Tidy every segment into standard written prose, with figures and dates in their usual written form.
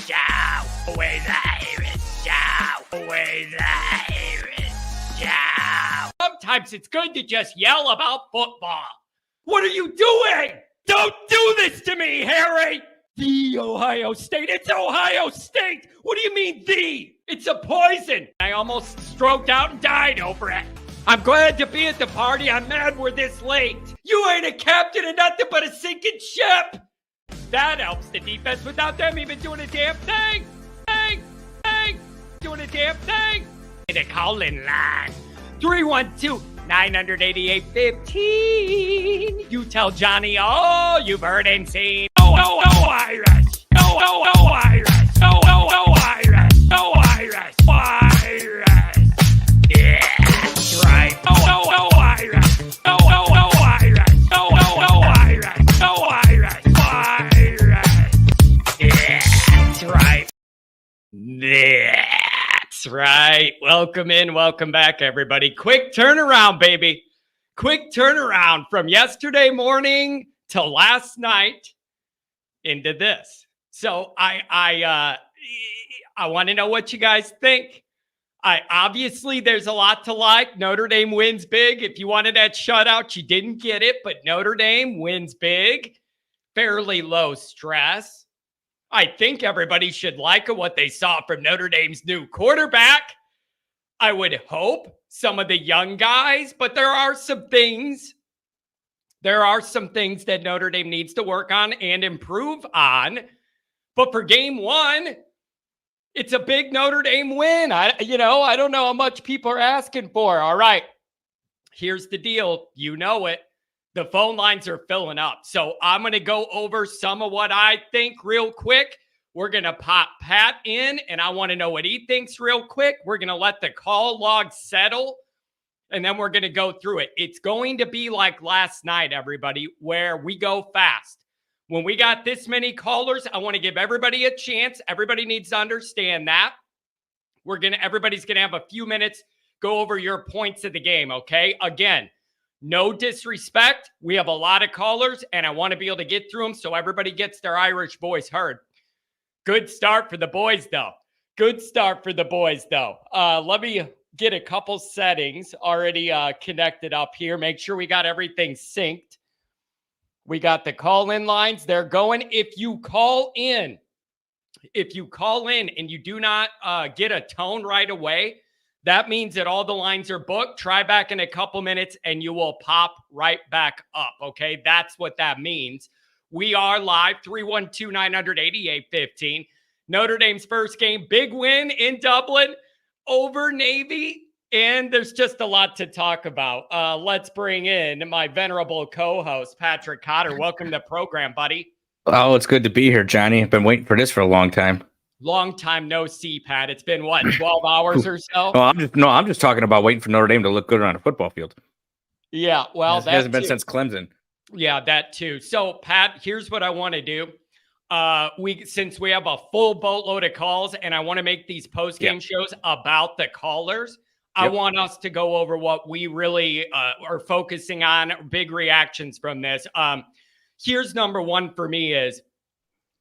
Show with Irish Show with Irish Show. Sometimes it's good to just yell about football. What are you doing? Don't do this to me, Harry! The Ohio State. It's Ohio State! What do you mean, the? It's a poison. I almost stroked out and died over it. I'm glad to be at the party. I'm mad we're this late. You ain't a captain of nothing but a sinking ship. That helps the defense without them even doing a damn thing. Doing a damn thing. The call-in line. 312-988-15. You tell Johnny all you've heard and seen. Oh, Irish. Oh, Irish. Oh, Irish. Oh, Irish. Irish. Yeah, that's right. Oh, Irish. Oh, Irish. Oh, Irish. Oh, Irish. Irish. Yeah, that's right. That's right. Welcome in. Welcome back, everybody. Quick turnaround, baby. Quick turnaround from yesterday morning till last night into this. So I want to know what you guys think. Obviously, there's a lot to like. Notre Dame wins big. If you wanted that shutout, you didn't get it, but Notre Dame wins big. Fairly low stress. I think everybody should like what they saw from Notre Dame's new quarterback. I would hope some of the young guys, but there are some things that Notre Dame needs to work on and improve on. But for game one, it's a big Notre Dame win. I don't know how much people are asking for. All right, here's the deal. You know it. The phone lines are filling up. So I'm going to go over some of what I think real quick. We're going to pop Pat in, and I want to know what he thinks real quick. We're going to let the call log settle, and then we're going to go through it. It's going to be like last night, everybody, where we go fast. When we got this many callers, I want to give everybody a chance. Everybody needs to understand that. Everybody's going to have a few minutes, go over your points of the game, okay? Again, no disrespect. We have a lot of callers, and I want to be able to get through them so everybody gets their Irish voice heard. Good start for the boys, though. Let me get a couple settings already connected up here. Make sure we got everything synced. We got the call-in lines. They're going. If you call in and you do not get a tone right away, that means that all the lines are booked. Try back in a couple minutes and you will pop right back up, okay? That's what that means. We are live, 312-988-15. Notre Dame's first game, big win in Dublin over Navy, and there's just a lot to talk about. Let's bring in my venerable co-host, Patrick Cotter. Welcome to the program, buddy. Oh, it's good to be here, Johnny. I've been waiting for this for a long time. Long time no see, Pat. It's been, 12 hours or so? I'm just talking about waiting for Notre Dame to look good on a football field. Yeah, well, that hasn't been since Clemson. Yeah, that too. So, Pat, here's what I want to do. Since we have a full boatload of calls and I want to make these post-game shows about the callers, I want us to go over what we really are focusing on, big reactions from this. Here's number one for me is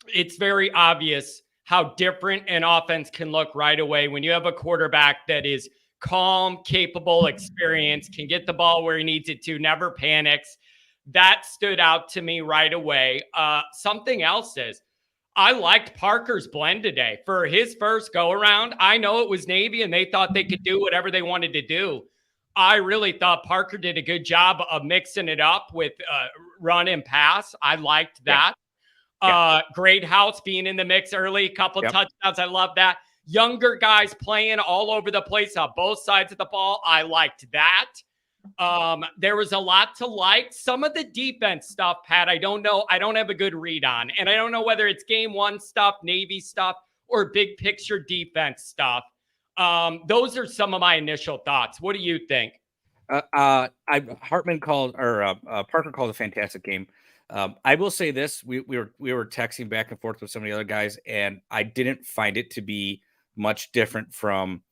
it's very obvious how different an offense can look right away when you have a quarterback that is calm, capable, experienced, can get the ball where he needs it to, never panics. That stood out to me right away. Something else is I liked Parker's blend today for his first go around. I know it was Navy and they thought they could do whatever they wanted to do. I really thought Parker did a good job of mixing it up with run and pass. I liked that. Great House being in the mix early, a couple touchdowns. I love that. Younger guys playing all over the place on both sides of the ball. I liked that. There was a lot to like. Some of the defense stuff, Pat, I don't know. I don't have a good read on. And I don't know whether it's game one stuff, Navy stuff, or big picture defense stuff. Those are some of my initial thoughts. What do you think? Hartman called, or Parker called a fantastic game. I will say this: we were texting back and forth with some of the other guys, and I didn't find it to be much different from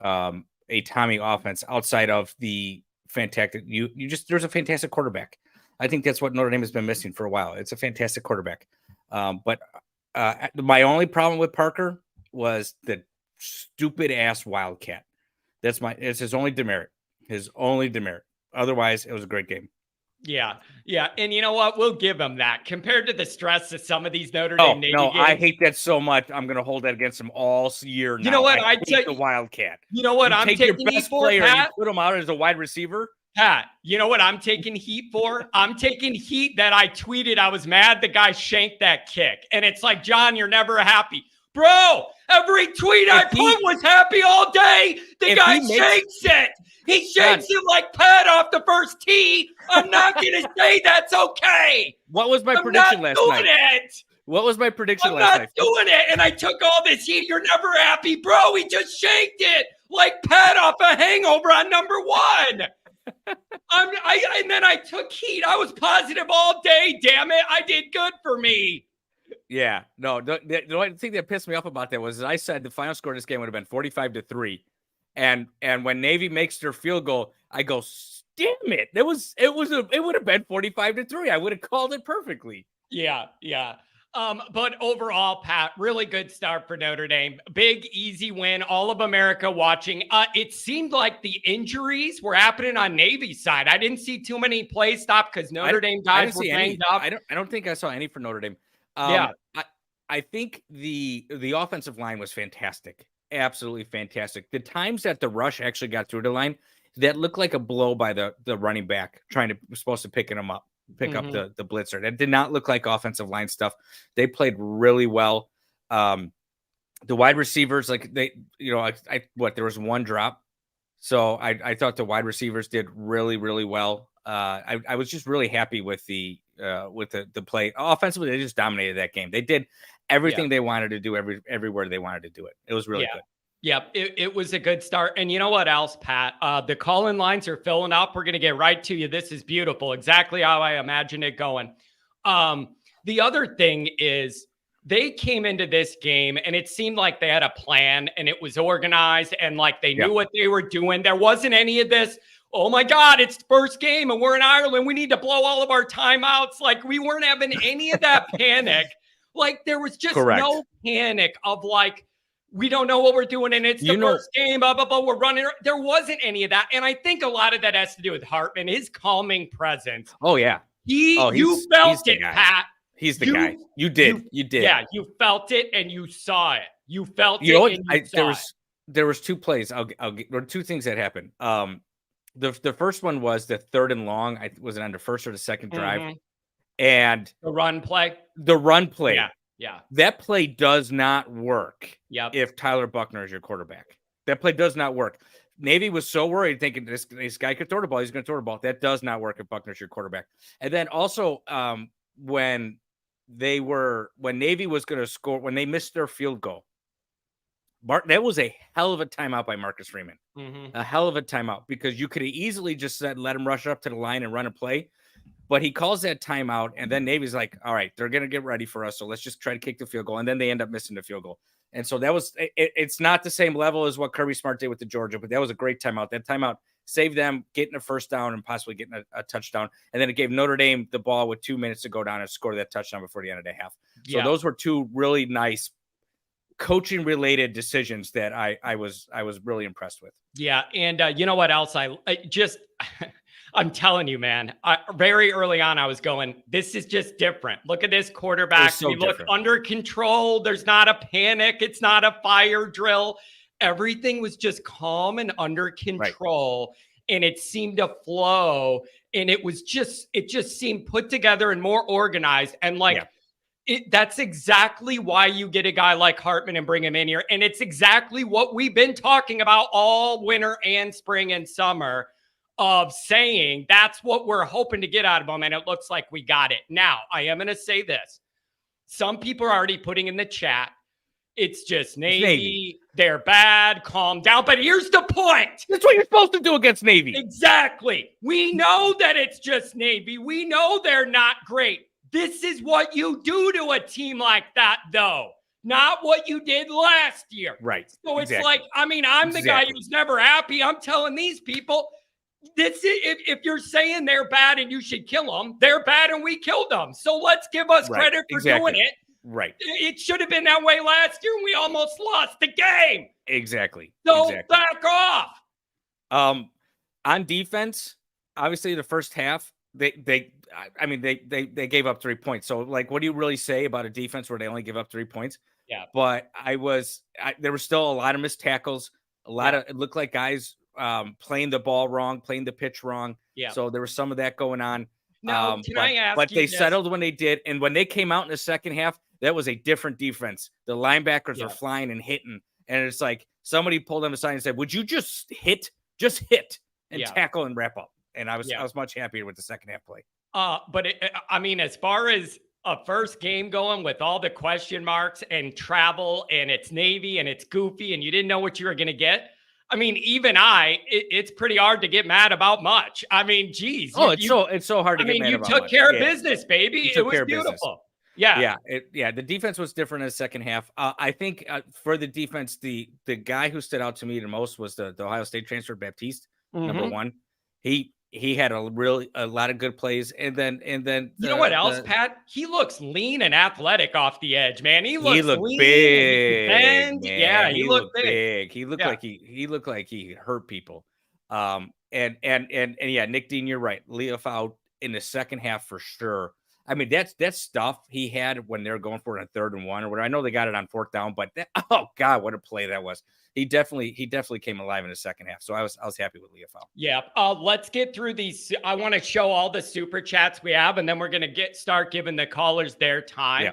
a Tommy offense outside of the fantastic. There's a fantastic quarterback. I think that's what Notre Dame has been missing for a while. It's a fantastic quarterback. But My only problem with Parker was the stupid ass Wildcat. It's his only demerit. His only demerit. Otherwise, it was a great game. Yeah. Yeah. And you know what? We'll give him that compared to the stress of some of these Notre Dame Navy games. I hate that so much. I'm going to hold that against him all year now. You know what? I hate the Wildcat. You know what? I'm taking your best heat for, player Pat? and you put him out as a wide receiver. Pat, you know what I'm taking heat for? I'm taking heat that I tweeted I was mad the guy shanked that kick. And it's like, John, you're never happy. Bro, every tweet I put was happy all day. The guy shakes it. He shakes it like Pat off the first tee. I'm not going to say that's okay. What was my prediction last night? What was my prediction last night? I'm not doing it. And I took all this heat. You're never happy. Bro, he just shanked it like Pat off a hangover on number one. And then I took heat. I was positive all day. Damn it. I did good for me. Yeah, no, the thing that pissed me off about that was I said the final score of this game would have been 45-3. And when Navy makes their field goal, I go, damn it. It would have been 45-3. I would have called it perfectly. Yeah. But overall, Pat, really good start for Notre Dame. Big, easy win. All of America watching. It seemed like the injuries were happening on Navy's side. I didn't see too many plays stop because Notre Dame guys were banged up. I don't think I saw any for Notre Dame. I think the offensive line was fantastic. Absolutely fantastic. The times that the rush actually got through the line, that looked like a blow by the running back supposed to pick up the blitzer. That did not look like offensive line stuff. They played really well. The wide receivers, there was one drop. So I thought the wide receivers did really, really well. I was just really happy with the play. Offensively, they just dominated that game. They did everything they wanted to do everywhere they wanted to do it. It was really good. Yeah, it was a good start. And you know what else, Pat? The call-in lines are filling up. We're going to get right to you. This is beautiful. Exactly how I imagined it going. The other thing is they came into this game and it seemed like they had a plan and it was organized and like they knew what they were doing. There wasn't any of this, oh my God, it's the first game and we're in Ireland. We need to blow all of our timeouts. Like we weren't having any of that panic. Like there was just no panic of like, we don't know what we're doing and it's the first game, blah, blah, blah, we're running. There wasn't any of that. And I think a lot of that has to do with Hartman, his calming presence. Oh, yeah. You felt it, Pat. He's the guy. You did. Yeah, you felt it and you saw it. You felt it. There was two plays. There were two things that happened. The first one was the third and long. Was it on the first or the second drive? And the run play. Yeah. That play does not work if Tyler Buckner is your quarterback. That play does not work. Navy was so worried thinking this guy could throw the ball. He's going to throw the ball. That does not work if Buckner's your quarterback. And then also when Navy was going to score, when they missed their field goal, that was a hell of a timeout by Marcus Freeman. A hell of a timeout because you could have easily just said, let him rush up to the line and run a play. But he calls that timeout, and then Navy's like, all right, they're going to get ready for us, so let's just try to kick the field goal. And then they end up missing the field goal. And so that was it's not the same level as what Kirby Smart did with the Georgia, but that was a great timeout. That timeout saved them getting a first down and possibly getting a touchdown. And then it gave Notre Dame the ball with 2 minutes to go down and score that touchdown before the end of the half. So those were two really nice coaching-related decisions that I was really impressed with. Yeah, and you know what else? I'm telling you, man, very early on, I was going, this is just different. Look at this quarterback. So you look under control. There's not a panic. It's not a fire drill. Everything was just calm and under control. And it seemed to flow. And it just seemed put together and more organized. And that's exactly why you get a guy like Hartman and bring him in here. And it's exactly what we've been talking about all winter and spring and summer. Of saying that's what we're hoping to get out of them. And it looks like we got it. Now, I am going to say this. Some people are already putting in the chat, it's just Navy. They're bad. Calm down. But here's the point. That's what you're supposed to do against Navy. Exactly. We know that it's just Navy. We know they're not great. This is what you do to a team like that, though. Not what you did last year. Right. So it's like, I'm the guy who's never happy. I'm telling these people, if you're saying they're bad and you should kill them, they're bad and we killed them. So let's give us credit for doing it. Right. It should have been that way last year, and we almost lost the game. Exactly. So back off. On defense, obviously the first half, they gave up 3 points. So like, what do you really say about a defense where they only give up 3 points? Yeah. But there were still a lot of missed tackles. It looked like guys playing the ball wrong, playing the pitch wrong. Yeah. So there was some of that going on. Now, I ask but you they this? settled when they did. And when they came out in the second half, that was a different defense. The linebackers were flying and hitting. And it's like somebody pulled them aside and said, would you just hit and tackle and wrap up? And I was much happier with the second half play. But as far as a first game going with all the question marks and travel and it's Navy and it's goofy and you didn't know what you were going to get. I mean, even it's pretty hard to get mad about much. I mean, geez. It's so hard to get mad about. You took care of business, baby. It was beautiful. Yeah. The defense was different in the second half. I think for the defense, the guy who stood out to me the most was the Ohio State transfer, Baptiste, number 1. He had a lot of good plays, and then you know what else, Pat? He looks lean and athletic off the edge, man. He looked lean, big. And he looked big. He looked like he hurt people. And Nick Dean, you're right. Leofow in the second half for sure. I mean, that's stuff he had when they're going for it on 3rd and 1 or whatever. I know they got it on 4th down, but oh God, what a play that was. He definitely came alive in the second half. So I was happy with Leofow. Yeah. Let's get through these. I want to show all the super chats we have, and then we're going to start giving the callers their time. Yeah.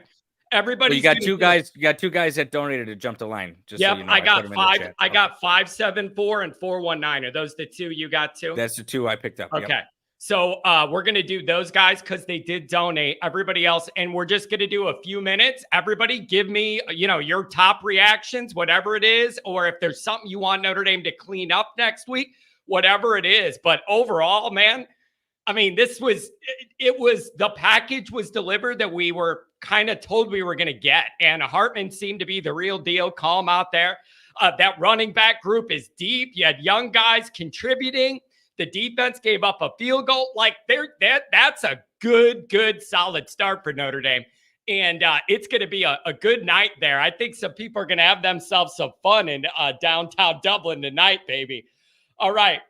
Everybody, you got two guys that donated to jump the line. Just so you know, I got 5. I got 574 and 419. Are those the 2 you got too? That's the 2 I picked up. Okay. Yep. So we're going to do those guys because they did donate. Everybody else, and we're just going to do a few minutes. Everybody give me, your top reactions, whatever it is, or if there's something you want Notre Dame to clean up next week, whatever it is. But overall, man, I mean, the package was delivered that we were kind of told we were going to get. And Hartman seemed to be the real deal. Calm out there. That running back group is deep. You had young guys contributing. The defense gave up a field goal. Like that's a good, solid start for Notre Dame. And it's going to be a good night there. I think some people are going to have themselves some fun in downtown Dublin tonight, baby. All right.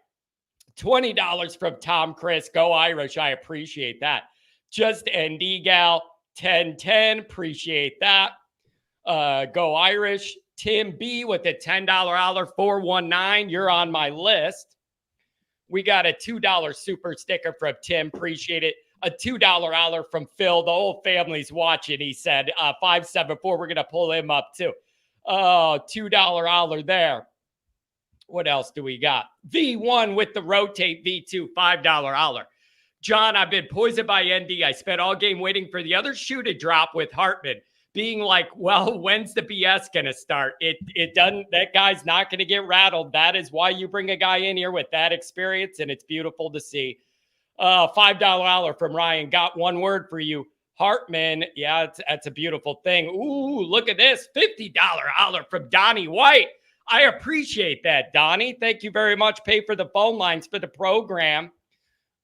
$20 from Tom Chris. Go Irish. I appreciate that. Just ND Gal, 1010. Appreciate that. Go Irish. Tim B with a $10 holler, 419. You're on my list. We got a $2 super sticker from Tim. Appreciate it. A $2 holler from Phil. The whole family's watching, he said. 574. We're going to pull him up too. Oh, $2 holler there. What else do we got? V1 with the rotate. V2, $5 holler. John, I've been poisoned by ND. I spent all game waiting for the other shoe to drop with Hartman. Being like, well, when's the BS going to start? It doesn't, that guy's not going to get rattled. That is why you bring a guy in here with that experience, and it's beautiful to see. $5 holler from Ryan. Got one word for you. Hartman. Yeah, that's a beautiful thing. Ooh, look at this. $50 holler from Donnie White. I appreciate that, Donnie. Thank you very much. Pay for the phone lines for the program.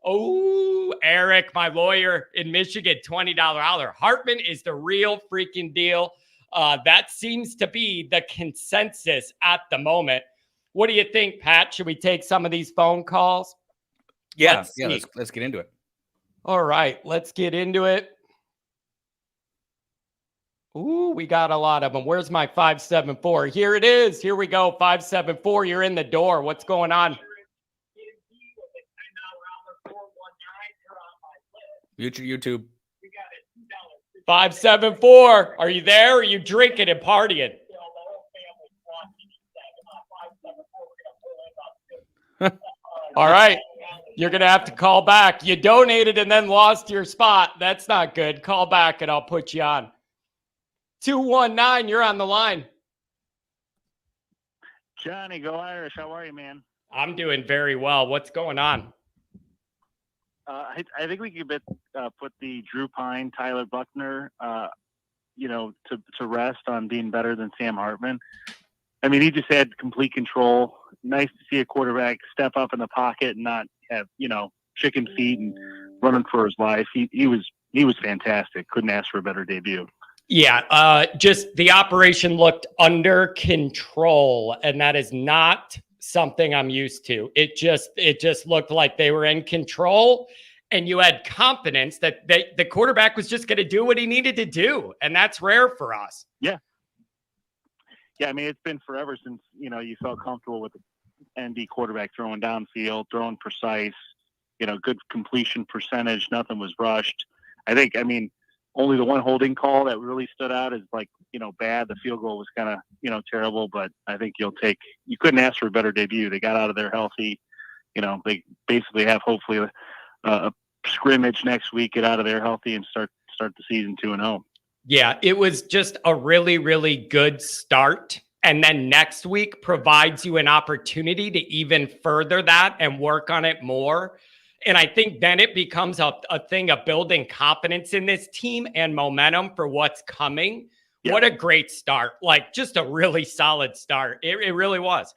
Oh, Eric, my lawyer in Michigan, $20 holler. Hartman is the real freaking deal. That seems to be the consensus at the moment. What do you think, Pat? Should we take some of these phone calls? Yeah, let's get into it. All right, let's get into it. Ooh, we got a lot of them. Where's my 574? Here it is. Here we go. 574. You're in the door. What's going on? YouTube. 574. Are you there? Or are you drinking and partying? All right. You're going to have to call back. You donated and then lost your spot. That's not good. Call back and I'll put you on. 219, you're on the line. Johnny, go Irish. How are you, man? I'm doing very well. What's going on? I think we could put the Drew Pine, Tyler Buckner, to rest on being better than Sam Hartman. I mean, he just had complete control. Nice to see a quarterback step up in the pocket and not have, chicken feet and running for his life. He was fantastic. Couldn't ask for a better debut. Yeah, just the operation looked under control, and that is not something I'm used to. It just looked like they were in control, and you had confidence that the quarterback was just going to do what he needed to do, and that's rare for us. Yeah. I mean, it's been forever since you felt comfortable with the ND quarterback throwing downfield, throwing precise, good completion percentage. Nothing was rushed. I think. I mean, only the one holding call that really stood out is bad. The field goal was kind of, terrible, but I think you couldn't ask for a better debut. They got out of there healthy. They basically have hopefully a scrimmage next week, get out of there healthy and start the season 2-0. Yeah, it was just a really, really good start. And then next week provides you an opportunity to even further that and work on it more. And I think then it becomes a thing of building confidence in this team and momentum for what's coming. Yeah. What a great start. Like just a really solid start. It really was.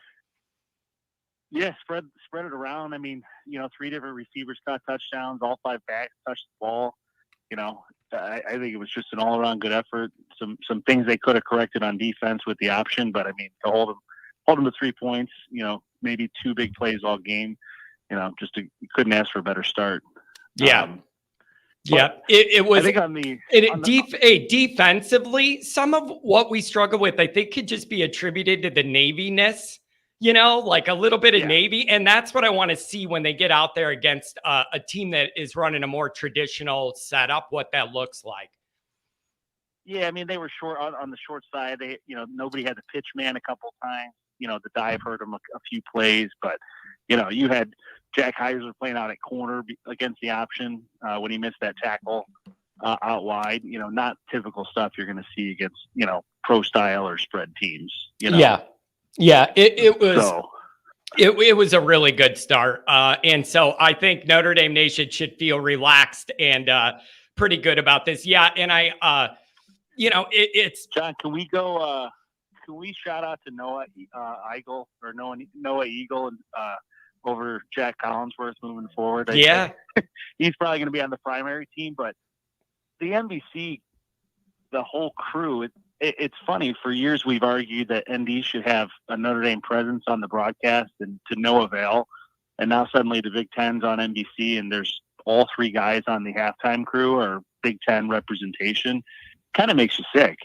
Yeah, spread it around. I mean, 3 different receivers caught touchdowns, all 5 backs touched the ball. I think it was just an all-around good effort. Some things they could have corrected on defense with the option, but I mean, to hold them to 3 points, maybe 2 big plays all game. You couldn't ask for a better start. Yeah. It was. I think defensively, some of what we struggle with, I think, could just be attributed to the Navy-ness, like a little bit of Navy. And that's what I want to see when they get out there against a team that is running a more traditional setup, what that looks like. Yeah, I mean, they were short on the short side. They, nobody had the pitch man a couple times. The dive hurt them a few plays, but you had Jack Heiser playing out at corner against the option when he missed that tackle out wide. Not typical stuff you're going to see against pro style or spread teams. Yeah, it was. So. It was a really good start, and so I think Notre Dame Nation should feel relaxed and pretty good about this. Yeah, and it's John. Can we go? Can we shout out to Noah Eagle or Noah Eagle and over Jack Collinsworth moving forward? He's probably going to be on the primary team, but the NBC, the whole crew. It's funny. For years, we've argued that ND should have a Notre Dame presence on the broadcast, and to no avail. And now suddenly the Big Ten's on NBC, and there's all 3 guys on the halftime crew or Big Ten representation. Kind of makes you sick,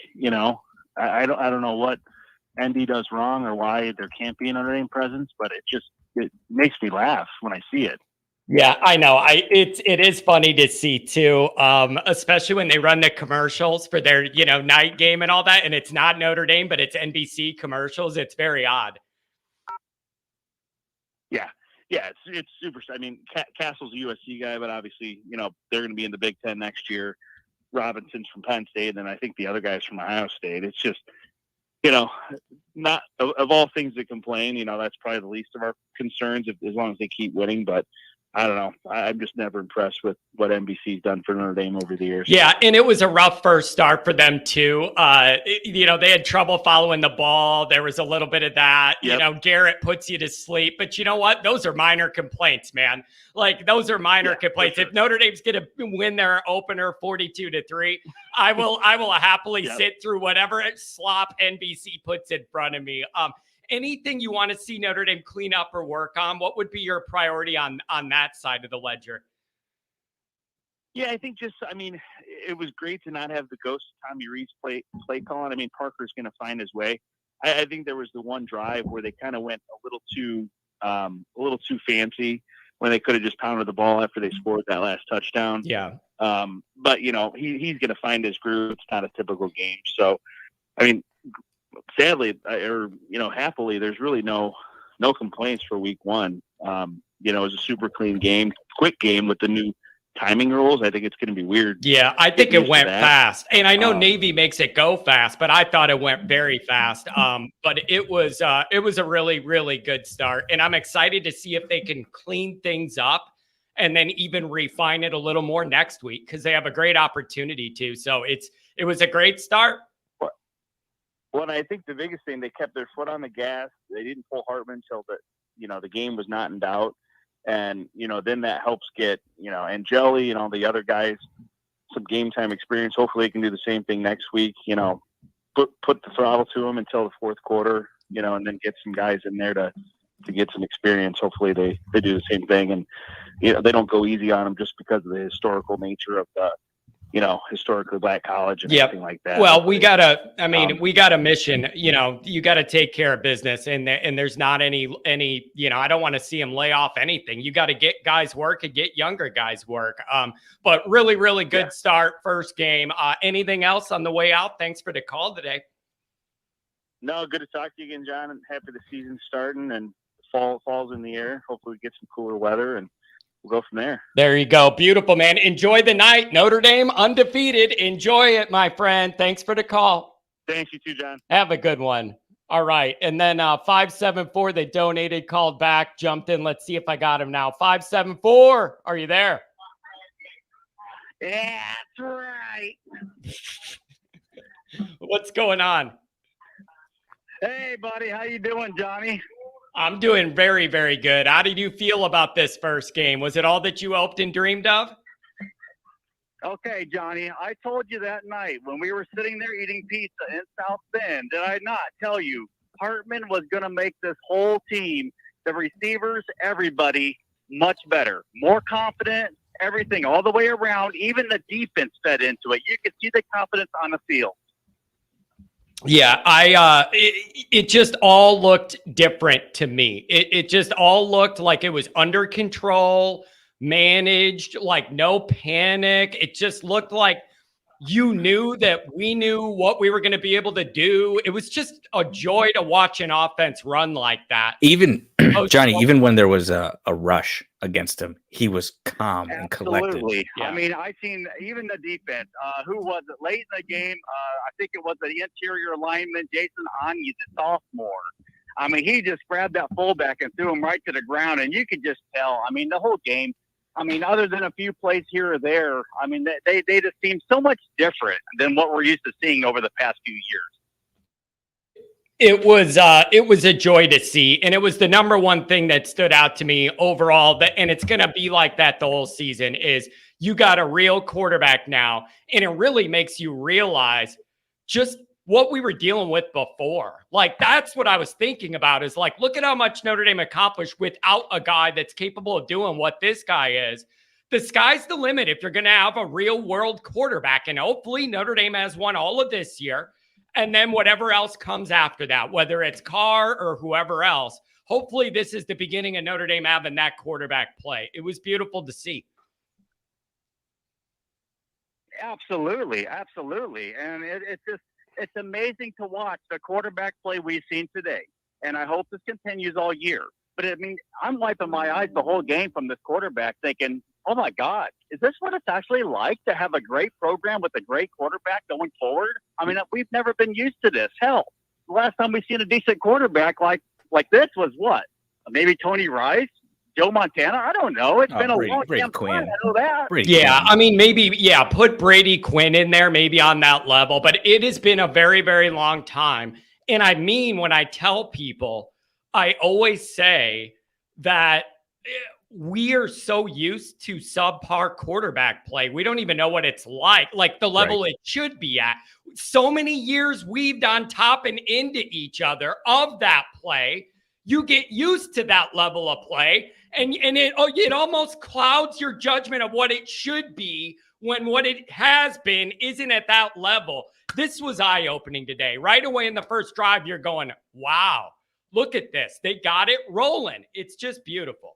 I don't know what ND does wrong or why there can't be a Notre Dame presence, but it makes me laugh when I see it. Yeah, I know. It is funny to see too, especially when they run the commercials for their night game and all that, and it's not Notre Dame, but it's NBC commercials. It's very odd. Yeah, it's super. I mean, Castle's a USC guy, but obviously, they're going to be in the Big Ten next year. Robinson's from Penn State, and then I think the other guy's from Ohio State. It's just, not of all things to complain. That's probably the least of our concerns as long as they keep winning, but. I don't know. I'm just never impressed with what NBC's done for Notre Dame over the years. Yeah, and it was a rough first start for them too. They had trouble following the ball. There was a little bit of that. Yep. Garrett puts you to sleep. But you know what? Those are minor complaints, man. Like, those are minor complaints. Sure. If Notre Dame's going to win their opener 42-3, I will happily sit through whatever slop NBC puts in front of me. Anything you want to see Notre Dame clean up or work on? What would be your priority on that side of the ledger? Yeah, I think it was great to not have the ghost of Tommy Reed's play calling. I mean, Parker's going to find his way. I think there was the one drive where they kind of went a little too fancy when they could have just pounded the ball after they scored that last touchdown. Yeah. But he's going to find his groove. It's not a typical game. So, I mean, sadly, or happily, there's really no complaints for week 1. It was a super clean game, quick game with the new timing rules. I think it's going to be weird. Yeah, I think it went fast, and I know Navy makes it go fast, but I thought it went very fast. But it was a really, really good start, and I'm excited to see if they can clean things up and then even refine it a little more next week because they have a great opportunity to. So it was a great start. Well, I think the biggest thing, they kept their foot on the gas. They didn't pull Hartman until the game was not in doubt. And, then that helps get, Angeli and all the other guys some game time experience. Hopefully, he can do the same thing next week. Put the throttle to him until the fourth quarter. And then get some guys in there to get some experience. Hopefully, they do the same thing, and they don't go easy on him just because of the historical nature of the historically black college and everything like that. Well, we got a mission, you got to take care of business and there's not any, I don't want to see them lay off anything. You got to get guys work and get younger guys work. But really, really good start first game. Anything else on the way out? Thanks for the call today. No, good to talk to you again, John. I'm happy the season's starting and fall's in the air. Hopefully we get some cooler weather and we'll go from there. There you go. Beautiful, man. Enjoy the night. Notre Dame undefeated. Enjoy it, my friend. Thanks for the call. Thanks, you too, John. Have a good one. All right. And then 574, they donated, called back, jumped in. Let's see if I got him now. 574, are you there? Yeah, that's right. What's going on? Hey, buddy. How you doing, Johnny? I'm doing very, very good. How did you feel about this first game? Was it all that you hoped and dreamed of? Okay, Johnny, I told you that night when we were sitting there eating pizza in South Bend, did I not tell you Hartman was going to make this whole team, the receivers, everybody, much better, more confident, everything all the way around, even the defense fed into it. You could see the confidence on the field. Yeah, it just all looked different to me. It just all looked like it was under control, managed, like no panic. It just looked like you knew that we knew what we were going to be able to do. It was just a joy to watch an offense run like that. Even Johnny, even when there was a rush against him, he was calm and collected. Absolutely. Yeah. I mean, I seen even the defense. Who was it late in the game? I think it was the interior lineman, Jason Anya, the sophomore. I mean, he just grabbed that fullback and threw him right to the ground, and you could just tell. I mean, the whole game. I mean, other than a few plays here or there, I mean, they just seem so much different than what we're used to seeing over the past few years. It was a joy to see, and it was the number one thing that stood out to me overall. And it's going to be like that the whole season. Is you got a real quarterback now, and it really makes you realize just what we were dealing with before. Like, that's what I was thinking about, is like, look at how much Notre Dame accomplished without a guy that's capable of doing what this guy is. The sky's the limit if you're going to have a real world quarterback. And hopefully Notre Dame has won all of this year. And then whatever else comes after that, whether it's Carr or whoever else, hopefully this is the beginning of Notre Dame having that quarterback play. It was beautiful to see. Absolutely. Absolutely. And it's amazing to watch the quarterback play we've seen today. And I hope this continues all year. But I mean, I'm wiping my eyes the whole game from this quarterback thinking, oh my God, is this what it's actually like to have a great program with a great quarterback going forward? I mean, we've never been used to this. Hell, the last time we've seen a decent quarterback like this was what? Maybe Tony Rice? Joe Montana? I don't know. It's been a long time. I know that. I mean, maybe, put Brady Quinn in there, maybe on that level, but it has been a very, very long time. And I mean, when I tell people, I always say that we are so used to subpar quarterback play. We don't even know what it's like the level it should be at. So many years weaved on top and into each other of that play. You get used to that level of play, and it almost clouds your judgment of what it should be when what it has been isn't at that level. This was eye-opening today. Right away in the first drive, you're going, wow, look at this. They got it rolling. It's just beautiful.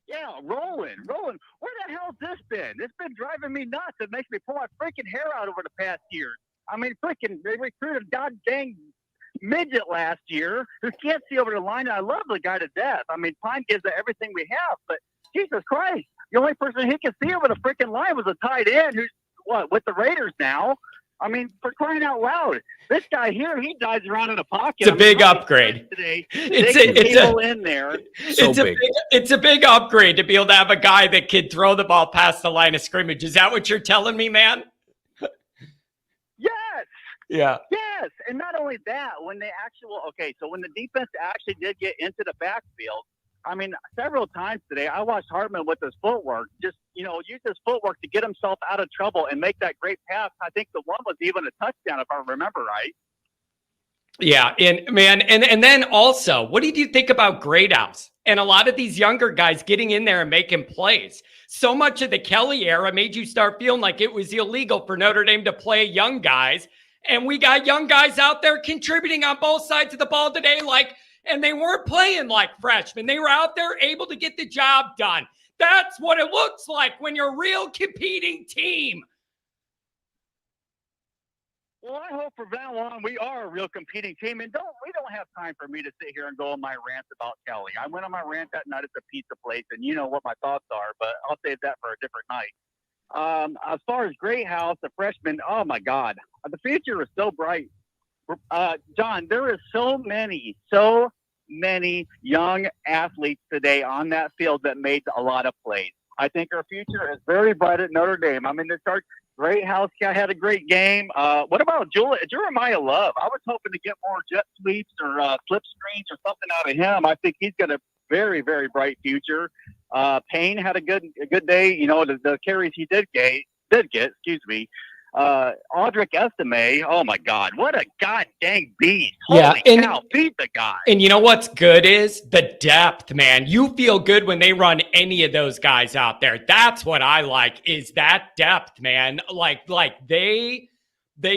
Yeah, rolling. Where the hell's this been? It's been driving me nuts. It makes me pull my freaking hair out over the past year. I mean, they recruited a goddamn midget last year who can't see over the line. And I love the guy to death. I mean, Pine gives us everything we have, but Jesus Christ, the only person he can see over the freaking line was a tight end who's with the Raiders now. I mean, for crying out loud, this guy here, he dives around in a pocket. It's a big upgrade. Today, in there. Big. It's a big upgrade to be able to have a guy that can throw the ball past the line of scrimmage. Is that what you're telling me, man? Yes. Yeah. Yes. And not only that, when the defense actually did get into the backfield, I mean, several times today, I watched Hartman with his footwork, just, use his footwork to get himself out of trouble and make that great pass. I think the one was even a touchdown, if I remember right. Yeah, and man, and then also, what did you think about Greathouse and a lot of these younger guys getting in there and making plays? So much of the Kelly era made you start feeling like it was illegal for Notre Dame to play young guys, and we got young guys out there contributing on both sides of the ball today, and they weren't playing like freshmen. They were out there able to get the job done. That's what it looks like when you're a real competing team. Well, I hope from now on we are a real competing team, and we don't have time for me to sit here and go on my rant about Kelly. I went on my rant that night at the pizza place, and you know what my thoughts are, but I'll save that for a different night. As far as Greathouse, the freshman, oh my God, the future is so bright. John, there is so many young athletes today on that field that made a lot of plays. I think our future is very bright at Notre Dame. I mean, Greathouse had a great game. What about Jeremiah Love? I was hoping to get more jet sweeps or slip screens or something out of him. I think he's got a very, very bright future. Payne had a good day. The carries he did get. Excuse me. Audric Estime, oh my God, what a god dang beast. Holy cow, beat the guy. And you know what's good is the depth, man. You feel good when they run any of those guys out there. That's what I like, is that depth, man. Like they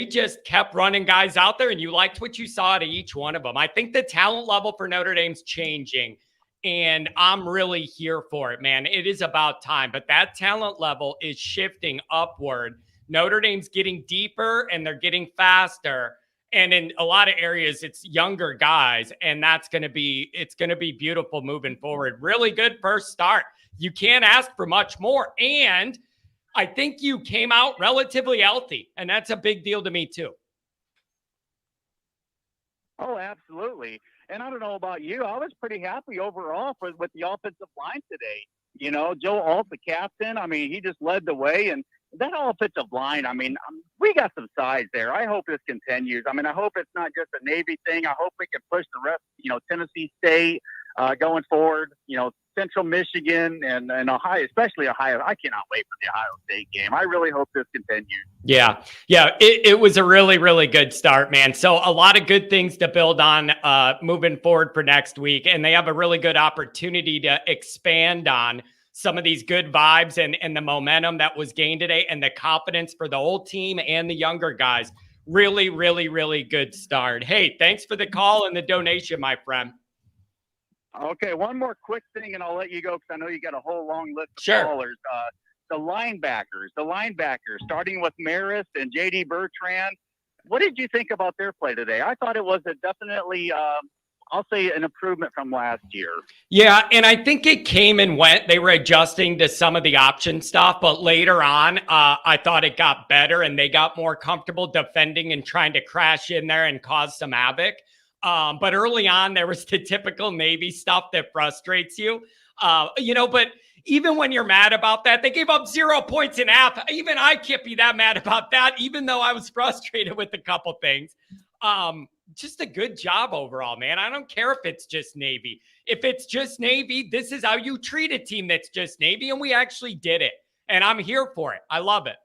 just kept running guys out there, and you liked what you saw to each one of them. I think the talent level for Notre Dame's changing, and I'm really here for it, man. It is about time, but that talent level is shifting upward. Notre Dame's getting deeper and they're getting faster. And in a lot of areas, it's younger guys. And it's going to be beautiful moving forward. Really good first start. You can't ask for much more. And I think you came out relatively healthy. And that's a big deal to me too. Oh, absolutely. And I don't know about you. I was pretty happy overall with the offensive line today. Joe Alt, the captain, I mean, he just led the way. And that offensive line, I mean, we got some size there. I hope this continues. I mean, I hope it's not just a Navy thing. I hope we can push the rest, Tennessee State going forward, Central Michigan and Ohio, especially Ohio. I cannot wait for the Ohio State game. I really hope this continues. Yeah. It was a really, really good start, man. So a lot of good things to build on moving forward for next week. And they have a really good opportunity to expand on some of these good vibes and the momentum that was gained today and the confidence for the whole team and the younger guys. Really, really, really good start. Hey, thanks for the call and the donation, my friend. Okay, one more quick thing, and I'll let you go because I know you got a whole long list of callers. The linebackers, starting with Maris and J.D. Bertrand. What did you think about their play today? I thought it was definitely I'll say an improvement from last year. Yeah, and I think it came and went. They were adjusting to some of the option stuff, but later on, I thought it got better and they got more comfortable defending and trying to crash in there and cause some havoc. But early on, there was the typical Navy stuff that frustrates you. But even when you're mad about that, they gave up 0 points in half. Even I can't be that mad about that, even though I was frustrated with a couple things. Just a good job overall, man. I don't care if it's just Navy. If it's just Navy, this is how you treat a team that's just Navy, and we actually did it. And I'm here for it. I love it.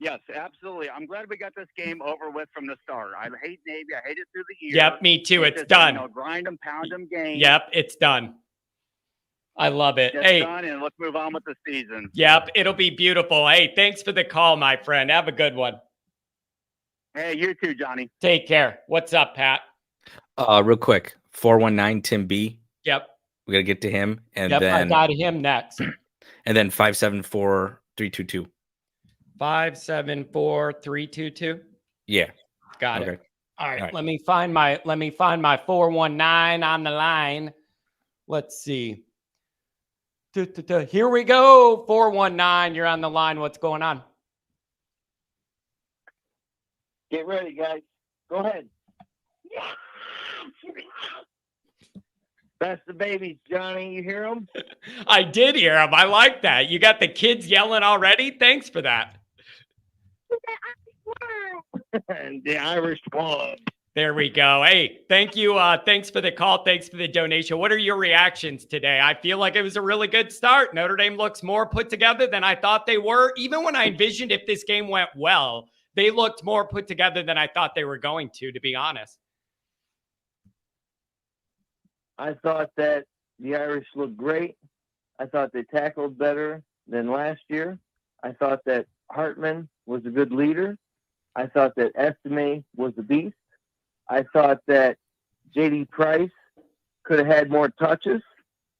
Yes, absolutely. I'm glad we got this game over with from the start. I hate Navy. I hate it through the year. Yep, me too. It's done. Grind them, pound them game. Yep, it's done. I love it. It's done, and let's move on with the season. Yep, it'll be beautiful. Hey, thanks for the call, my friend. Have a good one. Hey, you too, Johnny. Take care. What's up, Pat? Real quick, 419 Tim B. Yep. We got to get to him. And then I got him next. And then 574-322. 574-322. Yeah. Got it. All right. Let me find my 419 on the line. Let's see. Here we go. 419. You're on the line. What's going on? Get ready, guys. Go ahead. That's the babies, Johnny. You hear them? I did hear them. I like that. You got the kids yelling already? Thanks for that. The Irish one. There we go. Hey, thank you. Thanks for the call. Thanks for the donation. What are your reactions today? I feel like it was a really good start. Notre Dame looks more put together than I thought they were. Even when I envisioned if this game went well, they looked more put together than I thought they were going to be honest. I thought that the Irish looked great. I thought they tackled better than last year. I thought that Hartman was a good leader. I thought that Estime was a beast. I thought that J.D. Price could have had more touches.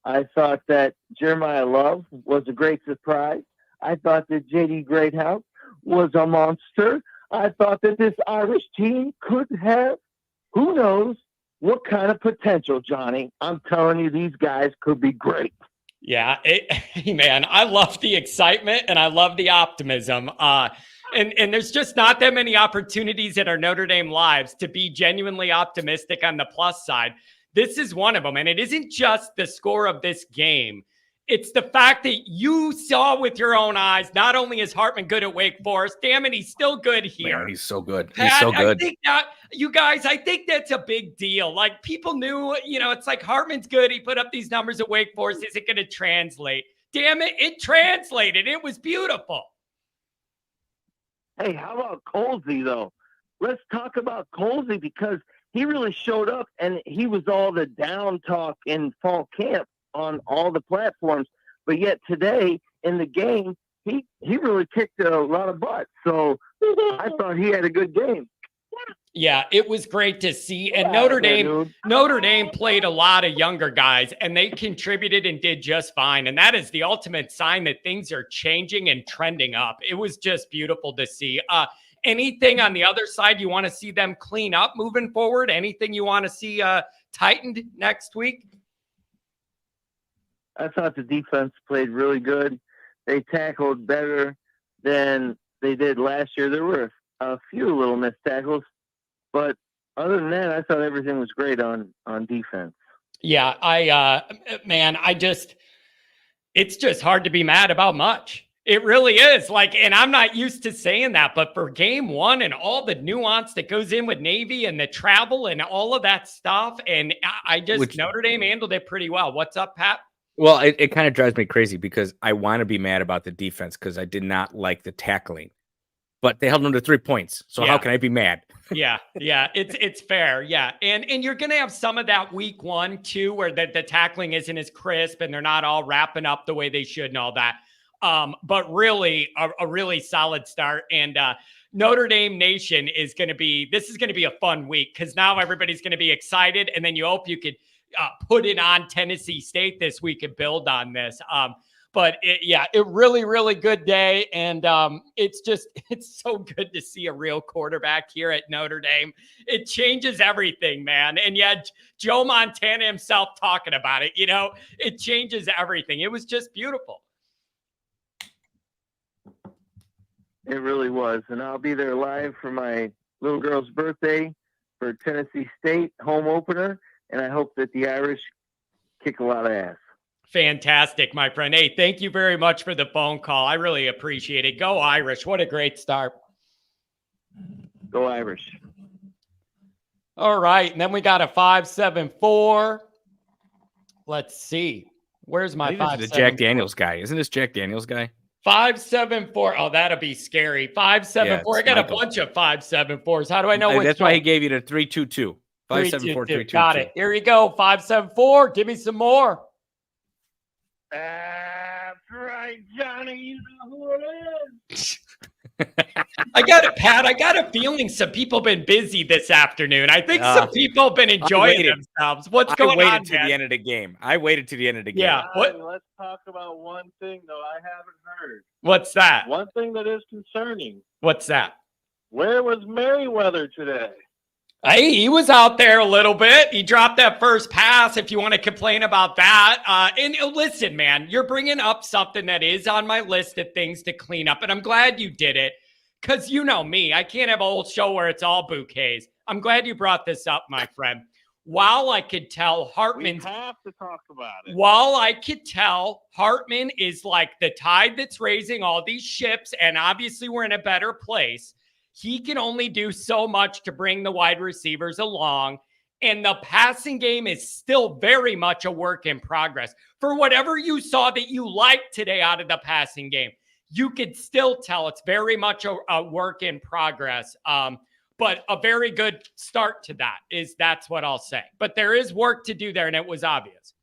I thought that Jeremiah Love was a great surprise. I thought that J.D. Greathouse was a monster. I thought that this Irish team could have, who knows, what kind of potential, Johnny. I'm telling you, these guys could be great. Yeah, hey man, I love the excitement and I love the optimism. And there's just not that many opportunities in our Notre Dame lives to be genuinely optimistic on the plus side. This is one of them. And it isn't just the score of this game. It's the fact that you saw with your own eyes, not only is Hartman good at Wake Forest, damn it, he's still good here. Man, he's so good. Pat, He's so good. I think that, you guys, I think that's a big deal. Like people knew, it's like Hartman's good. He put up these numbers at Wake Forest. Is it going to translate? Damn it, it translated. It was beautiful. Hey, how about Colsey, though? Let's talk about Colsey because he really showed up and he was all the down talk in fall camp on all the platforms. But yet today in the game, he really kicked a lot of butt. So I thought he had a good game. Yeah, it was great to see. And Notre Dame played a lot of younger guys and they contributed and did just fine. And that is the ultimate sign that things are changing and trending up. It was just beautiful to see. Anything on the other side you want to see them clean up moving forward? Anything you want to see tightened next week? I thought the defense played really good. They tackled better than they did last year. There were a few little missed tackles, but other than that, I thought everything was great on defense. Yeah, it's just hard to be mad about much. It really is. And I'm not used to saying that, but for game one and all the nuance that goes in with Navy and the travel and all of that stuff, and Notre Dame handled it pretty well. What's up, Pat? Well, it kind of drives me crazy because I want to be mad about the defense because I did not like the tackling, but they held them to 3 points. So how can I be mad? Yeah, it's fair. Yeah, and you're gonna have some of that week one too, where the tackling isn't as crisp and they're not all wrapping up the way they should and all that. But really a really solid start. And Notre Dame Nation is going to be a fun week because now everybody's going to be excited. And then you hope you could put it on Tennessee State this week and build on this. But it really, really good day. And it's so good to see a real quarterback here at Notre Dame. It changes everything, man. And Joe Montana himself talking about it, it changes everything. It was just beautiful. It really was. And I'll be there live for my little girl's birthday for Tennessee State home opener. And I hope that the Irish kick a lot of ass. Fantastic, my friend. Hey, thank you very much for the phone call. I really appreciate it. Go Irish. What a great start. Go Irish. All right. And then we got a 574. Let's see. Where's my 574? The Jack Daniels guy. Isn't this Jack Daniels guy? 574. Oh, that'll be scary. 574. I got Michael. A bunch of 574s. How do I know which That's why he gave you the 322. 574 322. Got it. Here you go. 574. Give me some more. That's right, Johnny. You know who it is. I got it, Pat. I got a feeling some people have been busy this afternoon. I think some people have been enjoying themselves. What's going on, I waited to the end of the game. Yeah. Let's talk about one thing, though, I haven't heard. What's that? One thing that is concerning. What's that? Where was Merriweather today? Hey, he was out there a little bit. He dropped that first pass, if you want to complain about that. And listen, man, you're bringing up something that is on my list of things to clean up. And I'm glad you did it because you know me. I can't have a whole show where it's all bouquets. I'm glad you brought this up, my friend. While I could tell Hartman's... We have to talk about it. While I could tell Hartman is like the tide that's raising all these ships, and obviously we're in a better place, he can only do so much to bring the wide receivers along. And the passing game is still very much a work in progress. For whatever you saw that you liked today out of the passing game, you could still tell it's very much a work in progress. But a very good start to that's what I'll say. But there is work to do there, and it was obvious.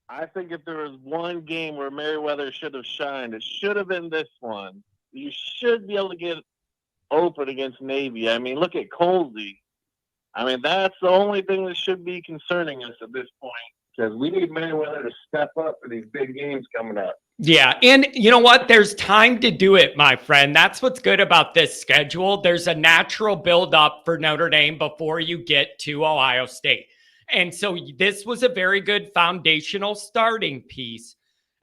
I think if there was one game where Merriweather should have shined, it should have been this one. You should be able to get open against Navy. I mean, look at Colsey. I mean, that's the only thing that should be concerning us at this point, because we need Merriweather to step up for these big games coming up. Yeah, and you know what? There's time to do it, my friend. That's what's good about this schedule. There's a natural build-up for Notre Dame before you get to Ohio State. And so this was a very good foundational starting piece.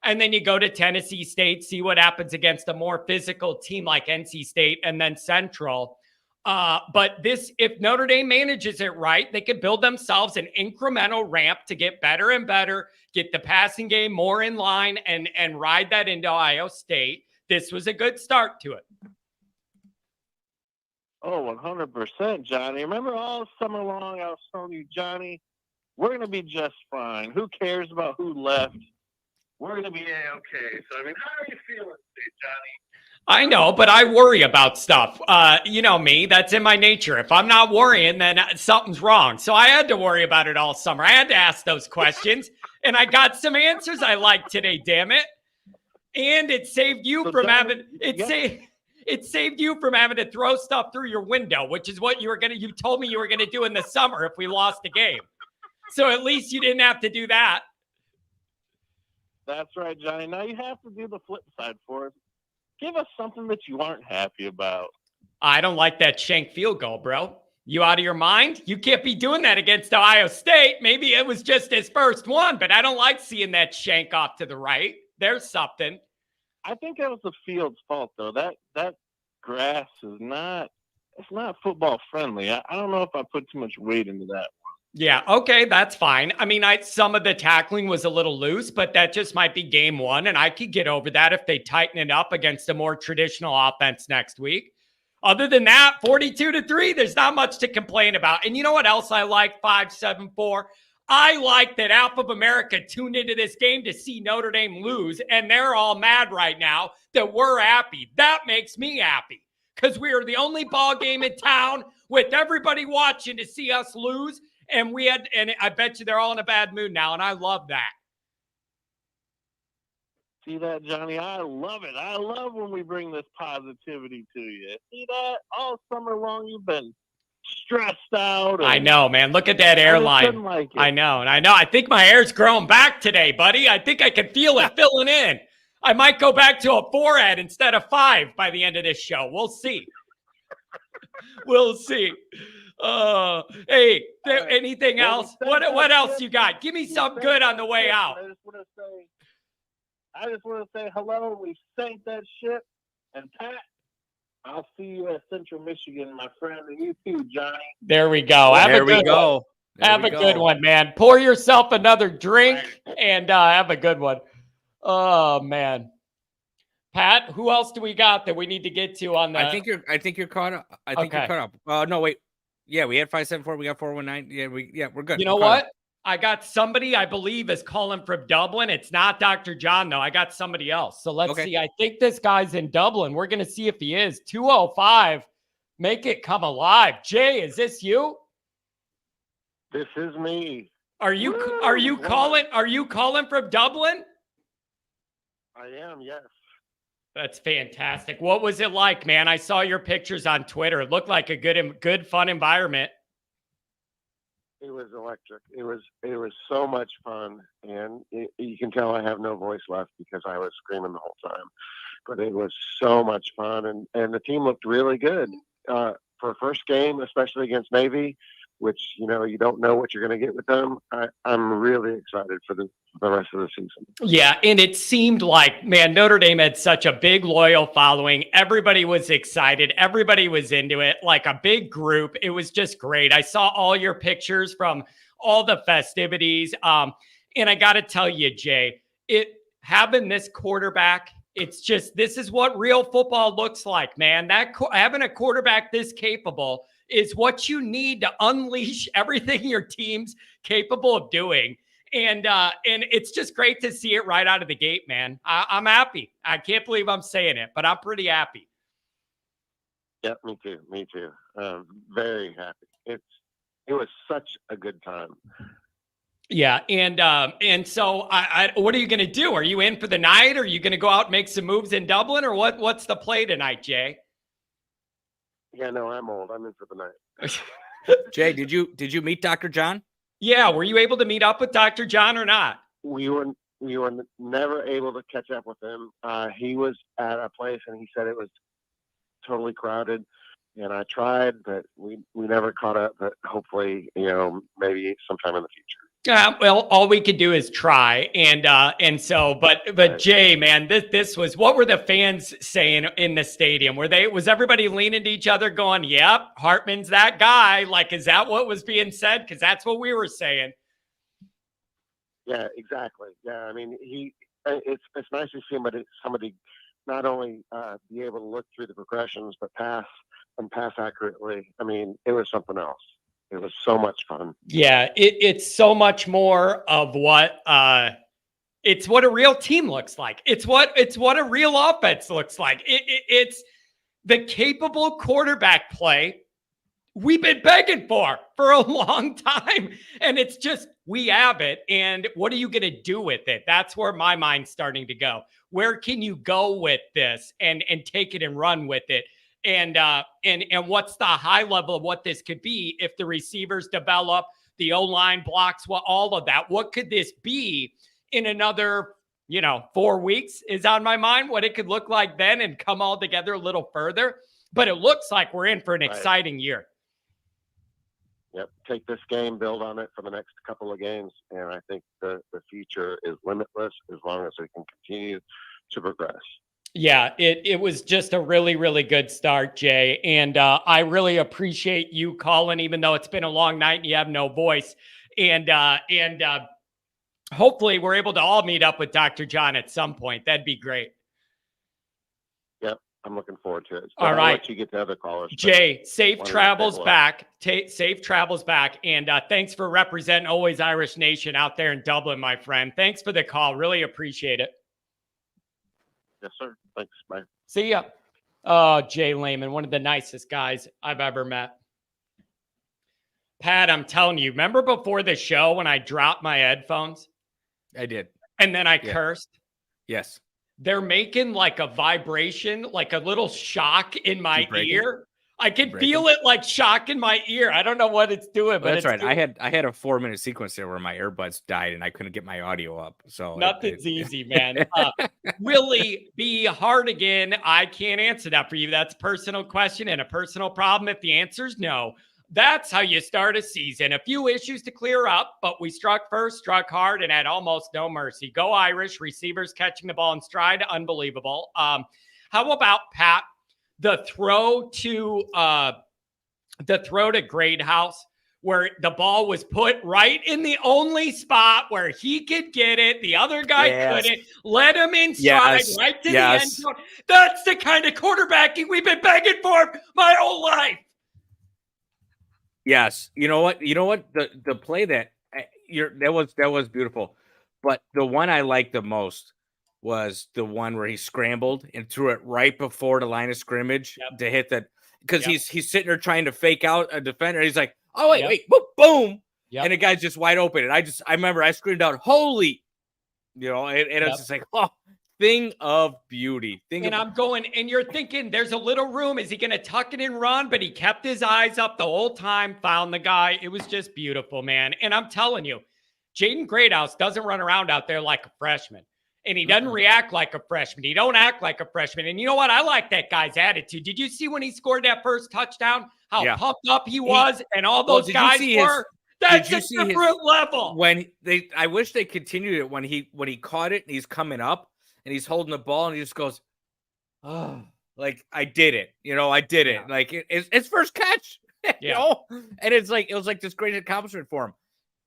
And then you go to Tennessee State, see what happens against a more physical team like NC State and then Central. But if Notre Dame manages it right, they could build themselves an incremental ramp to get better and better, get the passing game more in line, and ride that into Ohio State. This was a good start to it. Oh, 100%, Johnny. Remember all summer long I was telling you, Johnny, we're going to be just fine. Who cares about who left? We're going to be okay. So, I mean, how are you feeling today, Johnny? I know, but I worry about stuff. You know me, that's in my nature. If I'm not worrying, then something's wrong. So I had to worry about it all summer. I had to ask those questions, and I got some answers I liked today, damn it. And it saved you from having it saved you from having to throw stuff through your window, which is what you told me you were gonna do in the summer if we lost a game. So at least you didn't have to do that. That's right, Johnny. Now you have to do the flip side for us. Give us something that you aren't happy about. I don't like that shank field goal, bro. You out of your mind? You can't be doing that against Ohio State. Maybe it was just his first one, but I don't like seeing that shank off to the right. There's something. I think that was the field's fault, though. That grass is not football friendly. I don't know if I put too much weight into that. Yeah, okay, that's fine. I mean, some of the tackling was a little loose, but that just might be game one, and I could get over that if they tighten it up against a more traditional offense next week. Other than that, 42-3, there's not much to complain about. And you know what else I like, 574? I like that half of America tuned into this game to see Notre Dame lose, and they're all mad right now that we're happy. That makes me happy, because we are the only ball game in town with everybody watching to see us lose. And I bet you they're all in a bad mood now, and I love that. See that, Johnny? I love it. I love when we bring this positivity to you. See that? All summer long you've been stressed out. I know, man. Look at that airline. I know. I think my hair's growing back today, buddy. I think I can feel it filling in. I might go back to a 4 instead of 5 by the end of this show. We'll see. We'll see. Hey, anything else? What else you got? Give me something good on the way out. I just want to say hello. We sank that ship. And Pat, I'll see you at Central Michigan, my friend, and you too, Johnny. There we go. Have a good one, man. Pour yourself another drink and have a good one. Oh man. Pat, who else do we got that we need to get to on that? I think you're caught up. You're caught up. No, wait. Yeah, we had 574. We got 419. Yeah, we're good. You know what? I got somebody I believe is calling from Dublin. It's not Dr. John, though. I got somebody else. So let's see. I think this guy's in Dublin. We're going to see if he is. 205. Make it come alive. Jay, is this you? This is me. Are you calling from Dublin? I am, yes. That's fantastic. What was it like, man? I saw your pictures on Twitter. It looked like a good, fun environment. It was electric. It was so much fun, and you can tell I have no voice left because I was screaming the whole time. But it was so much fun, and the team looked really good for a first game, especially against Navy, which you don't know what you're going to get with them. I'm really excited for the rest of the season. Yeah, and it seemed like, man, Notre Dame had such a big, loyal following. Everybody was excited. Everybody was into it, like a big group. It was just great. I saw all your pictures from all the festivities. And I got to tell you, Jay, having this quarterback It's just, this is what real football looks like, man. Having a quarterback this capable is what you need to unleash everything your team's capable of doing. And it's just great to see it right out of the gate, man. I'm happy. I can't believe I'm saying it, but I'm pretty happy. Yeah, me too. Me too. Very happy. It was such a good time. Yeah, and so what are you going to do? Are you in for the night? Are you going to go out and make some moves in Dublin, or what's the play tonight, Jay? Yeah, no, I'm old. I'm in for the night. Jay, did you meet Dr. John? Yeah, were you able to meet up with Dr. John or not? We were never able to catch up with him. He was at a place and he said it was totally crowded. And I tried, but we never caught up. But hopefully, maybe sometime in the future. Well, all we could do is try, but Jay, man, this was, what were the fans saying in the stadium? Was everybody leaning to each other, going, "Yep, Hartman's that guy"? Like, is that what was being said? Because that's what we were saying. Yeah, exactly. Yeah, I mean, it's nice to see somebody not only be able to look through the progressions, but pass accurately. I mean, it was something else. It was so much fun. Yeah, it's so much more of what it's what a real team looks like. It's what a real offense looks like. It's the capable quarterback play we've been begging for a long time. And it's just, we have it. And what are you going to do with it? That's where my mind's starting to go. Where can you go with this and take it and run with it? And what's the high level of what this could be if the receivers develop, the O-line blocks, all of that? What could this be in another, 4 weeks is on my mind, what it could look like then and come all together a little further. But it looks like we're in for an exciting year. Yep. Take this game, build on it for the next couple of games. And I think the future is limitless as long as we can continue to progress. Yeah, it was just a really, really good start, Jay. And I really appreciate you calling, even though it's been a long night and you have no voice. And hopefully we're able to all meet up with Dr. John at some point. That'd be great. Yep, I'm looking forward to it. So all right. I'll let you get to other callers. Jay, safe travels back. Safe travels back. And thanks for representing Always Irish Nation out there in Dublin, my friend. Thanks for the call. Really appreciate it. Yes, sir. Thanks. Bye. See ya. Oh, Jay Lehman, one of the nicest guys I've ever met. Pat, I'm telling you, remember before the show when I dropped my headphones? I did. And then I cursed? Yes. They're making like a vibration, like a little shock in my ear. I can feel it like shock in my ear. I don't know what it's doing, but that's right. I had a 4-minute sequence there where my earbuds died and I couldn't get my audio up. So nothing's easy, man. Willie B. Hardigan, I can't answer that for you. That's a personal question and a personal problem. If the answer is no, that's how you start a season. A few issues to clear up, but we struck first, struck hard, and had almost no mercy. Go Irish. Receivers catching the ball in stride. Unbelievable. How about, Pat, the throw to Greathouse, where the ball was put right in the only spot where he could get it. The other guy couldn't. Let him in stride right to the end zone. That's the kind of quarterbacking we've been begging for my whole life. Yes. You know what? The play that was beautiful. But the one I liked the most was the one where he scrambled and threw it right before the line of scrimmage to hit that, because he's sitting there trying to fake out a defender. He's like, "Oh wait, boom!" And the guy's just wide open. And I remember I screamed out, "Holy!" And it's just like, oh, thing of beauty. I'm going, and you're thinking, there's a little room. Is he going to tuck it and run? But he kept his eyes up the whole time, found the guy. It was just beautiful, man. And I'm telling you, Jaden Greathouse doesn't run around out there like a freshman. And he doesn't react like a freshman. He don't act like a freshman. And you know what? I like that guy's attitude. Did you see when he scored that first touchdown, how pumped up he was and all those guys were? That's a different level. I wish they continued it when he caught it and he's coming up and he's holding the ball and he just goes, "Oh, like I did it. I did it." Like it's first catch, And it was like this great accomplishment for him.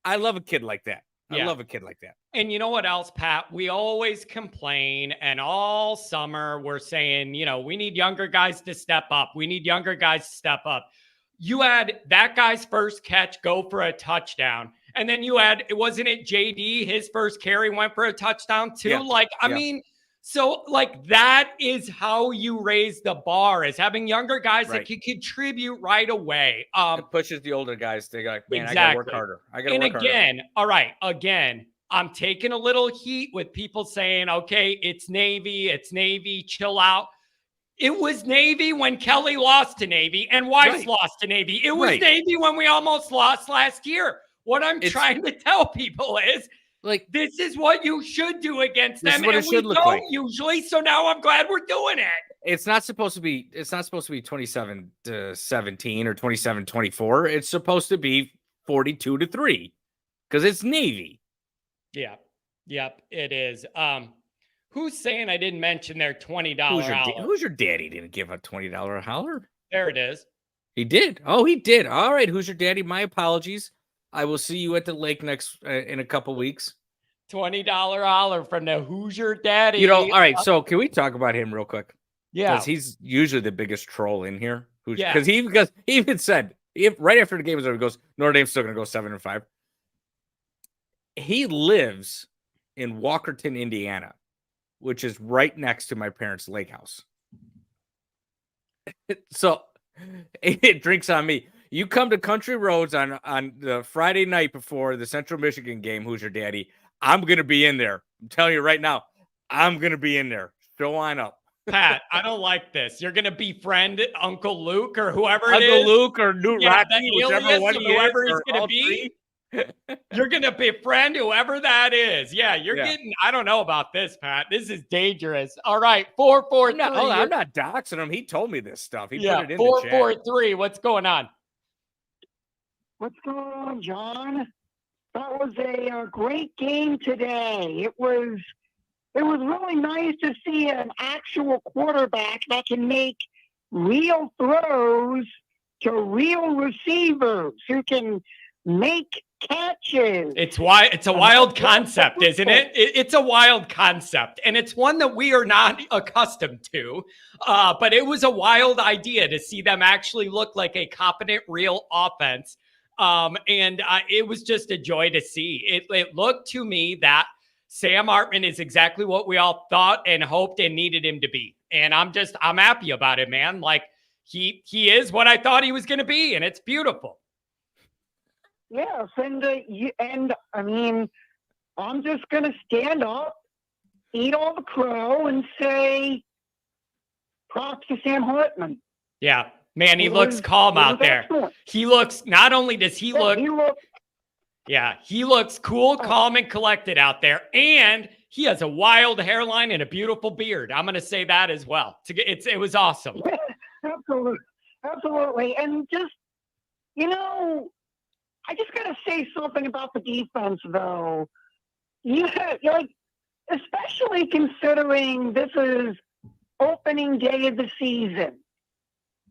I love a kid like that. I love a kid like that. And you know what else, Pat? We always complain, and all summer we're saying, we need younger guys to step up. We need younger guys to step up. You had that guy's first catch go for a touchdown. And then you had, wasn't it JD? His first carry went for a touchdown too. Yeah. I mean, so that is how you raise the bar, is having younger guys that can contribute right away. It pushes the older guys. They go, man, exactly. I gotta work harder. Again, I'm taking a little heat with people saying, okay, it's Navy, chill out. It was Navy when Kelly lost to Navy and Weiss lost to Navy. It was Navy when we almost lost last year. What I'm trying to tell people is, this is what you should do against them, and we don't usually. So now I'm glad we're doing it. It's not supposed to be 27-17 or 27-24. It's supposed to be 42-3 because it's Navy. Yeah. Yep, it is. Who's saying I didn't mention their $20 holler? Who's your daddy didn't give a $20 holler? There it is. He did. Oh, he did. All right. Who's your daddy? My apologies. I will see you at the lake in a couple weeks. $20 holler from the Hoosier Daddy. All right. So can we talk about him real quick? Yeah. Because he's usually the biggest troll in here. Because he even said, right after the game was over, he goes, Notre Dame's still going to go 7-5. He lives in Walkerton, Indiana, which is right next to my parents' lake house. So it drinks on me. You come to Country Roads on the Friday night before the Central Michigan game, Who's Your Daddy? I'm going to be in there. I'm telling you right now, I'm going to be in there. Show on up. Pat, I don't like this. You're going to befriend Uncle Luke or whoever it is. Uncle Luke or Newt Rocky, whoever he's going to be. You're going to befriend whoever that is. Yeah, you're getting, I don't know about this, Pat. This is dangerous. All right, 443. I'm not doxing him. He told me this stuff. He put it in 443. What's going on? What's going on, John? That was a great game today. It was really nice to see an actual quarterback that can make real throws to real receivers who can make catches. It's a wild concept, isn't it? It's a wild concept, and it's one that we are not accustomed to. But it was a wild idea to see them actually look like a competent, real offense. And it was just a joy to see. It looked to me that Sam Hartman is exactly what we all thought and hoped and needed him to be. And I'm happy about it, man. He is what I thought he was going to be, and it's beautiful. Yes, and I mean, I'm just going to stand up, eat all the crow, and say props to Sam Hartman. Yeah, man, he looks calm out there. Excellent. He looks, not only does he look, he looks cool, calm, and collected out there, and he has a wild hairline and a beautiful beard. I'm going to say that as well. It was awesome. Absolutely, and just, I just got to say something about the defense, though. Especially considering this is opening day of the season.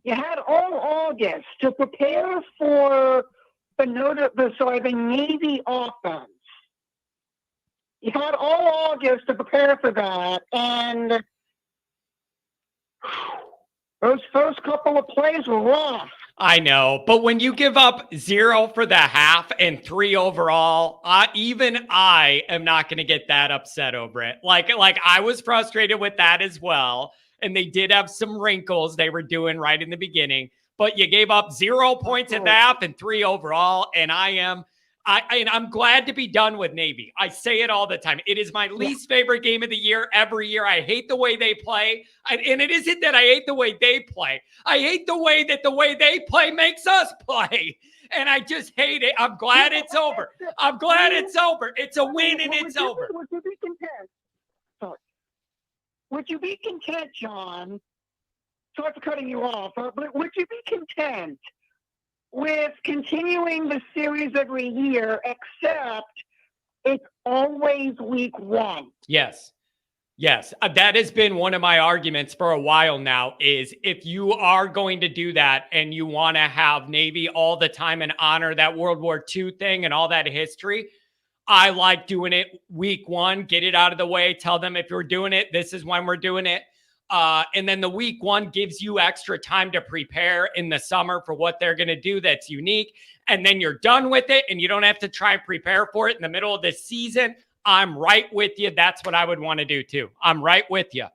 You had all August to prepare for the Navy offense. You had all August to prepare for that, and those first couple of plays were rough. I know, but when you give up 0 for the half and 3 overall, even I am not going to get that upset over it. Like I was frustrated with that as well, and they did have some wrinkles they were doing right in the beginning. But you gave up 0 points at the half and 3 overall, and I'm glad to be done with Navy. I say it all the time. It is my least favorite game of the year every year. I hate the way they play. And it isn't that I hate the way they play. I hate the way they play makes us play. And I just hate it. I'm glad it's over. I'm glad it's over. It's a win and it's over. Would you be content? Sorry. Would you be content, John? Sorry for cutting you off, but would you be content with continuing the series every year, except it's always week 1? Yes. That has been one of my arguments for a while now, is if you are going to do that and you want to have Navy all the time and honor that World War II thing and all that history, I like doing it week 1, get it out of the way, tell them if you're doing it, this is when we're doing it. And then the week 1 gives you extra time to prepare in the summer for what they're going to do that's unique. And then you're done with it and you don't have to try and prepare for it in the middle of the season. I'm right with you. That's what I would want to do too. I'm right with you.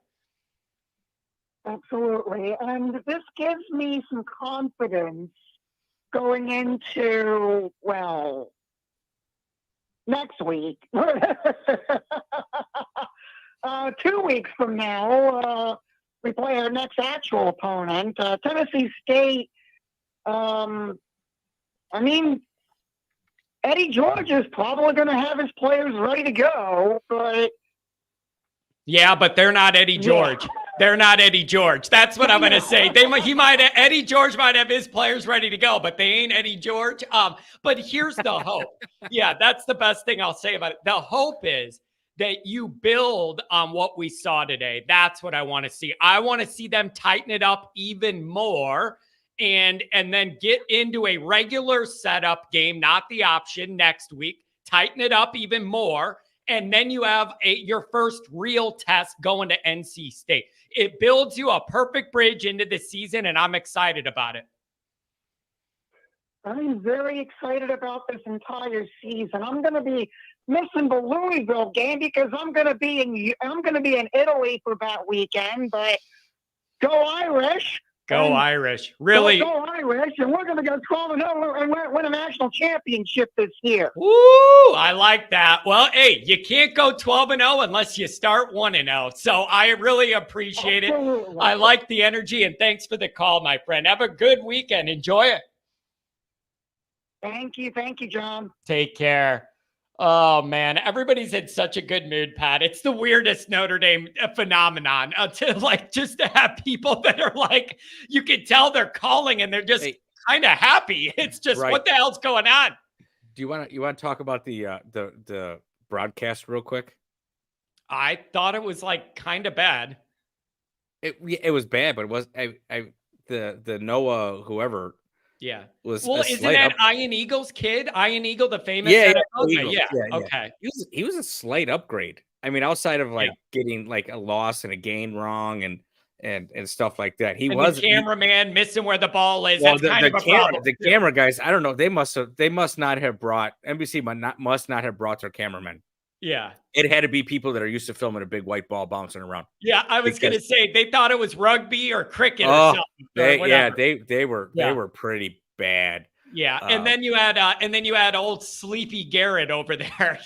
Absolutely. And this gives me some confidence going into, well, next week. 2 weeks from now, we play our next actual opponent, Tennessee State. I mean, Eddie George is probably going to have his players ready to go, but yeah, but they're not Eddie George. Yeah. They're not Eddie George. That's what I'm going to say. Eddie George might have his players ready to go, but they ain't Eddie George. But here's the hope. Yeah, that's the best thing I'll say about it. The hope is that you build on what we saw today. That's what I want to see. I want to see them tighten it up even more and then get into a regular setup game, not the option next week. Tighten it up even more. And then you have your first real test going to NC State. It builds you a perfect bridge into the season, and I'm excited about it. I'm very excited about this entire season. I'm going to be missing the Louisville game because I'm going to be in Italy for that weekend. But go Irish! Go Irish. Really? Go Irish, and we're going to go 12-0 and win a national championship this year. Woo! I like that. Well, hey, you can't go 12-0 unless you start 1-0. So I really appreciate it. I like the energy, and thanks for the call, my friend. Have a good weekend. Enjoy it. Thank you. Thank you, John. Take care. Oh, man. Everybody's in such a good mood, Pat. It's the weirdest Notre Dame phenomenon just to have people that are like, you can tell they're calling and they're just kind of happy. It's just, What the hell's going on? Do you want to talk about the broadcast real quick? I thought it was like kind of bad. It was bad, but it was the Noah, whoever. Yeah. Was isn't that Ian Eagle's kid? Ian Eagle, the famous. Yeah. Okay. He was a slight upgrade. I mean, outside of getting like a loss and a gain wrong and stuff like that. The cameraman missing where the ball is. Well, the camera guys, I don't know. They must not have brought NBC must not have brought their cameramen. Yeah. It had to be people that are used to filming a big white ball bouncing around. Yeah, I was going to say they thought it was rugby or cricket or something. They were pretty bad. Yeah, and then you had old Sleepy Garrett over there.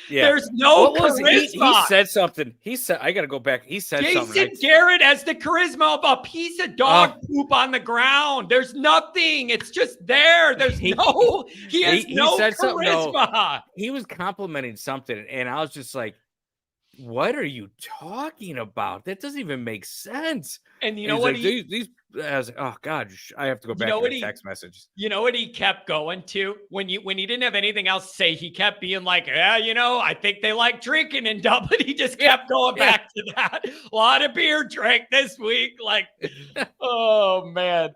There's no charisma. He said something. He said, I got to go back. He said something. Jason Garrett has the charisma of a piece of dog poop on the ground. There's nothing. It's just there. He has no charisma. He was complimenting something, and I was just like, what are you talking about? That doesn't even make sense. And you know what? I was like, oh God, I have to go back to the text messages. You know what he kept going to when he didn't have anything else to say? He kept being like, I think they like drinking in Dublin. He just kept going back to that. A lot of beer drank this week. Like, oh man.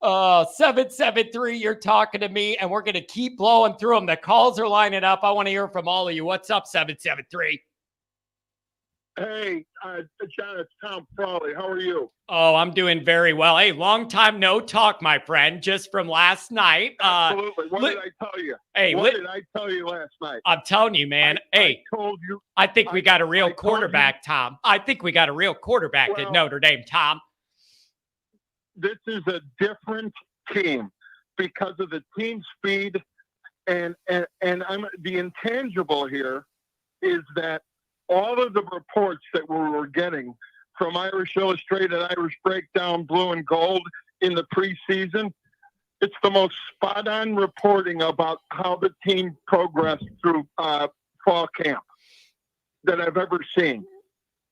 773, you're talking to me, and we're gonna keep blowing through them. The calls are lining up. I want to hear from all of you. What's up, 773? Hey, John, it's Tom Frawley. How are you? Oh, I'm doing very well. Hey, long time no talk, my friend, just from last night. Absolutely. What did I tell you? Hey, what did I tell you last night? I'm telling you, man. I told you. I think we got a real quarterback, Tom. I think we got a real quarterback at Notre Dame, Tom. This is a different team because of the team speed, and the intangible here is that all of the reports that we were getting from Irish Illustrated, Irish Breakdown, Blue and Gold in the preseason, it's the most spot-on reporting about how the team progressed through fall camp that I've ever seen.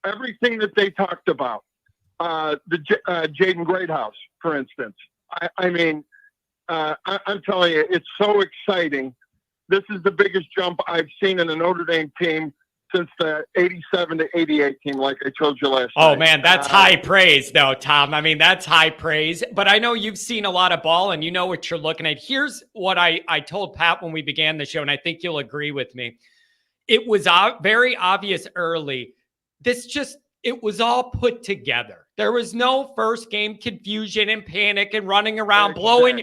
Everything that they talked about, Jaden Greathouse, for instance. I'm telling you, it's so exciting. This is the biggest jump I've seen in a Notre Dame team since the 87 to 88 team, like I told you last Oh night. man, that's high praise though, Tom. I mean, that's high praise, but I know you've seen a lot of ball and you know what you're looking at. Here's what I told Pat when we began the show, and I think you'll agree with me. It was very obvious early. It was all put together. There was no first game confusion and panic and running around, blowing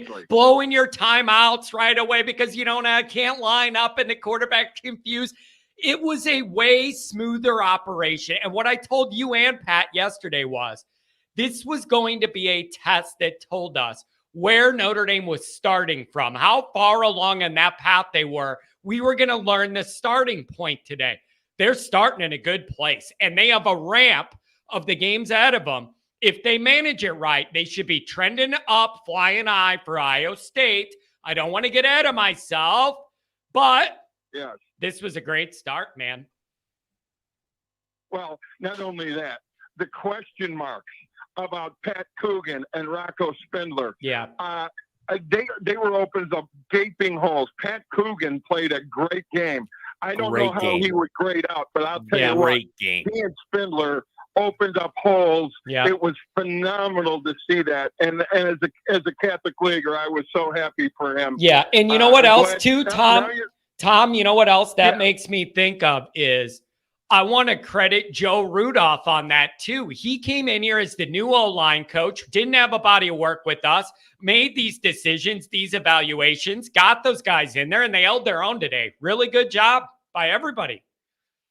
your timeouts right away because you can't line up and the quarterback confused. It was a way smoother operation. And what I told you and Pat yesterday was this was going to be a test that told us where Notre Dame was starting from, how far along in that path they were. We were going to learn the starting point today. They're starting in a good place, and they have a ramp of the games ahead of them. If they manage it right, they should be trending up, flying high for Iowa State. I don't want to get ahead of myself, but Yes. This was a great start, man. Well, not only that, the question marks about Pat Coogan and Rocco Spindler. Yeah. They were open up gaping holes. Pat Coogan played a great game. I don't know how he would grade out, but I'll tell you what, he and Spindler opened up holes. Yeah. It was phenomenal to see that. And as a Catholic leaguer, I was so happy for him. Yeah. And you know what else too, Tom? Tom, you know what else that makes me think of is I want to credit Joe Rudolph on that too. He came in here as the new O-line coach, didn't have a body of work with us, made these decisions, these evaluations, got those guys in there, and they held their own today. Really good job by everybody.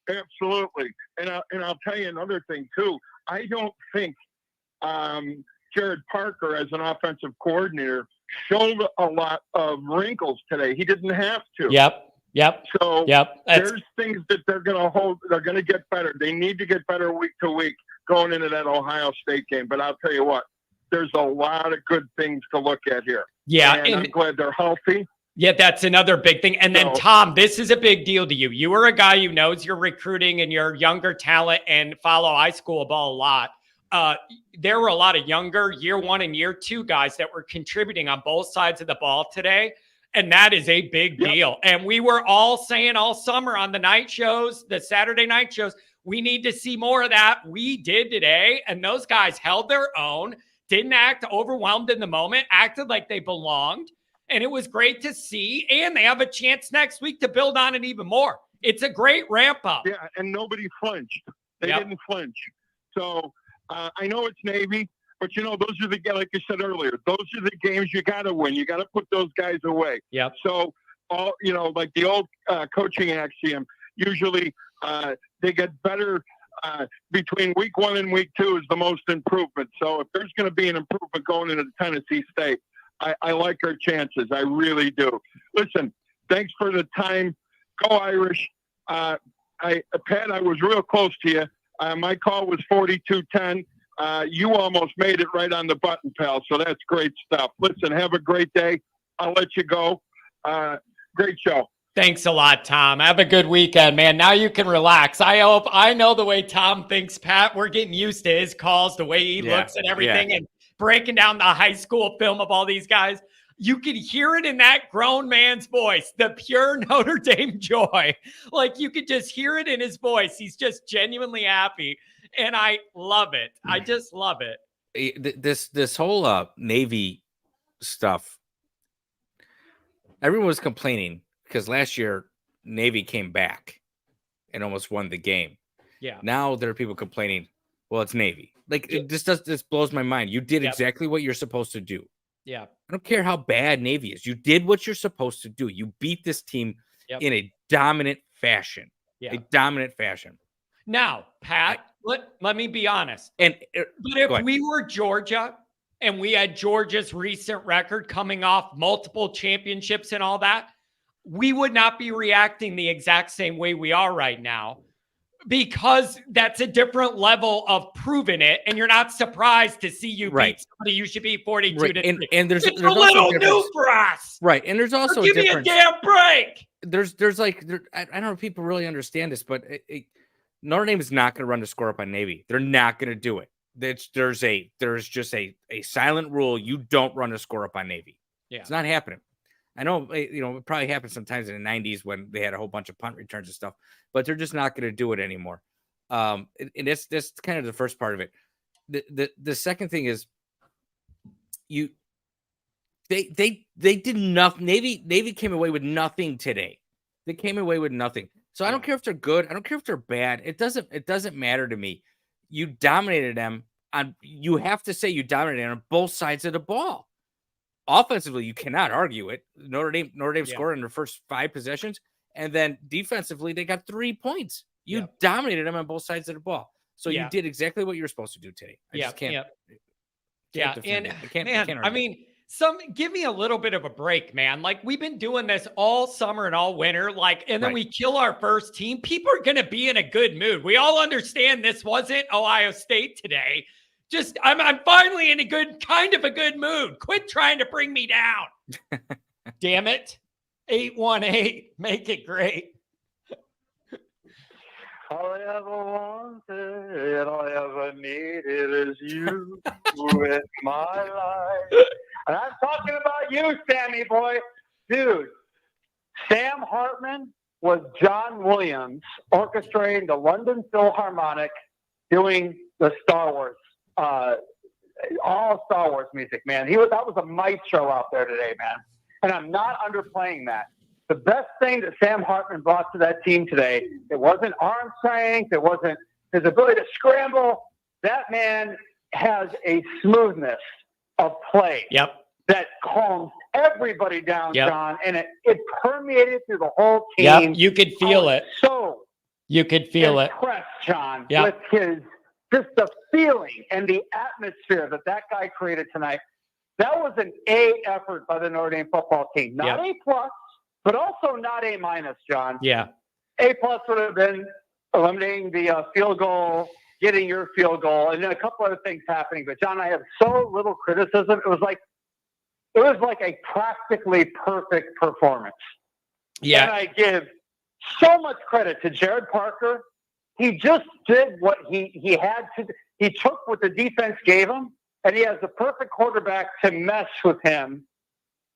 Absolutely. And I'll tell you another thing too. I don't think Jared Parker as an offensive coordinator showed a lot of wrinkles today. He didn't have to. Yep. So there's things that they're going to hold. They're going to get better. They need to get better week to week going into that Ohio State game. But I'll tell you what, there's a lot of good things to look at here. Yeah. And I'm glad they're healthy. Yeah, that's another big thing. And then, Tom, this is a big deal to you. You are a guy who knows your recruiting and your younger talent and follow high school ball a lot. There were a lot of younger year one and year two guys that were contributing on both sides of the ball today. And that is a big deal. And we were all saying all summer on the night shows, the Saturday night shows, we need to see more of that. We did today. And those guys held their own, didn't act overwhelmed in the moment, acted like they belonged. And it was great to see. And they have a chance next week to build on it even more. It's a great ramp up. Yeah, and nobody flinched. They didn't flinch. So I know it's Navy. But, those are like I said earlier, those are the games you got to win. You got to put those guys away. Yep. So, like the old coaching axiom, usually they get better between week 1 and week 2 is the most improvement. So if there's going to be an improvement going into Tennessee State, I like our chances. I really do. Listen, thanks for the time. Go Irish. Pat, I was real close to you. My call was 42-10. You almost made it right on the button, pal. So that's great stuff. Listen, have a great day. I'll let you go. Great show. Thanks a lot, Tom. Have a good weekend, man. Now you can relax. I know the way Tom thinks, Pat. We're getting used to his calls, the way he looks at everything and breaking down the high school film of all these guys. You could hear it in that grown man's voice, the pure Notre Dame joy. Like you could just hear it in his voice. He's just genuinely happy. And I love it. I just love it. This whole Navy stuff, everyone was complaining because last year Navy came back and almost won the game. Yeah. Now there are people complaining, well, it's Navy. Like this blows my mind. You did exactly what you're supposed to do. Yeah. I don't care how bad Navy is. You did what you're supposed to do. You beat this team in a dominant fashion. Yeah. A dominant fashion. Now, Pat, let me be honest. But if we were Georgia and we had Georgia's recent record coming off multiple championships and all that, we would not be reacting the exact same way we are right now because that's a different level of proving it. And you're not surprised to see you beat somebody you should be 42-3. And there's a little new for us. Right. And there's also give me a damn break. I don't know if people really understand this, but Notre Dame is not going to run the score up on Navy. They're not going to do it. There's just a silent rule. You don't run a score up on Navy. Yeah. It's not happening. I know, it probably happened sometimes in the 90s when they had a whole bunch of punt returns and stuff, but they're just not going to do it anymore. And that's kind of the first part of it. The second thing is they did nothing. Navy came away with nothing today. They came away with nothing. So I don't care if they're good. I don't care if they're bad. It doesn't matter to me. You dominated them you have to say you dominated on both sides of the ball. Offensively, you cannot argue it. Notre Dame scored in their first 5 possessions, and then defensively, they got 3 points. You dominated them on both sides of the ball. So you did exactly what you were supposed to do today. I just can't. And I can't man, I mean, give me a little bit of a break, man. Like, we've been doing this all summer and all winter, and then we kill our first team. People are going to be in a good mood. We all understand this wasn't Ohio State today. Just, I'm finally in a good mood. Quit trying to bring me down. Damn it. 818, make it great. All I ever wanted and all I ever needed is you with my life. And I'm talking about you, Sammy boy. Dude, Sam Hartman was John Williams orchestrating the London Philharmonic doing the Star Wars, all Star Wars music, man. That was a maestro out there today, man. And I'm not underplaying that. The best thing that Sam Hartman brought to that team today, it wasn't arm strength, it wasn't his ability to scramble. That man has a smoothness of play that calms everybody down, John, and it permeated through the whole team. Yep, you could feel it. So you could feel it. Impressed, John, with just the feeling and the atmosphere that guy created tonight. That was an A effort by the Notre Dame football team. Not A+, but also not A-, John. Yeah. A+ would have been eliminating the field goal, getting your field goal, and then a couple other things happening. But, John, I have so little criticism. It was like a practically perfect performance. Yeah. And I give so much credit to Jared Parker. He just did what he had to. He took what the defense gave him, and he has the perfect quarterback to mesh with him.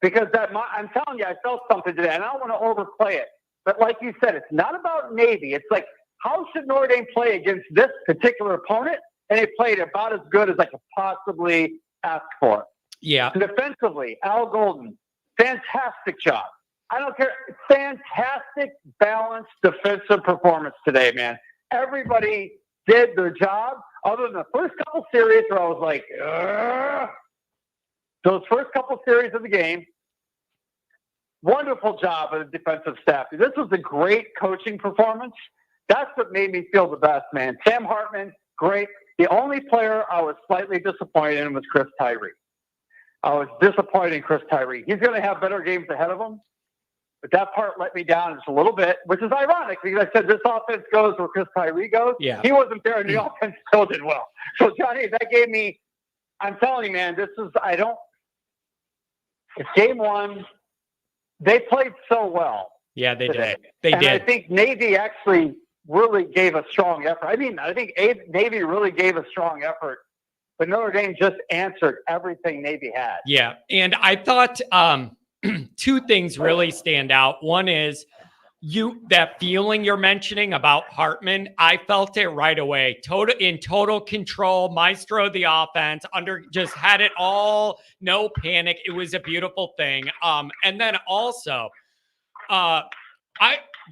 Because I'm telling you, I felt something today, and I don't want to overplay it. But like you said, it's not about Navy. It's like, how should Notre Dame play against this particular opponent? And they played about as good as I could possibly ask for. Yeah. Defensively, Al Golden, fantastic job. I don't care. Fantastic, balanced defensive performance today, man. Everybody did their job, other than the first couple series where I was like, ugh. Those first couple series of the game, wonderful job of the defensive staff. This was a great coaching performance. That's what made me feel the best, man. Sam Hartman, great. The only player I was slightly disappointed in was Chris Tyree. I was disappointed in Chris Tyree. He's going to have better games ahead of him, but that part let me down just a little bit, which is ironic because I said this offense goes where Chris Tyree goes. Yeah. He wasn't there, and the offense still did well. So, Johnny, that gave me – I'm telling you, man, it's game one. They played so well. Yeah, they today. did. They and did. I think Navy actually really gave a strong effort. I think Navy really gave a strong effort, but Notre Dame just answered everything Navy had. Yeah, and I thought 2 things really stand out. One is that feeling you're mentioning about Hartman. I felt it right away. Total control, maestro of the offense, just had it all, no panic. It was a beautiful thing. And then also,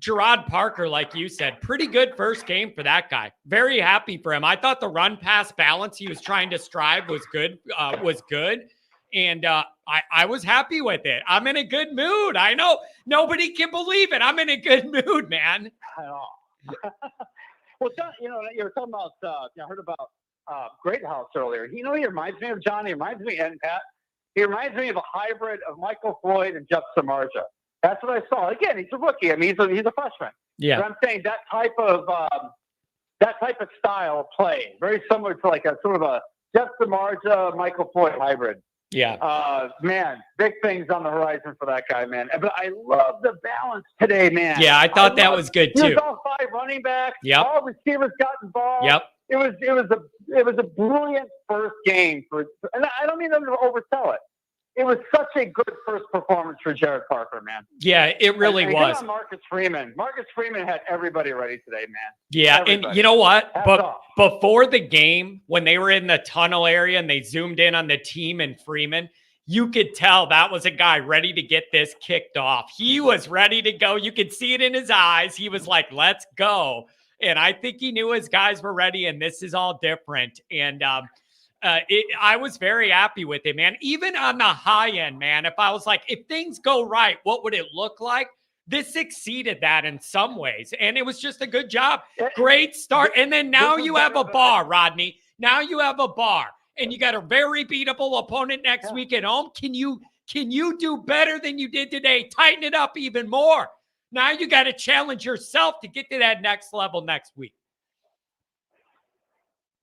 Gerard Parker, like you said, pretty good first game for that guy. Very happy for him. I thought the run pass balance he was trying to strive was good. And I was happy with it. I'm in a good mood. I know nobody can believe it. I'm in a good mood, man. I know. Well, John, you were talking about, I heard about Great House earlier. He reminds me of Johnny. He reminds me, and Pat, he reminds me of a hybrid of Michael Floyd and Jeff Samardzija. That's what I saw. Again, he's a rookie. I mean, he's a freshman. Yeah. But I'm saying that type of style of play, very similar to like a sort of a Jeff Samardzija, Michael Floyd hybrid. Yeah. Man, big things on the horizon for that guy, man. But I love the balance today, man. Yeah, I thought that was good too. All 5 running backs. Yep. All receivers got involved. Yep. It was a brilliant first game and I don't mean them to oversell it. it was such a good first performance for Jared Parker, man. Yeah, it really and was. Good on Marcus Freeman. Marcus Freeman had everybody ready today, man. Yeah, Everybody. and you know what? Hats But off. before the game, when they were in the tunnel area and they zoomed in on the team and Freeman, you could tell that was a guy ready to get this kicked off. He was ready to go. You could see it in his eyes. He was like, let's go. And I think he knew his guys were ready, and this is all different. And I was very happy with it, man. Even on the high end, man, if I was like, if things go right, what would it look like? This exceeded that in some ways. And it was just a good job. Great start. And then now you have a bar, Rodney. Now you have a bar. And you got a very beatable opponent next week at home. Can you do better than you did today? Tighten it up even more. Now you got to challenge yourself to get to that next level next week.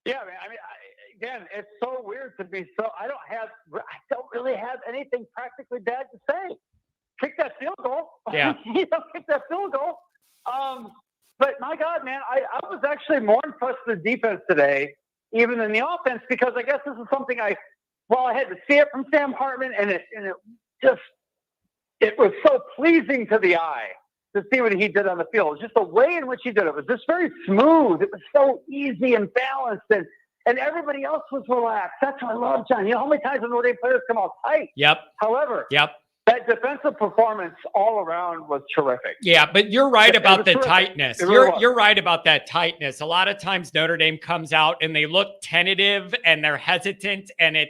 Yeah, man. I mean, again, it's so weird to be so. I don't really have anything practically bad to say. Kick that field goal. Yeah. Kick that field goal. But my God, man, I was actually more impressed with the defense today, even than the offense, because I guess this is something I had to see it from Sam Hartman, and it was so pleasing to the eye to see what he did on the field. Just the way in which he did it was just very smooth. It was so easy and balanced, and everybody else was relaxed. That's what I love, John. You know how many times the Notre Dame players come out tight? Yep. However, Yep. That defensive performance all around was terrific. Yeah, but you're right about the terrific. tightness. Really You're right about that tightness. A lot of times Notre Dame comes out and they look tentative and they're hesitant, and it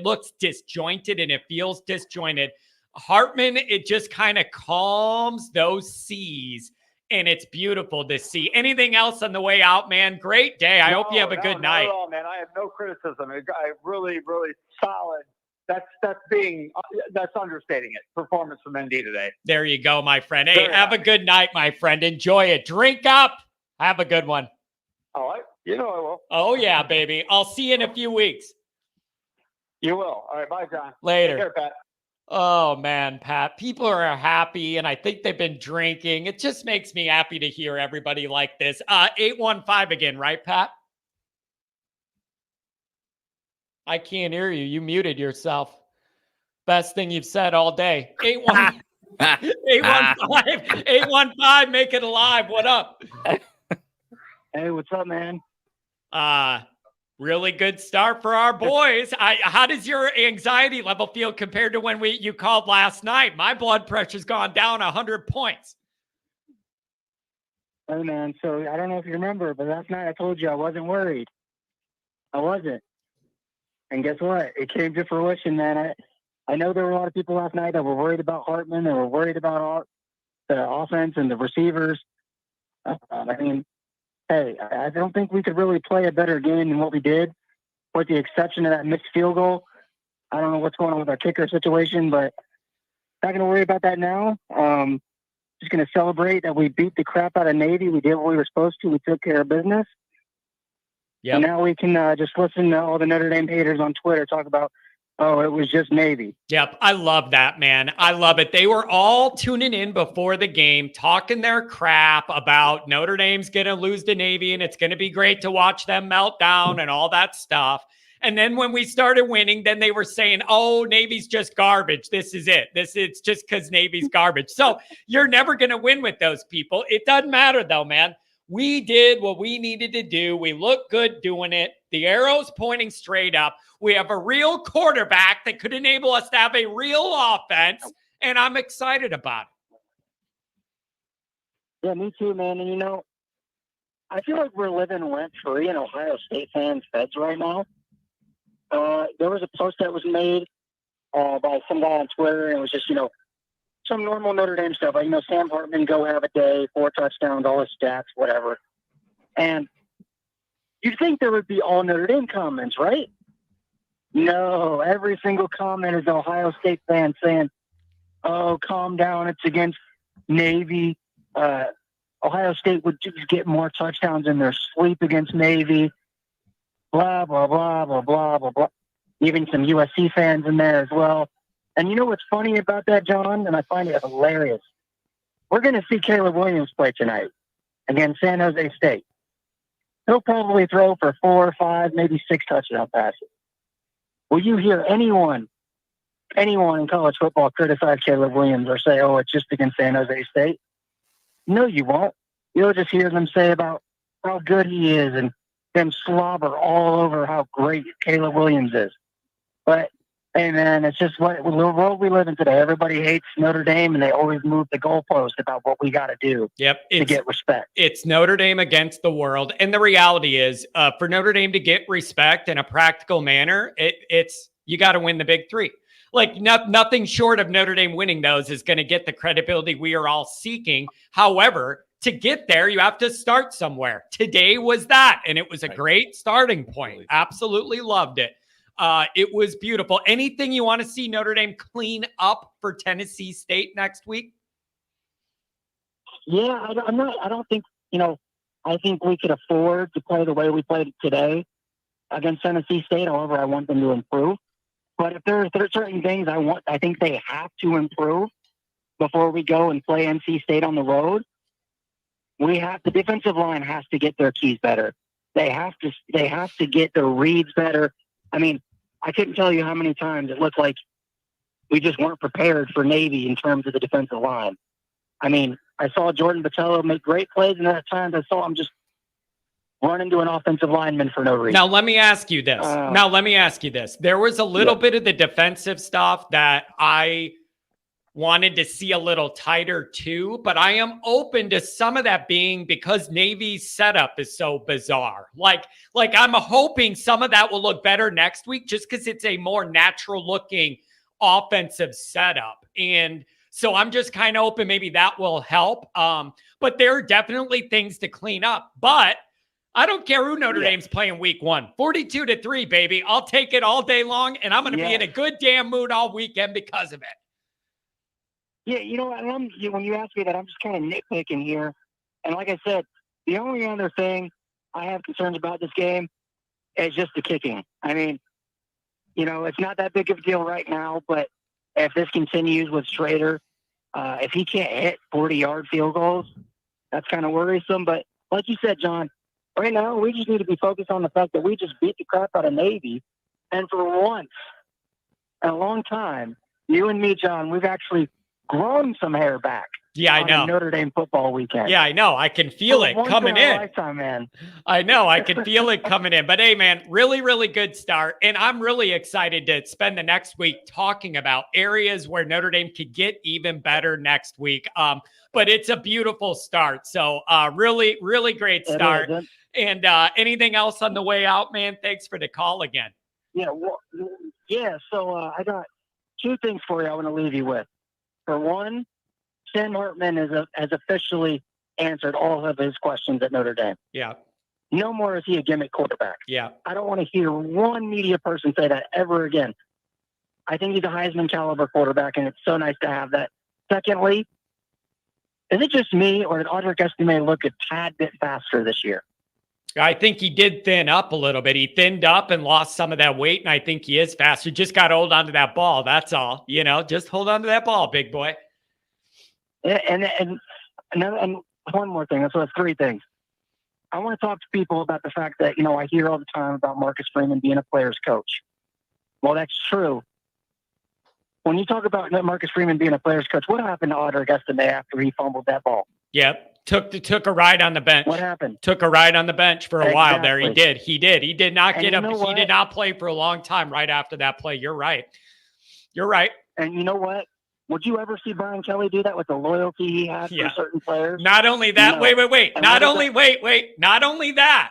looks disjointed and it feels disjointed. Hartman, it just kind of calms those seas, and it's beautiful to see. Anything else on the way out, man? Great day. I hope you have a good night. Not at all, man. I have no criticism. I really, really solid. That's understating it. Performance from ND today. There you go, my friend. Hey, have a good night, my friend. Enjoy it. Drink up. Have a good one. All right. You know I will. Oh, yeah, baby. I'll see you in a few weeks. You will. All right. Bye, John. Later. Take care, Pat. Oh, man, Pat. People are happy, and I think they've been drinking. It just makes me happy to hear everybody like this. 815 again, right, Pat? I can't hear you. You muted yourself. Best thing you've said all day. 815, make it alive. What up? Hey, what's up, man? Really good start for our boys. How does your anxiety level feel compared to when you called last night? My blood pressure's gone down 100 points. Hey, man, so I don't know if you remember, but last night I told you I wasn't worried. I wasn't. And guess what? It came to fruition, man. I know there were a lot of people last night that were worried about Hartman. They were worried about the offense and the receivers. I mean, hey, I don't think we could really play a better game than what we did, with the exception of that missed field goal. I don't know what's going on with our kicker situation, but not going to worry about that now. Just going to celebrate that we beat the crap out of Navy. We did what we were supposed to. We took care of business. Yep. And now we can just listen to all the Notre Dame haters on Twitter talk about, oh, it was just Navy. Yep. I love that, man. I love it. They were all tuning in before the game, talking their crap about Notre Dame's going to lose to Navy and it's going to be great to watch them melt down and all that stuff. And then when we started winning, then they were saying, oh, Navy's just garbage. This is it. It's just because Navy's garbage. So you're never going to win with those people. It doesn't matter, though, man. We did what we needed to do. We look good doing it. The arrow's pointing straight up. We have a real quarterback that could enable us to have a real offense, and I'm excited about it. Yeah, me too, man. And, you know, I feel like we're living rent-free in Ohio State fans' heads right now. There was a post that was made by some guy on Twitter, and it was just, some normal Notre Dame stuff. Like, Sam Hartman, go have a day, 4 touchdowns, all his stats, whatever. And you'd think there would be all Notre Dame comments, right? No, every single comment is Ohio State fans saying, oh, calm down, it's against Navy. Ohio State would just get more touchdowns in their sleep against Navy. Blah, blah, blah, blah, blah, blah, blah. Even some USC fans in there as well. And you know what's funny about that, John? And I find it hilarious. We're going to see Caleb Williams play tonight against San Jose State. He'll probably throw for 4 or 5, maybe 6 touchdown passes. Will you hear anyone anyone in college football criticize Caleb Williams or say, oh, it's just against San Jose State. No, you won't. You'll just hear them say about how good he is and them slobber all over how great Caleb Williams is. But, hey, man, it's just what the world we live in today. Everybody hates Notre Dame, and they always move the goalpost about what we got to do to get respect. It's Notre Dame against the world. And the reality is, for Notre Dame to get respect in a practical manner, it's you got to win the big three. Like nothing short of Notre Dame winning those is going to get the credibility we are all seeking. However, to get there, you have to start somewhere. Today was that, and it was a great starting point. Absolutely loved it. It was beautiful. Anything you want to see Notre Dame clean up for Tennessee State next week? Yeah, I don't think, I think we could afford to play the way we played today against Tennessee State. However, I want them to improve. But if there are certain things I think they have to improve before we go and play NC State on the road. The defensive line has to get their keys better. They have to get their reads better. I mean, I couldn't tell you how many times it looked like we just weren't prepared for Navy in terms of the defensive line. I mean, I saw Jordan Botello make great plays, and at times I saw him just run into an offensive lineman for no reason. Now, let me ask you this. There was a little bit of the defensive stuff that I wanted to see a little tighter too, but I am open to some of that being because Navy's setup is so bizarre. Like I'm hoping some of that will look better next week just because it's a more natural looking offensive setup. And so I'm just kind of hoping maybe that will help. But there are definitely things to clean up. But I don't care who Notre Dame's playing week 1. 42-3, baby. I'll take it all day long, and I'm going to be in a good damn mood all weekend because of it. Yeah, you know what? When you ask me that, I'm just kind of nitpicking here. And like I said, the only other thing I have concerns about this game is just the kicking. I mean, it's not that big of a deal right now, but if this continues with Schrader, if he can't hit 40-yard field goals, that's kind of worrisome. But like you said, John, right now we just need to be focused on the fact that we just beat the crap out of Navy. And for once in a long time, you and me, John, we've actually grown some hair back. Yeah, I know. Notre Dame football weekend. Yeah, I know. I can feel it coming in. Lifetime, man. I know. I can feel it coming in. But hey, man, really, really good start. And I'm really excited to spend the next week talking about areas where Notre Dame could get even better next week. But it's a beautiful start. So really, really great start. And anything else on the way out, man? Thanks for the call again. Yeah. So I got two things for you I want to leave you with. For one, Sam Hartman has officially answered all of his questions at Notre Dame. Yeah. No more is he a gimmick quarterback. Yeah. I don't want to hear one media person say that ever again. I think he's a Heisman caliber quarterback, and it's so nice to have that. Secondly, is it just me, or did Audric Estime look a tad bit faster this year? I think he did thin up a little bit. He thinned up and lost some of that weight, and I think he is faster. Just got to hold on to that ball. That's all. Just hold on to that ball, big boy. And one more thing. So that's three things. I want to talk to people about the fact that, I hear all the time about Marcus Freeman being a player's coach. Well, that's true. When you talk about Marcus Freeman being a player's coach, what happened to Audric Estime after he fumbled that ball? Yep. Took a ride on the bench. What happened? Took a ride on the bench for a while there. He did. He did not get up. He did not play for a long time right after that play. You're right. And you know what? Would you ever see Brian Kelly do that with the loyalty he has for certain players? Not only that, wait. Not only that,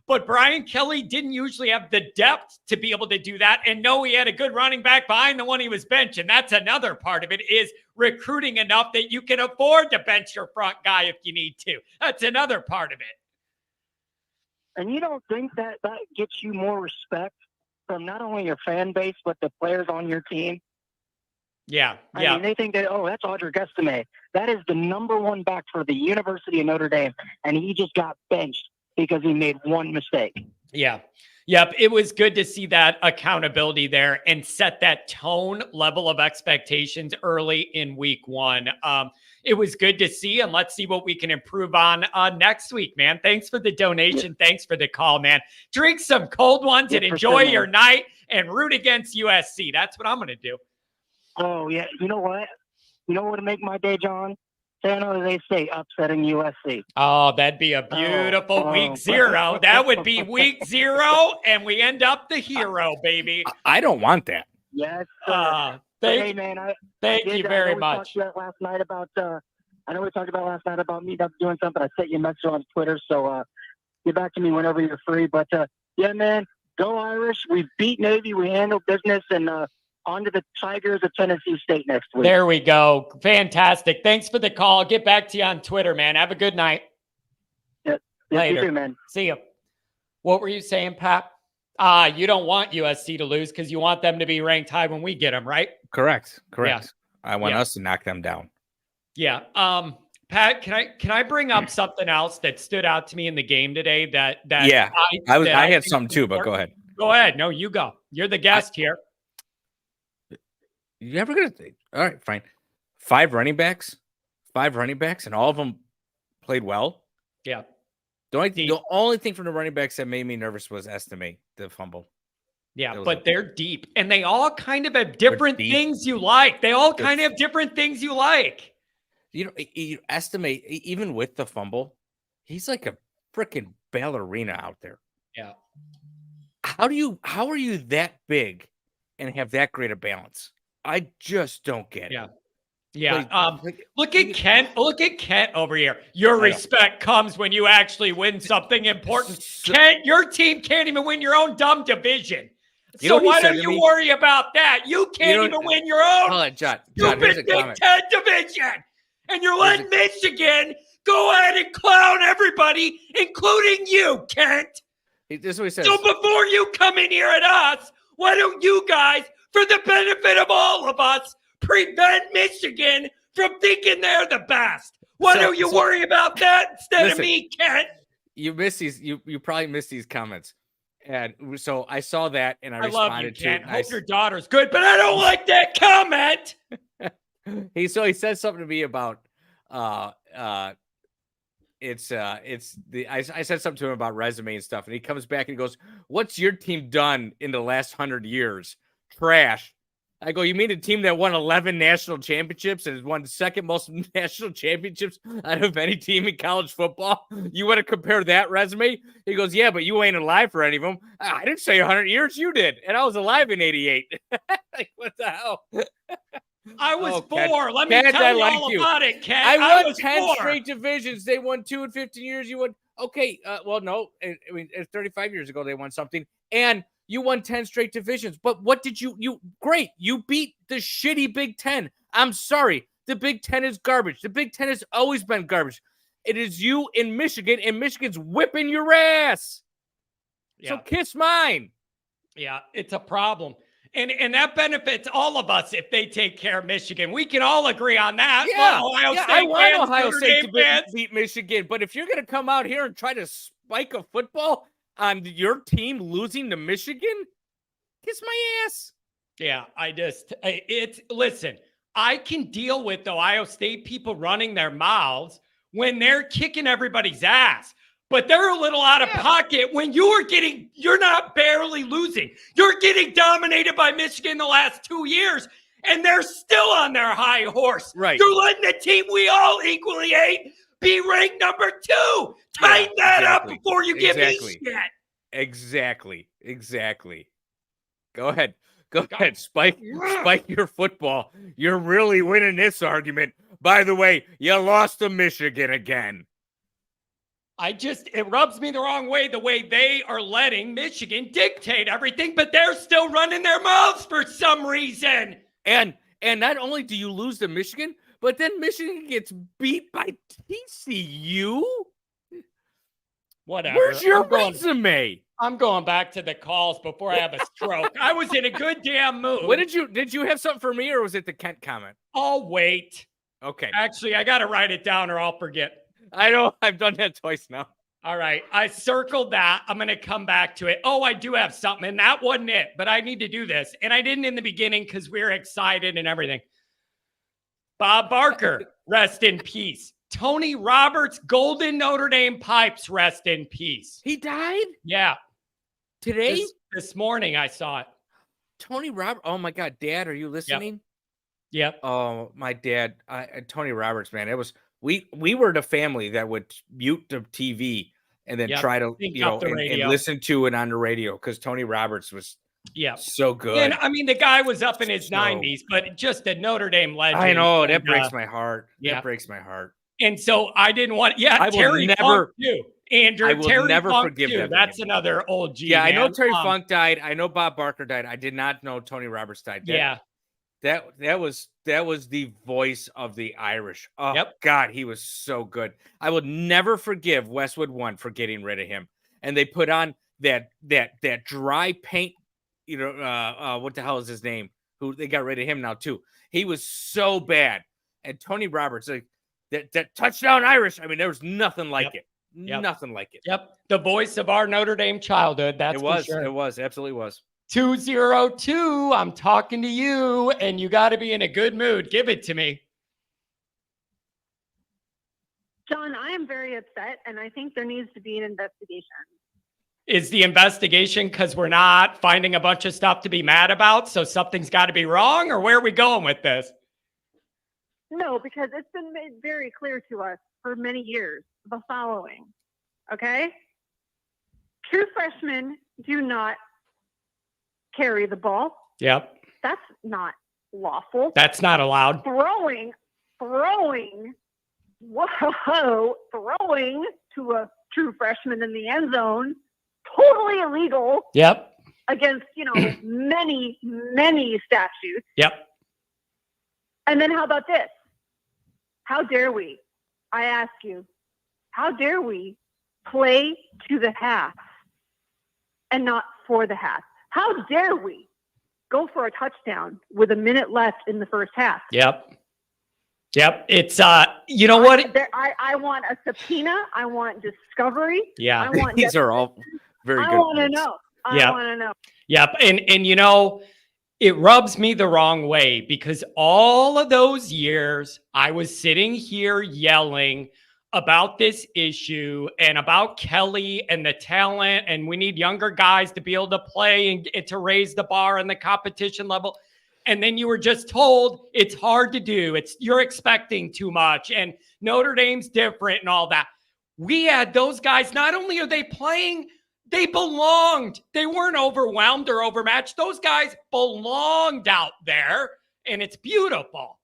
but Brian Kelly didn't usually have the depth to be able to do that. And no, he had a good running back behind the one he was benching. That's another part of it, is recruiting enough that you can afford to bench your front guy if you need to. That's another part of it. And you don't think that gets you more respect from not only your fan base, but the players on your team? Yeah. I mean, they think that, that's Audric Estime. That is the number one back for the University of Notre Dame, and he just got benched because he made one mistake. Yeah. Yep. It was good to see that accountability there and set that tone level of expectations early in week 1. It was good to see, and let's see what we can improve on next week, man. Thanks for the donation. Yeah. Thanks for the call, man. Drink some cold ones and enjoy your night and root against USC. That's what I'm going to do. Oh, yeah. You know what? You know what would make my day, John? San Jose State upsetting USC. Oh, that'd be a beautiful week 0. That would be week 0, and we end up the hero, baby. I don't want that. Yes, sir. Hey, man, thank you very much. I know we talked about last night about me doing something. I sent you a message on Twitter, so get back to me whenever you're free. But yeah, man, go Irish. We beat Navy. We handled business, and on to the Tigers of Tennessee State next week. There we go. Fantastic. Thanks for the call. I'll get back to you on Twitter, man. Have a good night. Yep. Later. You too, man. See you. What were you saying, Pat? You don't want USC to lose because you want them to be ranked high when we get them, right? Correct. Yeah. I want us to knock them down. Yeah. Pat, can I bring up something else that stood out to me in the game today? I had something too, but go ahead. Go ahead. No, you go. You're the guest here. You ever gonna? All right, fine. 5 running backs, and all of them played well. Yeah. The only thing from the running backs that made me nervous was estimate the fumble. Yeah, but they're deep, and they all kind of have different things you like. They all kind of have different things you like. You estimate, even with the fumble, he's like a freaking ballerina out there. Yeah. How are you that big and have that great a balance? I just don't get it. Yeah. Yeah. Look at Kent. Look at Kent over here. Your respect comes when you actually win something important. Kent, your team can't even win your own dumb division. So why don't you worry about that? You can't even win your own Hold on, John, stupid Big Ten division. And you're letting Michigan go ahead and clown everybody, including you, Kent. This is what he says. So before you come in here at us, why don't you guys, for the benefit of all of us, prevent Michigan from thinking they're the best? Why don't you worry about that instead of me, Kent? You miss these. You probably missed these comments. And so I saw that and I responded love you, to Kent. it. Hope your daughter's good, but I don't like that comment. He said something to me about I said something to him about resume and stuff, and he comes back and he goes, "What's your team done in the last 100 years? Trash." I go, "You mean a team that won 11 national championships and has won the second most national championships out of any team in college football? You want to compare that resume?" He goes, "Yeah, but you ain't alive for any of them." I didn't say 100 years. You did. And I was alive in 88. Like, what the hell? I was 4. Ken, Let me tell you all about it, Ken. I won 10 4. straight divisions. They won 2 in 15 years. You won. Okay. Well, no. I mean, 35 years ago, they won something. And you won 10 straight divisions. But what did great. You beat the shitty Big Ten. I'm sorry. The Big Ten is garbage. The Big Ten has always been garbage. It is you in Michigan, and Michigan's whipping your ass. Yeah. So kiss mine. Yeah, it's a problem. And that benefits all of us if they take care of Michigan. We can all agree on that. Yeah, Ohio State I want fans, Ohio State to fans. beat Michigan. But if you're going to come out here and try to spike a football on your team losing to Michigan, kiss my ass. Yeah, listen, I can deal with the Ohio State people running their mouths when they're kicking everybody's ass. But they're a little out of pocket when you're not barely losing. You're getting dominated by Michigan the last 2 years, and they're still on their high horse. Right. You're letting the team we all equally hate be ranked number 2. Tighten that up before you give me shit. Exactly. Go ahead. Spike your football. You're really winning this argument. By the way, you lost to Michigan again. It rubs me the wrong way, the way they are letting Michigan dictate everything, but they're still running their mouths for some reason. And not only do you lose to Michigan, but then Michigan gets beat by TCU. Whatever. Where's your resume? I'm going back to the calls before I have a stroke. I was in a good damn mood. What did you have something for me, or was it the Kent comment? I'll wait. Okay. Actually, I got to write it down or I'll forget. I know. I've done that twice now. All right. I circled that. I'm going to come back to it. Oh, I do have something. And that wasn't it, but I need to do this. And I didn't in the beginning because we were excited and everything. Bob Barker, rest in peace. Tony Roberts, Golden Notre Dame Pipes, rest in peace. He died? Yeah. Today? This morning I saw it. Tony Roberts. Oh, my God. Dad, are you listening? Yep. Oh, my dad, Tony Roberts, man. It was we were the family that would mute the TV and then Yep. try to Sync you know up the and radio. listen to it on the radio because Tony Roberts was Yeah. so good. And I mean, the guy was up in his 90s, but just a Notre Dame legend. I know that And, breaks my heart. yeah. That breaks my heart. And so I didn't want. Yeah, I will Terry never- Funk too. Andrew, I will Terry never Funk forgive too. that for That's him. another old G. Yeah, I know man. Terry Funk died. I know Bob Barker died. I did not know Tony Roberts died. Yeah. That was the voice of the Irish. Oh Yep. God, he was so good. I will never forgive Westwood One for getting rid of him. And they put on that dry paint. You know, what the hell is his name? Who they got rid of him now too. He was so bad. And Tony Roberts, like that touchdown Irish. I mean, there was nothing like Yep. it. Yep. Nothing like it. Yep. The voice of our Notre Dame childhood. That's It was. for sure. It was. Absolutely was. 202. I'm talking to you, and you got to be in a good mood. Give it to me. John, I am very upset, and I think there needs to be an investigation. Is the investigation because we're not finding a bunch of stuff to be mad about? So something's got to be wrong, or where are we going with this? No, because it's been made very clear to us for many years the following. Okay? True freshmen do not carry the ball. Yep. That's not lawful. That's not allowed. Throwing to a true freshman in the end zone, totally illegal Yep. against, many, many statutes. Yep. And then how about this? How dare we? I ask you, how dare we play to the half and not for the half? How dare we go for a touchdown with a minute left in the first half? Yep. Yep. It's you know what? I want a subpoena. I want discovery. Yeah. I want These are all very good. I want to points. know. I Yep. want to know. Yep. And it rubs me the wrong way because all of those years I was sitting here yelling about this issue and about Kelly and the talent, and we need younger guys to be able to play and to raise the bar and the competition level. And then you were just told it's hard to do. You're expecting too much, and Notre Dame's different and all that. We had those guys. Not only are they playing, they belonged. They weren't overwhelmed or overmatched. Those guys belonged out there, and it's beautiful.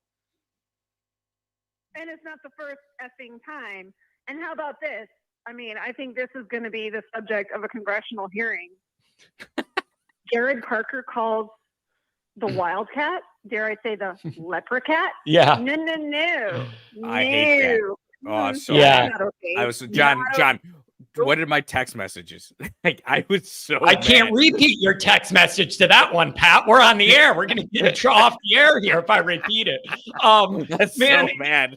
And it's not the first effing time. And how about this? I mean, I think this is going to be the subject of a congressional hearing. Jared Parker calls the Wildcat, dare I say the Leprechaun? Yeah. No. I hate that. Oh, so Yeah. Not okay. I was John. What are my text messages? Like, I was so. I can't mad. repeat your text message to that one, Pat. We're on the air. We're going to get off the air here if I repeat it. That's man, so mad.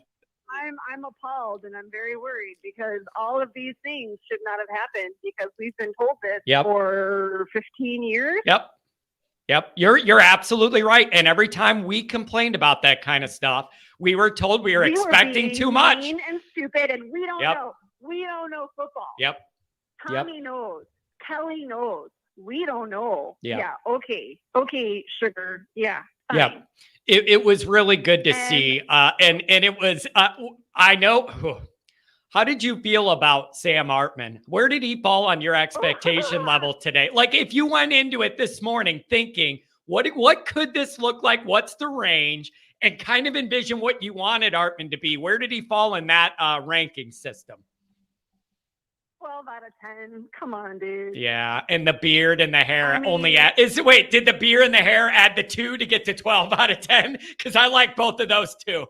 I'm appalled and I'm very worried because all of these things should not have happened because we've been told this Yep. for 15 years. Yep. You're absolutely right. And every time we complained about that kind of stuff, we were told we were expecting being too much. mean and stupid, and we don't Yep. know. We don't know football. Yep. Tommy knows. Kelly knows. We don't know. Yeah. Yeah. Okay, sugar. Yeah. Fine. Yep. It was really good to And- see. And it was, I know. How did you feel about Sam Hartman? Where did he fall on your expectation level today? Like, if you went into it this morning thinking, what could this look like? What's the range? And kind of envision what you wanted Hartman to be. Where did he fall in that ranking system? 12 out of 10. Come on, dude. Yeah, and the beard and the hair I mean- only did the beard and the hair add the 2 to get to 12 out of 10? Because I like both of those too.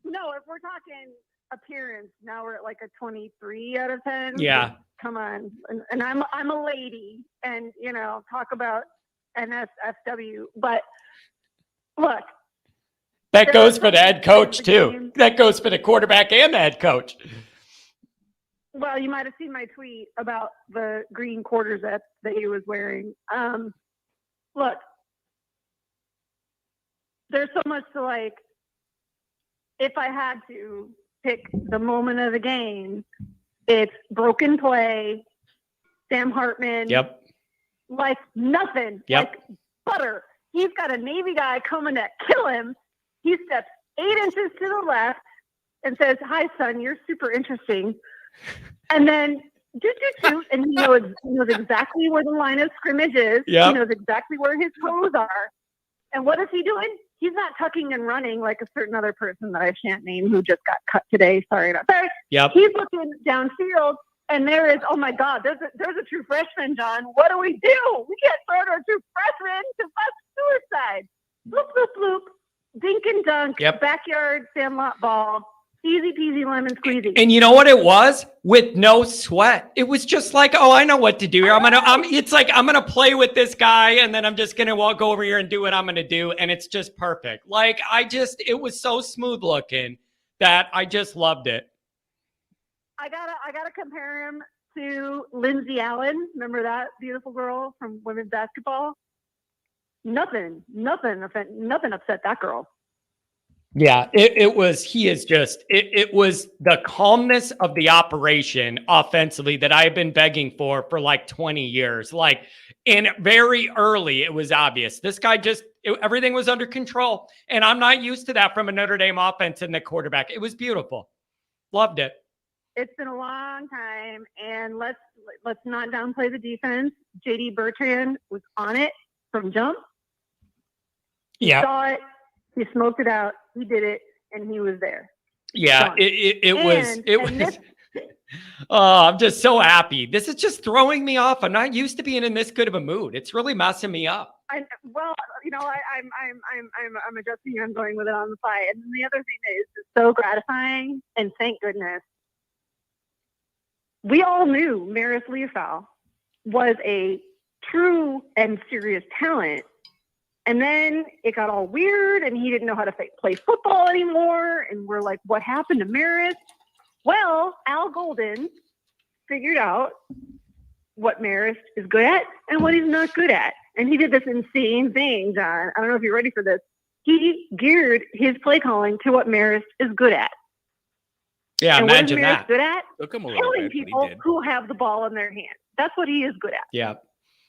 No, if we're talking appearance, now we're at like a 23 out of 10. Yeah. Come on. And I'm a lady, and talk about NSFW. But look, That There goes are for the some head coach the too. game- That goes for the quarterback and the head coach. well, you might have seen my tweet about the green quarters that he was wearing. Look, there's so much to like. If I had to pick the moment of the game, it's broken play, Sam Hartman. Yep. Like nothing. Yep. Like butter. He's got a Navy guy coming to kill him. He steps 8 inches to the left and says, "Hi, son, you're super interesting." And then and he knows exactly where the line of scrimmage is. Yep. He knows exactly where his toes are. And what is he doing? He's not tucking and running like a certain other person that I shan't name who just got cut today. Sorry about that. Yep. He's looking downfield, and there is, oh my God, there's a true freshman, John. What do? We can't throw to a true freshman because that's suicide. Bloop, bloop, bloop. Dink and dunk. Yep. Backyard sandlot ball. Easy peasy lemon squeezy. And you know what it was? With no sweat. It was just like, oh, I know what to do here. It's like, I'm going to play with this guy, and then I'm just going to walk over here and do what I'm going to do. And it's just perfect. Like, it was so smooth looking that I just loved it. I gotta compare him to Lindsay Allen. Remember that beautiful girl from women's basketball? Nothing upset that girl. Yeah, it was the calmness of the operation offensively that I have been begging for like 20 years. Like, and very early, it was obvious. This guy everything was under control. And I'm not used to that from a Notre Dame offense and the quarterback. It was beautiful. Loved it. It's been a long time, and let's not downplay the defense. JD Bertrand was on it from jump. He saw it. He smoked it out. He did it, and he was there. Yeah, it was. Oh, I'm just so happy. This is just throwing me off. I'm not used to being in this good of a mood. It's really messing me up. I'm adjusting. I'm going with it on the fly. And the other thing that is just so gratifying, and thank goodness, we all knew Maris Leofau was a true and serious talent. And then it got all weird, and he didn't know how to play football anymore. And we're like, what happened to Maris? Well, Al Golden figured out what Maris is good at and what he's not good at. And he did this insane thing, John. I don't know if you're ready for this. He geared his play calling to what Maris is good at. Yeah, and imagine what is Maris that. good at? Took him a little Killing bit, people who have the ball in their hand. That's what he is good at. Yeah.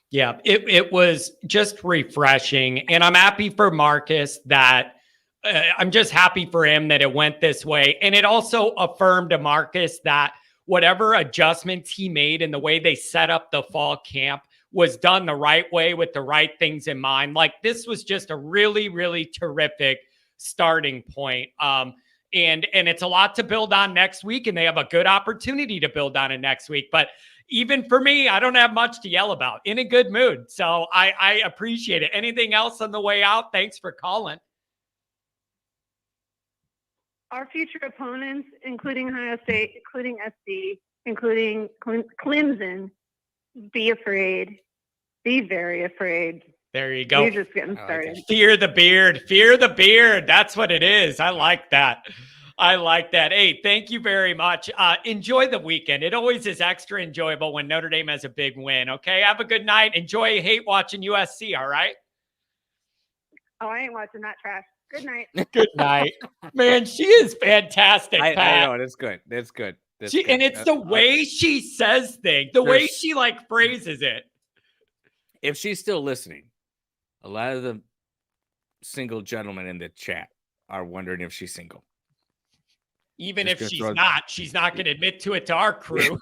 Yeah, it was just refreshing. And I'm happy for Marcus that I'm just happy for him that it went this way. And it also affirmed to Marcus that whatever adjustments he made and the way they set up the fall camp was done the right way with the right things in mind. Like, this was just a really, really terrific starting point. And it's a lot to build on next week, and they have a good opportunity to build on it next week. But even for me, I don't have much to yell about. In a good mood. So I appreciate it. Anything else on the way out? Thanks for calling. Our future opponents, including Ohio State, including SC, including Clemson, be afraid. Be very afraid. There you go. We're just getting started. Fear the beard. Fear the beard. That's what it is. I like that. I like that. Hey, thank you very much. Enjoy the weekend. It always is extra enjoyable when Notre Dame has a big win. Okay. Have a good night. Enjoy. Hate watching USC. All right. Oh, I ain't watching that trash. Good night. Good night. Man, she is fantastic. I know. That's good. That's good. That's good. And it's the way she says things, the way she like phrases it. If she's still listening, a lot of the single gentlemen in the chat are wondering if she's single. Even if she's not going to admit to it to our crew.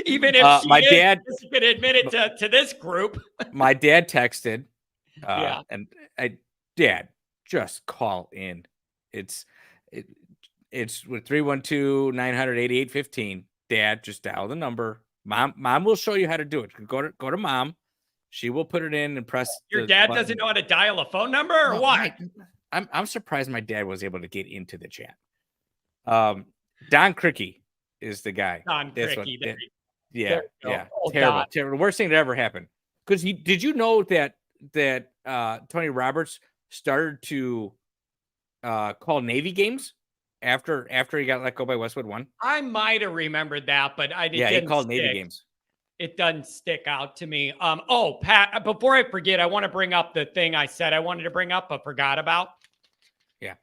Even if my dad is going to admit it to this group. My dad texted, and Dad, just call in. It's with 312-900-8815. Dad, just dial the number. Mom will show you how to do it. Go to Mom. She will put it in and press. Your dad doesn't know how to dial a phone number, or what? I'm surprised my dad was able to get into the chat. Don Cricky is the guy. Don Cricky. Yeah. Terrible. The worst thing that ever happened. Because did you know that Tony Roberts started to call Navy games after he got let go by Westwood One? I might have remembered that, but I didn't. Yeah, he called Navy games. It doesn't stick out to me. Pat, before I forget, I want to bring up the thing I said I wanted to bring up but forgot about. Yeah.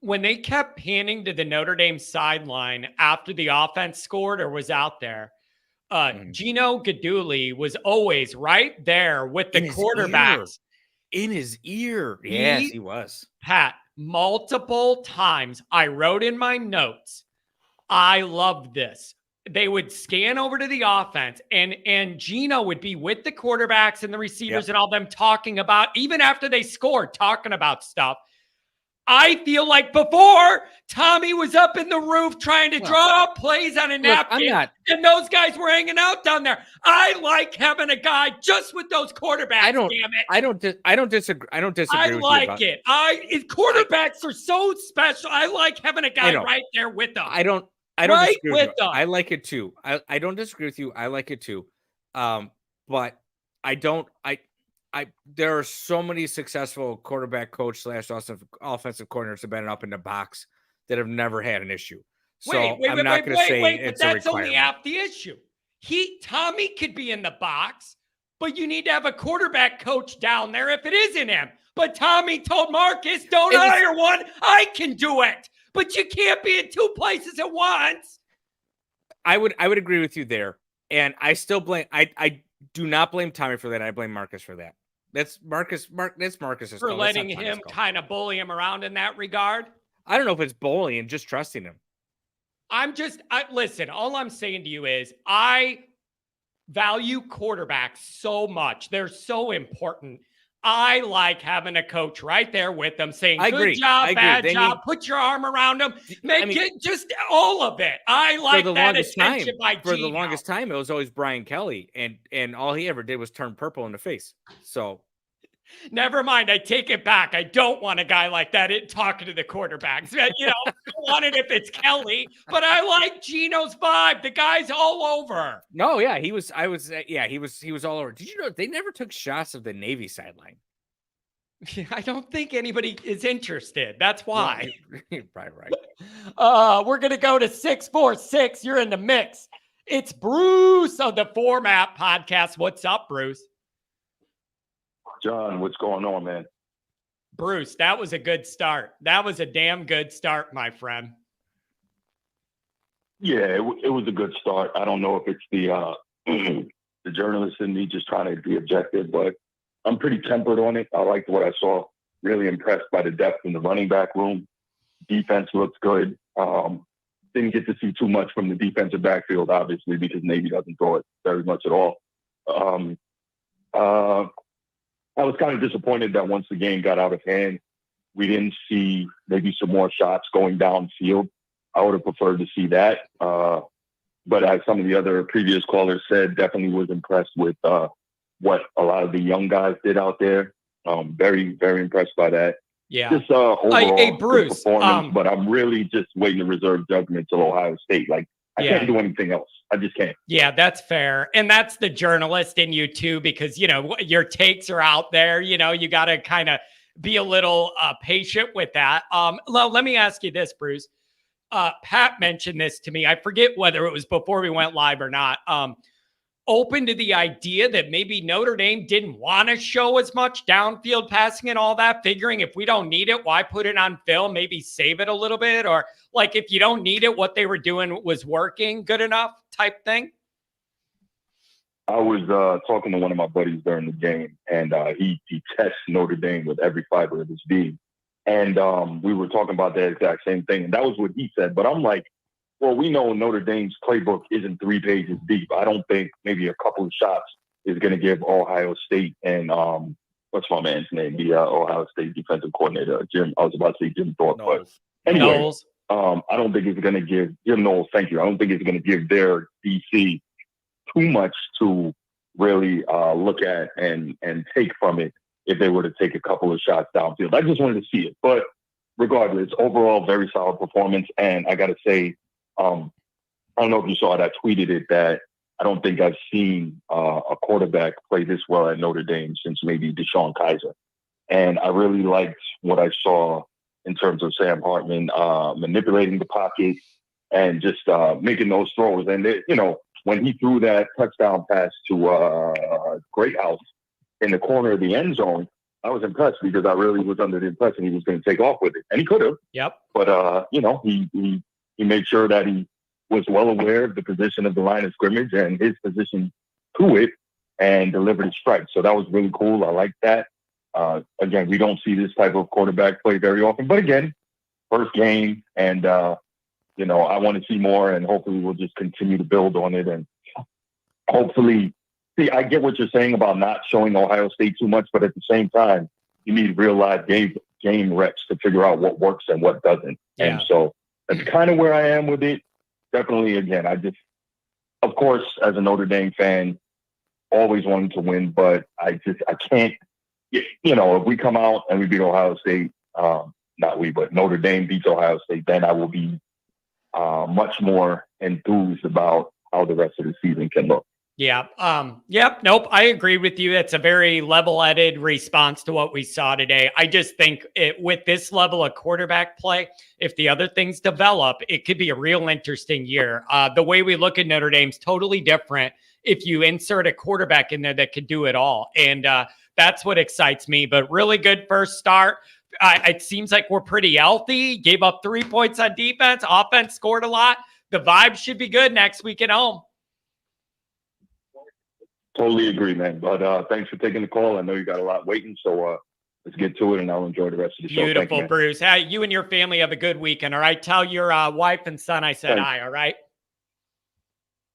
When they kept panning to the Notre Dame sideline after the offense scored or was out there, Gino Gaduli was always right there with the quarterbacks. In his ear. Yes, he was. Pat, multiple times I wrote in my notes, I loved this. They would scan over to the offense, and Gino would be with the quarterbacks and the receivers and all them talking about, even after they scored, talking about stuff. I feel like before, Tommy was up in the roof trying to draw up plays on a napkin, and those guys were hanging out down there. I like having a guy just with those quarterbacks. Damn it! I don't disagree. I don't disagree. I like it. Quarterbacks are so special. I like having a guy right there with them. I don't disagree with you. I like it too. I don't disagree with you. I like it too. But there are so many successful quarterback coach / offensive coordinators have been up in the box that have never had an issue. So I'm not going to say it's a requirement. That's only half the issue. Tommy could be in the box, but you need to have a quarterback coach down there if it isn't him. But Tommy told Marcus, don't hire one. I can do it. But you can't be in two places at once. I would agree with you there. And I still blame I do not blame Tommy for that. I blame Marcus for that. That's Marcus's for letting him kind of bully him around in that regard. I don't know if it's bullying, just trusting him. Listen, all I'm saying to you is I value quarterbacks so much. They're so important. I like having a coach right there with them saying, good job, bad job, put your arm around them, just all of it. I like that attention by Gino. For the longest time, it was always Brian Kelly, and all he ever did was turn purple in the face. So never mind. I take it back. I don't want a guy like that talking to the quarterbacks. I want it if it's Kelly, but I like Gino's vibe. The guy's all over. No, yeah, he was all over. Did you know they never took shots of the Navy sideline? I don't think anybody is interested. That's why. You're probably right. We're going to go to 646. You're in the mix. It's Bruce of the Format Podcast. What's up, Bruce? John, what's going on, man? Bruce, that was a good start. That was a damn good start, my friend. Yeah, it was a good start. I don't know if it's the journalist in me just trying to be objective, but I'm pretty tempered on it. I liked what I saw. Really impressed by the depth in the running back room. Defense looks good. Didn't get to see too much from the defensive backfield, obviously, because Navy doesn't throw it very much at all. I was kind of disappointed that once the game got out of hand, we didn't see maybe some more shots going downfield. I would have preferred to see that. But as some of the other previous callers said, definitely was impressed with what a lot of the young guys did out there. Very, very impressed by that. Yeah. Just overall Bruce, performance, but I'm really just waiting to reserve judgment till Ohio State. Like, I can't do anything else. I just can't. Yeah, that's fair. And that's the journalist in you too, because, your takes are out there. You got to kind of be a little patient with that. Let me ask you this, Bruce. Pat mentioned this to me. I forget whether it was before we went live or not. Open to the idea that maybe Notre Dame didn't want to show as much downfield passing and all that, figuring if we don't need it, why put it on film, maybe save it a little bit, or like if you don't need it, what they were doing was working good enough type thing? I was talking to one of my buddies during the game, and he tests Notre Dame with every fiber of his being. And we were talking about that exact same thing, and that was what he said. But I'm like, well, we know Notre Dame's playbook isn't 3 pages deep. I don't think maybe a couple of shots is going to give Ohio State and what's my man's name? The Ohio State defensive coordinator, Jim. I was about to say Jim Thorpe, but anyway, I don't think it's going to give Jim Knowles. Thank you. I don't think it's going to give their DC too much to really look at and take from it if they were to take a couple of shots downfield. I just wanted to see it, but regardless, overall, very solid performance. And I got to say, I don't know if you saw it. I tweeted it that I don't think I've seen a quarterback play this well at Notre Dame since maybe Deshaun Kaiser. And I really liked what I saw in terms of Sam Hartman manipulating the pocket and just making those throws. And, when he threw that touchdown pass to Greathouse in the corner of the end zone, I was impressed because I really was under the impression he was going to take off with it. And he could have. Yep. But, he made sure that he was well aware of the position of the line of scrimmage and his position to it and delivered a strike. So that was really cool. I like that. Again, we don't see this type of quarterback play very often, but again, first game, and you know, I want to see more, and hopefully we'll just continue to build on it, and hopefully, see, I get what you're saying about not showing Ohio State too much, but at the same time, you need real live game reps to figure out what works and what doesn't. Yeah. And so that's kind of where I am with it. Definitely, again, of course, as a Notre Dame fan, always wanted to win, but I can't, you know, if we come out and we beat Ohio State, not we, but Notre Dame beats Ohio State, then I will be much more enthused about how the rest of the season can look. Yeah. Yep. Nope. I agree with you. That's a very level-headed response to what we saw today. I just think with this level of quarterback play, if the other things develop, it could be a real interesting year. The way we look at Notre Dame's totally different if you insert a quarterback in there that could do it all. And that's what excites me. But really good first start. It seems like we're pretty healthy. Gave up 3 points on defense. Offense scored a lot. The vibe should be good next week at home. Totally agree, man. But thanks for taking the call. I know you got a lot waiting, so let's get to it, and I'll enjoy the rest of the show. Beautiful, you, Bruce. Hey, you and your family have a good weekend, all right? Tell your wife and son I said hi, all right?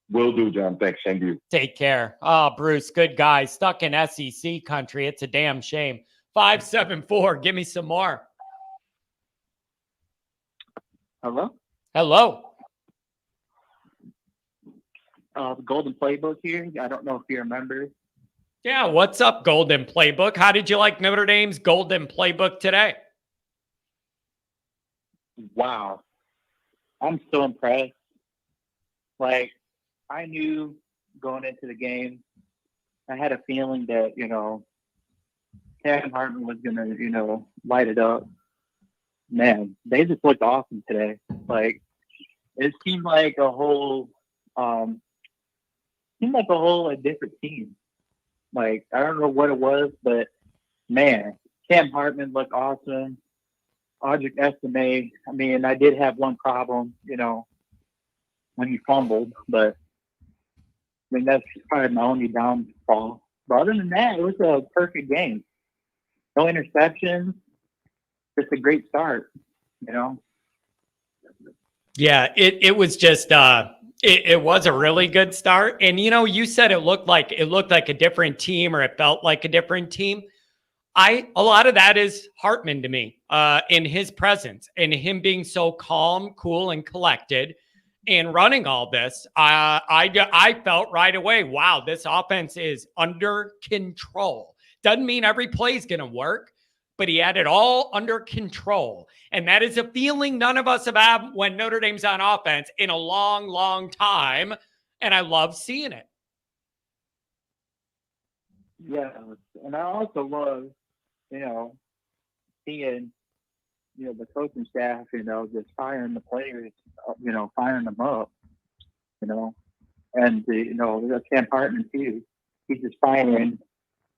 Will do, John. Thanks. Same to you. Take care. Oh, Bruce, good guy. Stuck in SEC country. It's a damn shame. 574. Give me some more. Hello? Hello. The Golden Playbook here. I don't know if you remember. Yeah, what's up, Golden Playbook? How did you like Notre Dame's Golden Playbook today? Wow. I'm so impressed. Like, I knew going into the game, I had a feeling that, you know, Cam Hartman was going to, you know, light it up. Man, they just looked awesome today. Like, it seemed like a whole different team. Like, I don't know what it was, but man, Cam Hartman looked awesome. Audric Estime, I mean, I did have one problem, you know, when he fumbled, but I mean, that's probably my only downfall. But other than that, it was a perfect game. No interceptions, just a great start, you know? Yeah, it was just it was a really good start. And you know, you said it looked like a different team, or it felt like a different team. A lot of that is Hartman to me, in his presence and him being so calm, cool, and collected and running all this. I felt right away, wow, this offense is under control. Doesn't mean every play is going to work, but he had it all under control. And that is a feeling none of us have had when Notre Dame's on offense in a long, long time. And I love seeing it. Yeah. And I also love, you know, seeing, you know, the coaching staff, you know, just firing the players, you know, firing them up, you know. And, you know, Cam Hartman, too. He's just firing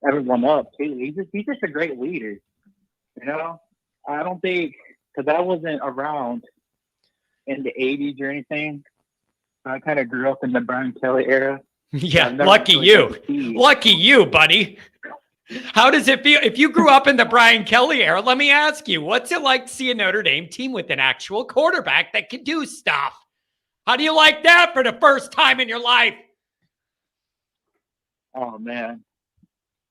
everyone up, too. He's just a great leader. You know, I don't think, because I wasn't around in the 80s or anything. I kind of grew up in the Brian Kelly era. Yeah, lucky you. Lucky you, buddy. How does it feel? If you grew up in the Brian Kelly era, let me ask you, what's it like to see a Notre Dame team with an actual quarterback that can do stuff? How do you like that for the first time in your life? Oh, man.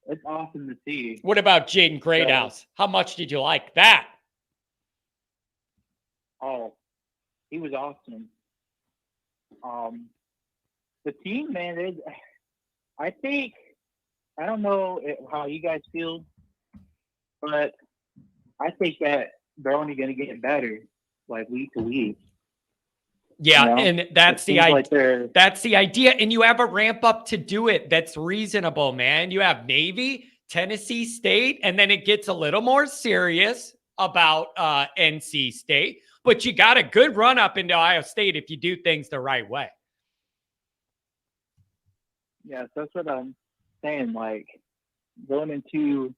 It's awesome to see. What about Jaden Greathouse? How much did you like that? Oh, he was awesome. The team, man, I think, I don't know how you guys feel, but I think that they're only going to get better, like week to week. Yeah, you know? and that's the idea. Like that's the idea. And you have a ramp up to do it. That's reasonable, man. You have Navy, Tennessee State, and then it gets a little more serious about NC State. But you got a good run up into Ohio State if you do things the right way. Yeah, that's what I'm saying. Like, going into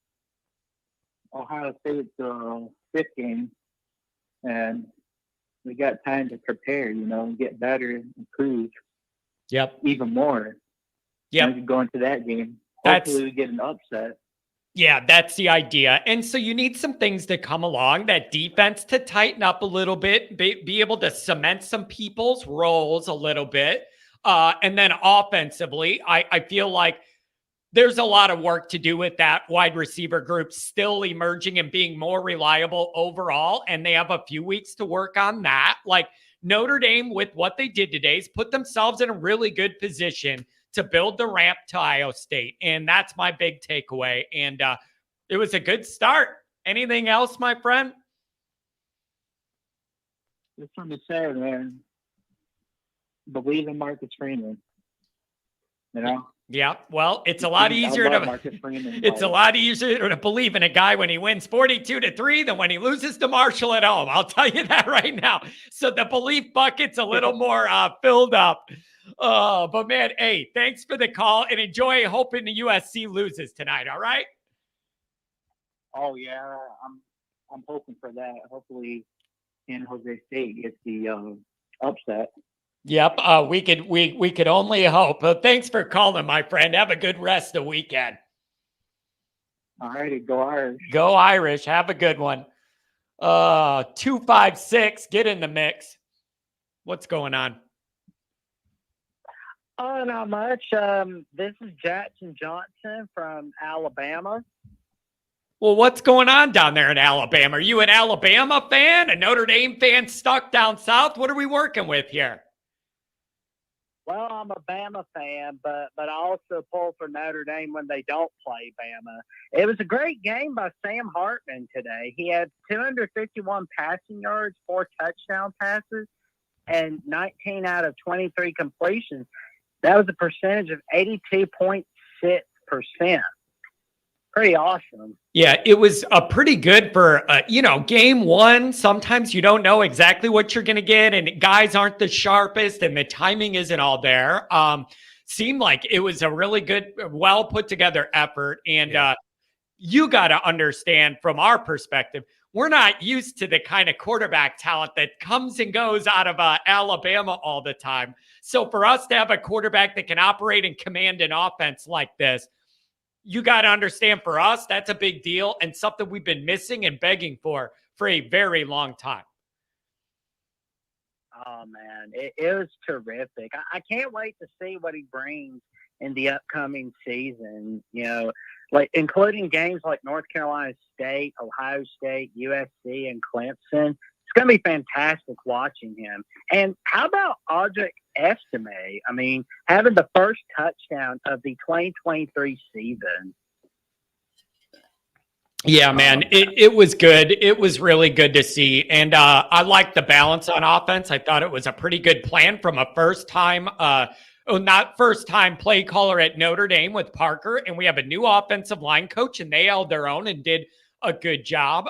Ohio State's fifth game, and we got time to prepare, and get better, improve Yep. even more. Yep. We can go into that game. That's- Hopefully we get an upset. Yeah, that's the idea. And so you need some things to come along, that defense to tighten up a little bit, be able to cement some people's roles a little bit. And then offensively, I feel like there's a lot of work to do with that wide receiver group still emerging and being more reliable overall. And they have a few weeks to work on that. Like Notre Dame, with what they did today, has put themselves in a really good position to build the ramp to Iowa State. And that's my big takeaway. And it was a good start. Anything else, my friend? Just want to say, man, believe in Marcus Freeman. Yeah, well, it's a lot easier to a lot easier to believe in a guy when he wins 42-3 than when he loses to Marshall at home. I'll tell you that right now. So the belief bucket's a little more filled up. But man, hey, thanks for the call and enjoy hoping the USC loses tonight. All right. Oh yeah, I'm hoping for that. Hopefully, San Jose State gets the upset. Yep, we could only hope. But thanks for calling, my friend. Have a good rest of the weekend. All righty, go Irish. Go Irish. Have a good one. 256, get in the mix. What's going on? Oh, not much. This is Jackson Johnson from Alabama. Well, what's going on down there in Alabama? Are you an Alabama fan, a Notre Dame fan stuck down south? What are we working with here? Well, I'm a Bama fan, but I also pull for Notre Dame when they don't play Bama. It was a great game by Sam Hartman today. He had 251 passing yards, 4 touchdown passes, and 19 out of 23 completions. That was a percentage of 82.6%. Pretty awesome. Yeah, it was pretty good for, game one. Sometimes you don't know exactly what you're going to get, and guys aren't the sharpest, and the timing isn't all there. Seemed like it was a really good, well put together effort. And you got to understand from our perspective, we're not used to the kind of quarterback talent that comes and goes out of Alabama all the time. So for us to have a quarterback that can operate and command an offense like this, you got to understand, for us, that's a big deal and something we've been missing and begging for a very long time. Oh, man, it was terrific. I can't wait to see what he brings in the upcoming season, like including games like North Carolina State, Ohio State, USC, and Clemson. It's going to be fantastic watching him. And how about Audric Estime? I mean, having the first touchdown of the 2023 season. Yeah, man, it was good. It was really good to see. And I liked the balance on offense. I thought it was a pretty good plan from a first-time play caller at Notre Dame with Parker. And we have a new offensive line coach, and they held their own and did a good job.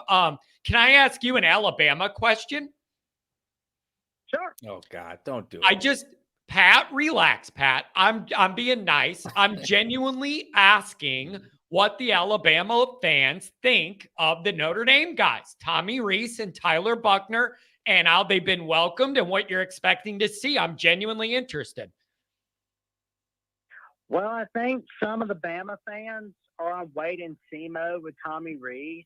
Can I ask you an Alabama question? Sure. Oh God, don't do it. Pat, relax, Pat. I'm being nice. I'm genuinely asking what the Alabama fans think of the Notre Dame guys, Tommy Rees and Tyler Buchner, and how they've been welcomed and what you're expecting to see. I'm genuinely interested. Well, I think some of the Bama fans are on wait and see mode with Tommy Rees.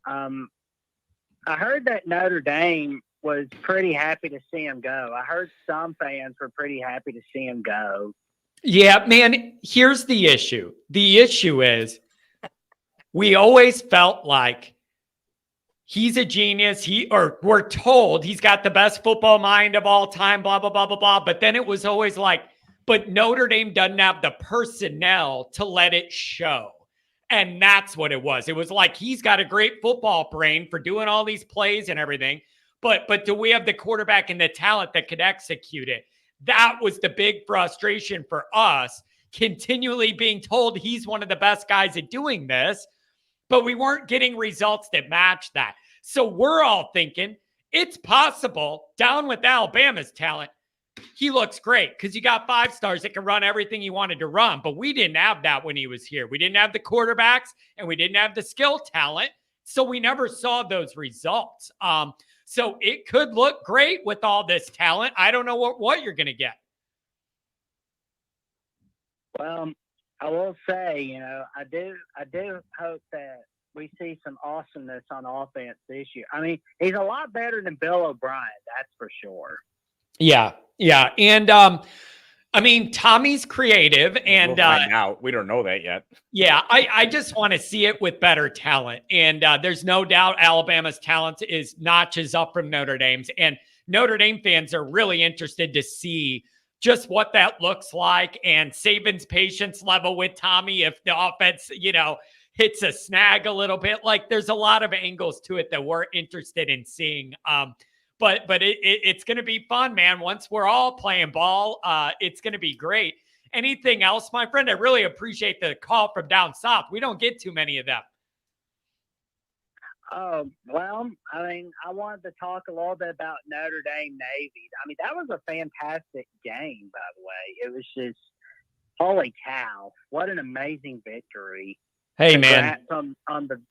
I heard that Notre Dame was pretty happy to see him go. I heard some fans were pretty happy to see him go. Yeah, man, here's the issue. The issue is we always felt like he's a genius. We're told he's got the best football mind of all time, blah, blah, blah, blah, blah. But then it was always like, but Notre Dame doesn't have the personnel to let it show. And that's what it was. It was like, he's got a great football brain for doing all these plays and everything. But do we have the quarterback and the talent that could execute it? That was the big frustration for us, continually being told he's one of the best guys at doing this, but we weren't getting results that matched that. So we're all thinking it's possible, down with Alabama's talent, he looks great because you got 5 stars that can run everything he wanted to run. But we didn't have that when he was here. We didn't have the quarterbacks and we didn't have the skill talent So we never saw those results. So it could look great with all this talent. I don't know what you're going to get. Well, I will say, I do hope that we see some awesomeness on offense this year. I mean, he's a lot better than Bill O'Brien, that's for sure. Yeah. And I mean, Tommy's creative, and we'll find out. We don't know that yet. Yeah, I just want to see it with better talent. And there's no doubt Alabama's talent is notches up from Notre Dame's. And Notre Dame fans are really interested to see just what that looks like, and Saban's patience level with Tommy if the offense, hits a snag a little bit. Like, there's a lot of angles to it that we're interested in seeing. But it's going to be fun, man. Once we're all playing ball, it's going to be great. Anything else, my friend? I really appreciate the call from down south. We don't get too many of them. Well, I mean, I wanted to talk a little bit about Notre Dame Navy. I mean, that was a fantastic game, by the way. It was just, holy cow, what an amazing victory. Hey, Congrats man. On the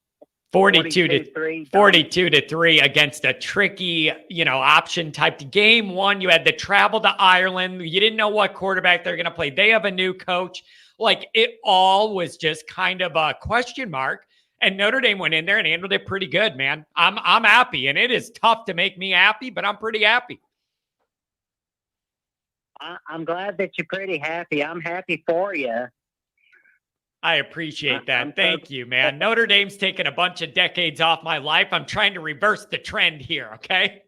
42 to 3 against a tricky, option type game. One, you had to travel to Ireland. You didn't know what quarterback they're going to play. They have a new coach. Like, it all was just kind of a question mark. And Notre Dame went in there and handled it pretty good, man. I'm happy, and it is tough to make me happy, but I'm pretty happy. I'm glad that you're pretty happy. I'm happy for you. I appreciate that. Thank you, man. Notre Dame's taken a bunch of decades off my life. I'm trying to reverse the trend here, okay?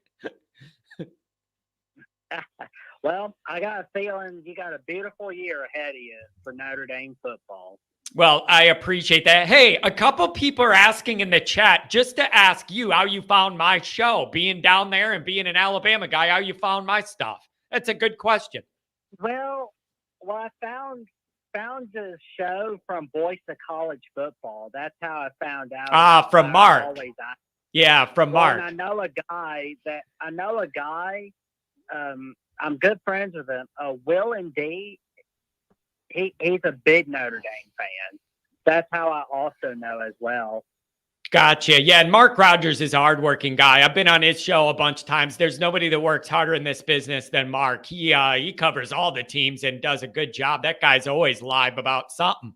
Well, I got a feeling you got a beautiful year ahead of you for Notre Dame football. Well, I appreciate that. Hey, a couple people are asking in the chat just to ask you how you found my show, being down there and being an Alabama guy, how you found my stuff. That's a good question. Well, I found the show from Voice of College Football. That's how I found out. From Mark. Yeah, from Mark. And I know a guy. I'm good friends with him. Will and D. He's a big Notre Dame fan. That's how I also know as well. Gotcha. Yeah, and Mark Rogers is a hardworking guy. I've been on his show a bunch of times. There's nobody that works harder in this business than Mark. He covers all the teams and does a good job. That guy's always live about something.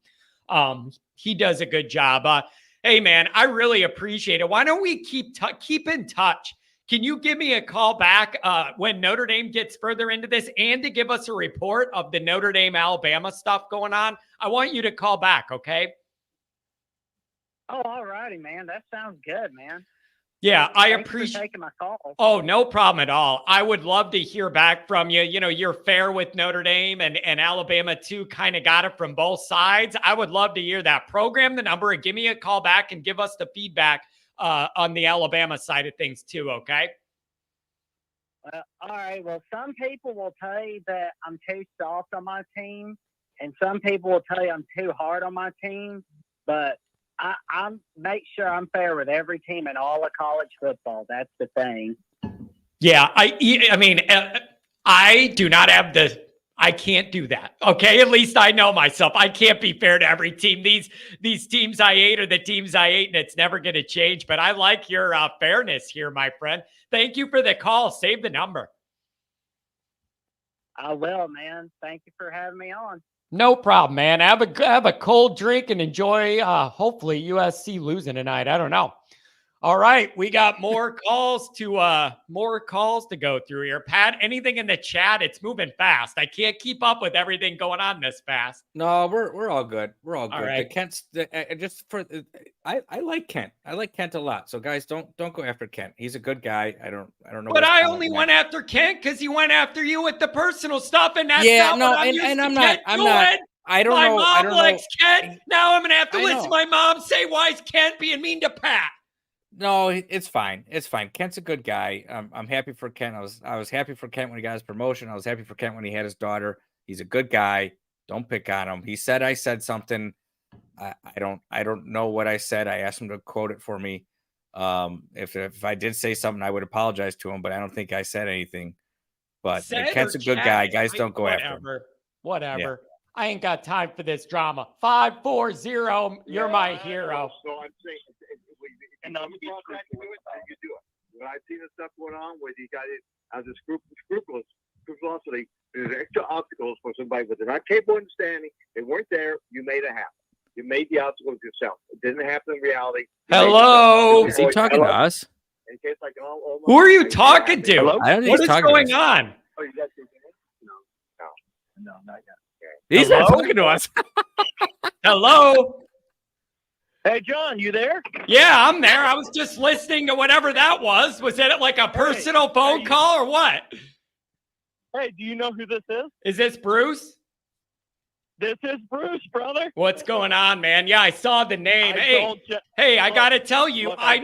He does a good job. Hey, man, I really appreciate it. Why don't we keep in touch? Can you give me a call back when Notre Dame gets further into this, and to give us a report of the Notre Dame Alabama stuff going on? I want you to call back, okay? Oh, all righty, man. That sounds good, man. Yeah, I Thanks appreciate for taking my call. Oh, no problem at all. I would love to hear back from you. You're fair with Notre Dame, and Alabama too, kind of got it from both sides. I would love to hear that. Program the number and give me a call back and give us the feedback on the Alabama side of things too, okay? All right. Well, some people will tell you that I'm too soft on my team, and some people will tell you I'm too hard on my team. But I'm make sure I'm fair with every team in all of college football. That's the thing. Yeah, I mean, I do not have I can't do that. Okay, at least I know myself. I can't be fair to every team. These teams I hate are the teams I hate, and it's never going to change. But I like your fairness here, my friend. Thank you for the call. Save the number. I will, man. Thank you for having me on. No problem, man. Have a cold drink and enjoy. Hopefully, USC losing tonight. I don't know. All right, we got more calls to go through here. Pat, anything in the chat? It's moving fast. I can't keep up with everything going on this fast. No, we're all good. We're all good. All right. I like Kent. I like Kent a lot. So guys, don't go after Kent. He's a good guy. I don't know. But I only went after Kent because he went after you with the personal stuff, and that's yeah, not no, what I'm and, used and to I'm Kent not. I'm doing. not. I don't know. My I mom don't likes know. Kent. Now I'm gonna have to I listen know. to my mom say, "Why is Kent being mean to Pat?" No, it's fine. It's fine. Kent's a good guy. I'm happy for Kent. I was happy for Kent when he got his promotion. I was happy for Kent when he had his daughter. He's a good guy. Don't pick on him. He said I said something. I don't know what I said. I asked him to quote it for me. If I did say something, I would apologize to him, but I don't think I said anything. But Kent's a good guy. Guys, don't go after him. Whatever. Yeah. I ain't got time for this drama. 540. You're my hero. So I'm saying and not to be scrupulous. You do it. When I've seen the stuff going on where you got it as a scrupulosity, there's extra obstacles for somebody, but they're not capable of understanding. They weren't there. You made it happen. You made the obstacles yourself. It didn't happen in reality. Hello. Is he talking to us? In case like, Who are you talking to? Hello? I don't think What he's is talking to going us. on? Oh, you guys no, not yet. He's not talking to us. Hello. Hey, John, you there? Yeah, I'm there. I was just listening to whatever that was. Was it like a personal phone call or what? Hey, do you know who this is? Is this Bruce? This is Bruce, brother. What's going on, man? Yeah, I saw the name. Hey, I got to tell you, I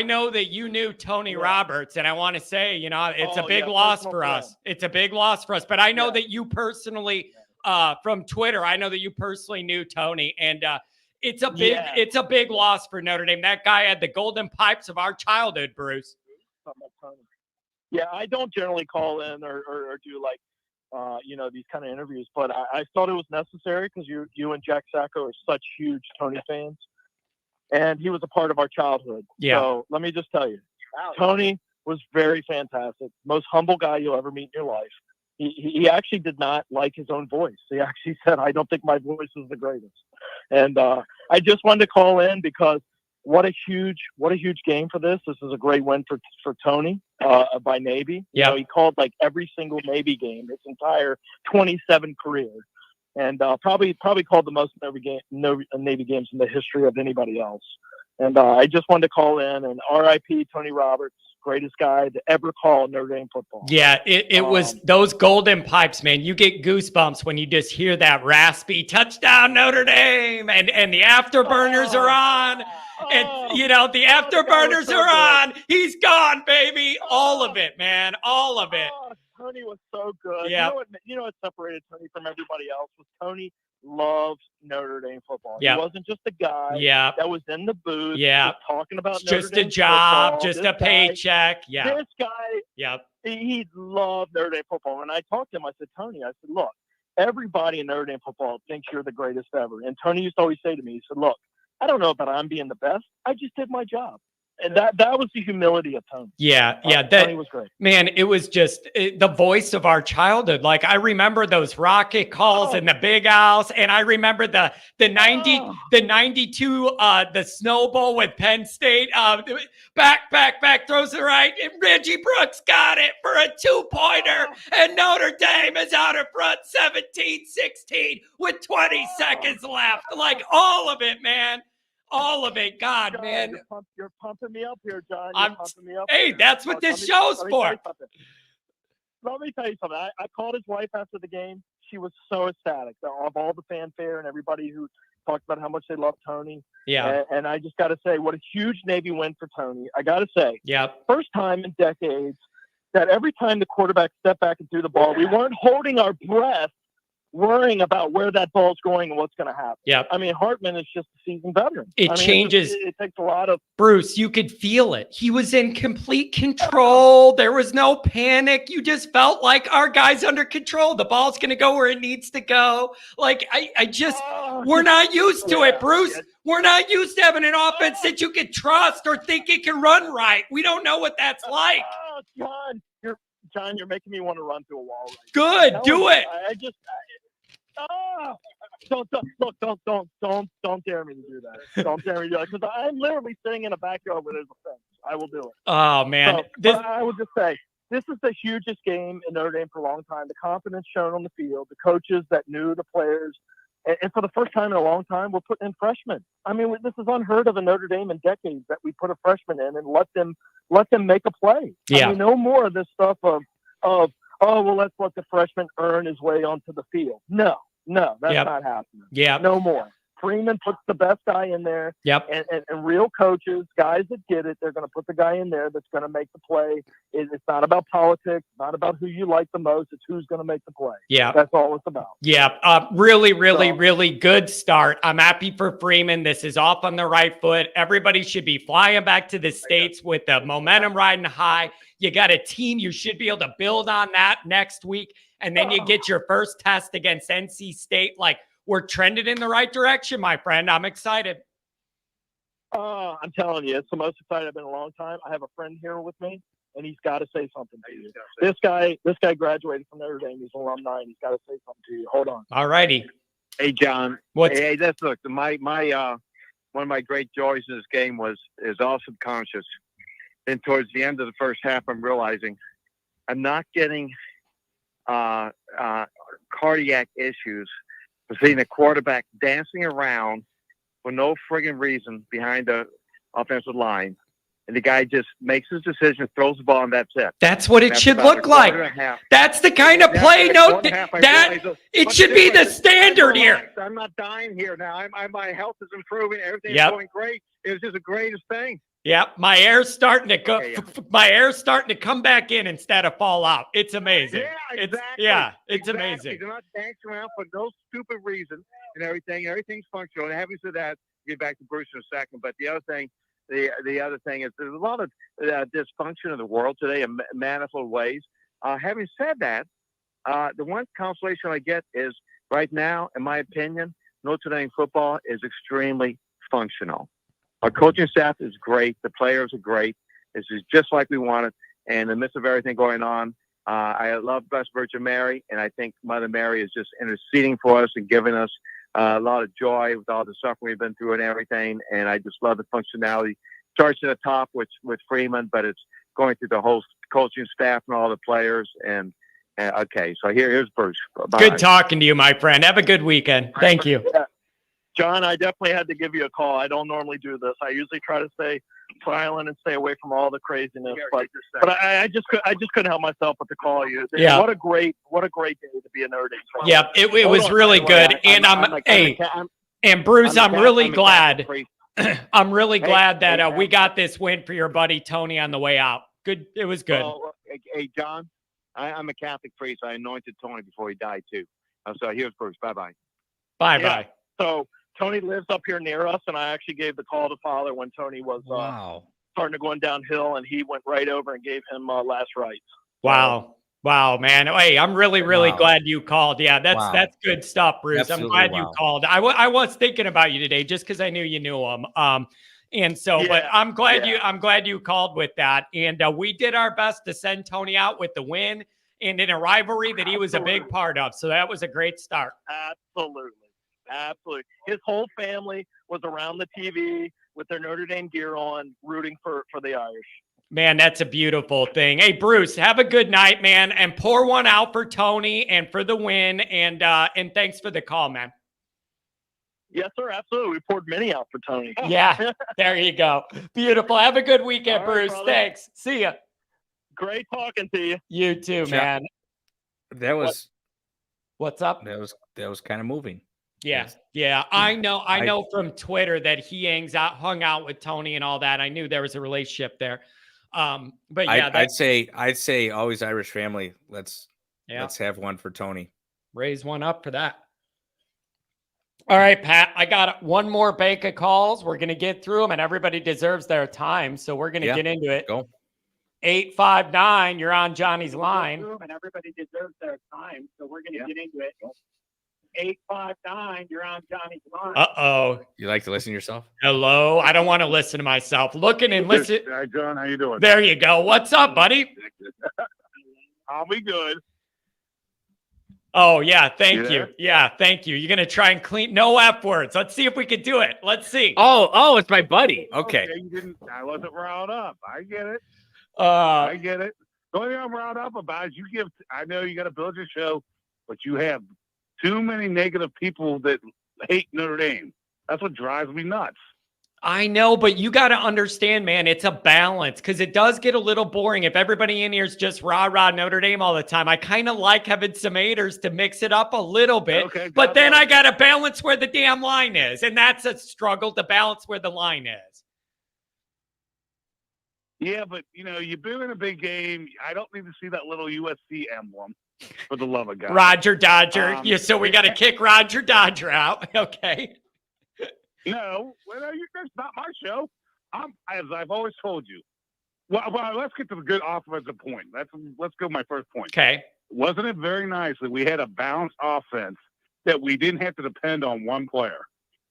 know that you knew Tony Roberts, and I want to say, you know, it's a big loss for us. It's a big loss for us, but I know that you personally, from Twitter, I know that you personally knew Tony, and it's a big loss for Notre Dame. That guy had the golden pipes of our childhood, Bruce. Yeah, I don't generally call in or do like, these kind of interviews, but I thought it was necessary because you and Jack Sacco are such huge Tony fans, and he was a part of our childhood. Yeah. So let me just tell you, Tony was very fantastic. Most humble guy you'll ever meet in your life. He actually did not like his own voice. He actually said, "I don't think my voice is the greatest." And I just wanted to call in because what a huge game for this. This is a great win for Tony by Navy. Yeah. You know, he called like every single Navy game his entire 27 career, and probably called the most Navy games in the history of anybody else. And I just wanted to call in and RIP Tony Roberts, greatest guy to ever call Notre Dame football. Yeah, it was those golden pipes, man. You get goosebumps when you just hear that raspy touchdown Notre Dame, and the afterburners are on. And, you know, the afterburners are on. He's gone, baby. All of it, man. All of it. Tony was so good. Yeah. You know what separated Tony from everybody else was Tony loves Notre Dame football. Yeah. He wasn't just a guy that was in the booth just talking about Notre just Dame a job, football. just This a paycheck. guy, This guy, he loved Notre Dame football. And I talked to him, I said, Tony, I said, look, everybody in Notre Dame football thinks you're the greatest ever. And Tony used to always say to me, he said, look, I don't know about I'm being the best. I just did my job. And that was the humility of Tony. Tony was great. Man, it was just the voice of our childhood. Like, I remember those rocket calls in the big house, and I remember the 92 the Snow Bowl with Penn State. Back throws it right, and Reggie Brooks got it for a 2-pointer, and Notre Dame is out in front 17-16 with 20 seconds left. Like, all of it, man. All of it. God, John, man. You're pumping me up here, John. Hey, that's what this show's for. Let me tell you something. I called his wife after the game. She was so ecstatic of all the fanfare and everybody who talked about how much they love Tony. Yeah. And I just got to say, what a huge Navy win for Tony. I got to say, first time in decades that every time the quarterback stepped back and threw the ball, we weren't holding our breath worrying about where that ball's going and what's going to happen. I mean, Hartman is just a seasoned veteran. It changes. It takes a lot of. Bruce, you could feel it. He was in complete control. There was no panic. You just felt like our guy's under control. The ball's going to go where it needs to go. Like, we're not used to it, Bruce. We're not used to having an offense that you can trust or think it can run right. We don't know what that's like. John, you're making me want to run through a wall right now. Good, do it. Don't dare me to do that. Don't dare me to do that because I'm literally sitting in a backyard where there's a fence. I will do it. Oh man, I would just say this is the hugest game in Notre Dame for a long time. The confidence shown on the field, the coaches that knew the players, and for the first time in a long time, we're putting in freshmen. I mean, this is unheard of in Notre Dame in decades that we put a freshman in and let them make a play. Yeah. I mean, no more of this stuff of let's let the freshman earn his way onto the field. No, that's not happening. Yeah. No more. Freeman puts the best guy in there. Yep. And real coaches, guys that get it, they're going to put the guy in there that's going to make the play. It's not about politics, not about who you like the most. It's who's going to make the play. Yeah. That's all it's about. Yeah. Really good start. I'm happy for Freeman. This is off on the right foot. Everybody should be flying back to the States with the momentum riding high. You got a team. You should be able to build on that next week. And then you get your first test against NC State. Like, we're trending in the right direction, my friend. I'm excited. I'm telling you, it's the most excited I've been in a long time. I have a friend here with me, and he's got to say something to you. This guy graduated from Notre Dame. He's an alumni, and he's got to say something to you. Hold on. All righty. Hey, John. What's Hey, let's look. My one of my great joys in this game is all subconscious. And towards the end of the first half, I'm realizing I'm not getting cardiac issues for seeing a quarterback dancing around for no friggin' reason behind the offensive line. And the guy just makes his decision, throws the ball, and that's it. That's what it That's should about look a like. quarter and a half. That's the kind of play. No, it should be the standard here. I'm not dying here now. My health is improving. Everything's Yep. going great. It was just the greatest thing. Yep, my air's starting to go. Okay, yeah. My air's starting to come back in instead of fall out. It's amazing. Yeah, exactly. It's Exactly. amazing. They're not dancing around for no stupid reason and everything. Everything's functional. And having said that, get back to Bruce in a second. But the other thing, the other thing is there's a lot of dysfunction in the world today in manifold ways. Having said that, the one consolation I get is right now, in my opinion, Notre Dame football is extremely functional. Our coaching staff is great. The players are great. This is just like we wanted. And in the midst of everything going on, I love Blessed Virgin Mary, and I think Mother Mary is just interceding for us and giving us a lot of joy with all the suffering we've been through and everything. And I just love the functionality. Starts at the top with Freeman, but it's going through the whole coaching staff and all the players. And okay, so here's Bruce. Bye. Good talking to you, my friend. Have a good weekend. Thank you. Yeah. John, I definitely had to give you a call. I don't normally do this. I usually try to stay silent and stay away from all the craziness. But I just couldn't help myself but to call you. Yeah. What a great day to be a Notre Dame fan. Yeah, it was really good. And and Bruce, I'm really glad. I'm really glad that we got this win for your buddy Tony on the way out. Good, it was good. Well, hey, John, I'm a Catholic priest. I anointed Tony before he died too. So here's Bruce. Bye. Bye. So Tony lives up here near us, and I actually gave the call to Father when Tony was starting to go downhill, and he went right over and gave him last rites. Wow, man. Hey, I'm really glad you called. Yeah, that's good stuff, Bruce. Absolutely, I'm glad you called. I was thinking about you today just because I knew you knew him. And so, but I'm glad you called with that. And we did our best to send Tony out with the win and in a rivalry that he was a big part of. So that was a great start. Absolutely. His whole family was around the TV with their Notre Dame gear on, rooting for the Irish. Man, that's a beautiful thing. Hey, Bruce, have a good night, man, and pour one out for Tony and for the win. And thanks for the call, man. Yes, sir. Absolutely. We poured many out for Tony. Yeah, there you go. Beautiful. Have a good weekend, All right, Bruce. brother. Thanks. See ya. Great talking to you. You too, man. That was what's up? That was kind of moving. Yeah. I know from Twitter that he hung out with Tony and all that. I knew there was a relationship there. But yeah, I'd say always Irish family. Let's have one for Tony. Raise one up for that. All right, Pat, I got one more bank of calls. We're going to get through them, and everybody deserves their time. So we're going to get into it. Go. 859, you're on Johnny's line. And everybody deserves their time. So we're going to get into it. 859, you're on Johnny's line. Uh-oh. You like to listen to yourself? Hello. I don't want to listen to myself. Looking and listen. Hi, John. How you doing? There you go. What's up, buddy? I'll be good. Oh, yeah. Thank you. Yeah, thank you. You're going to try and clean no F words. Let's see if we can do it. Let's see. Oh, it's my buddy. Okay. I wasn't riled up. I get it. I get it. The only thing I'm riled up about is I know you got to build your show, but you have too many negative people that hate Notre Dame. That's what drives me nuts. I know, but you got to understand, man, it's a balance because it does get a little boring if everybody in here is just rah Notre Dame all the time. I kind of like having some haters to mix it up a little bit, but then I got to balance where the damn line is, and that's a struggle to balance where the line is. Yeah, but, you've been in a big game. I don't need to see that little USC emblem, for the love of God. Roger Dodger. So we got to kick Roger Dodger out. Okay. No, that's not my show. As I've always told you. Well, let's get to the good offensive point. Let's go my first point. Okay. Wasn't it very nice that we had a balanced offense that we didn't have to depend on one player?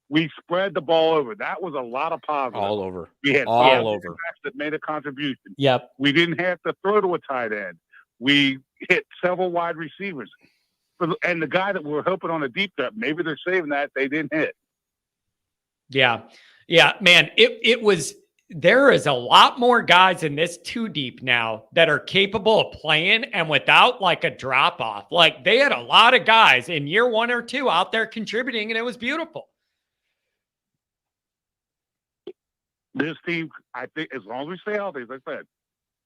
We spread the ball over. That was a lot of positive. All over. We had all five over backs that made a contribution. Yep. We didn't have to throw to a tight end. We hit several wide receivers. And the guy that we were hoping on a deep threat, maybe they're saving that, they didn't hit. Yeah. Yeah, man, it was, there is a lot more guys in this 2 deep now that are capable of playing and without like a drop off. Like they had a lot of guys in year 1 or 2 out there contributing, and it was beautiful. This team, I think, as long as we stay healthy, as I said,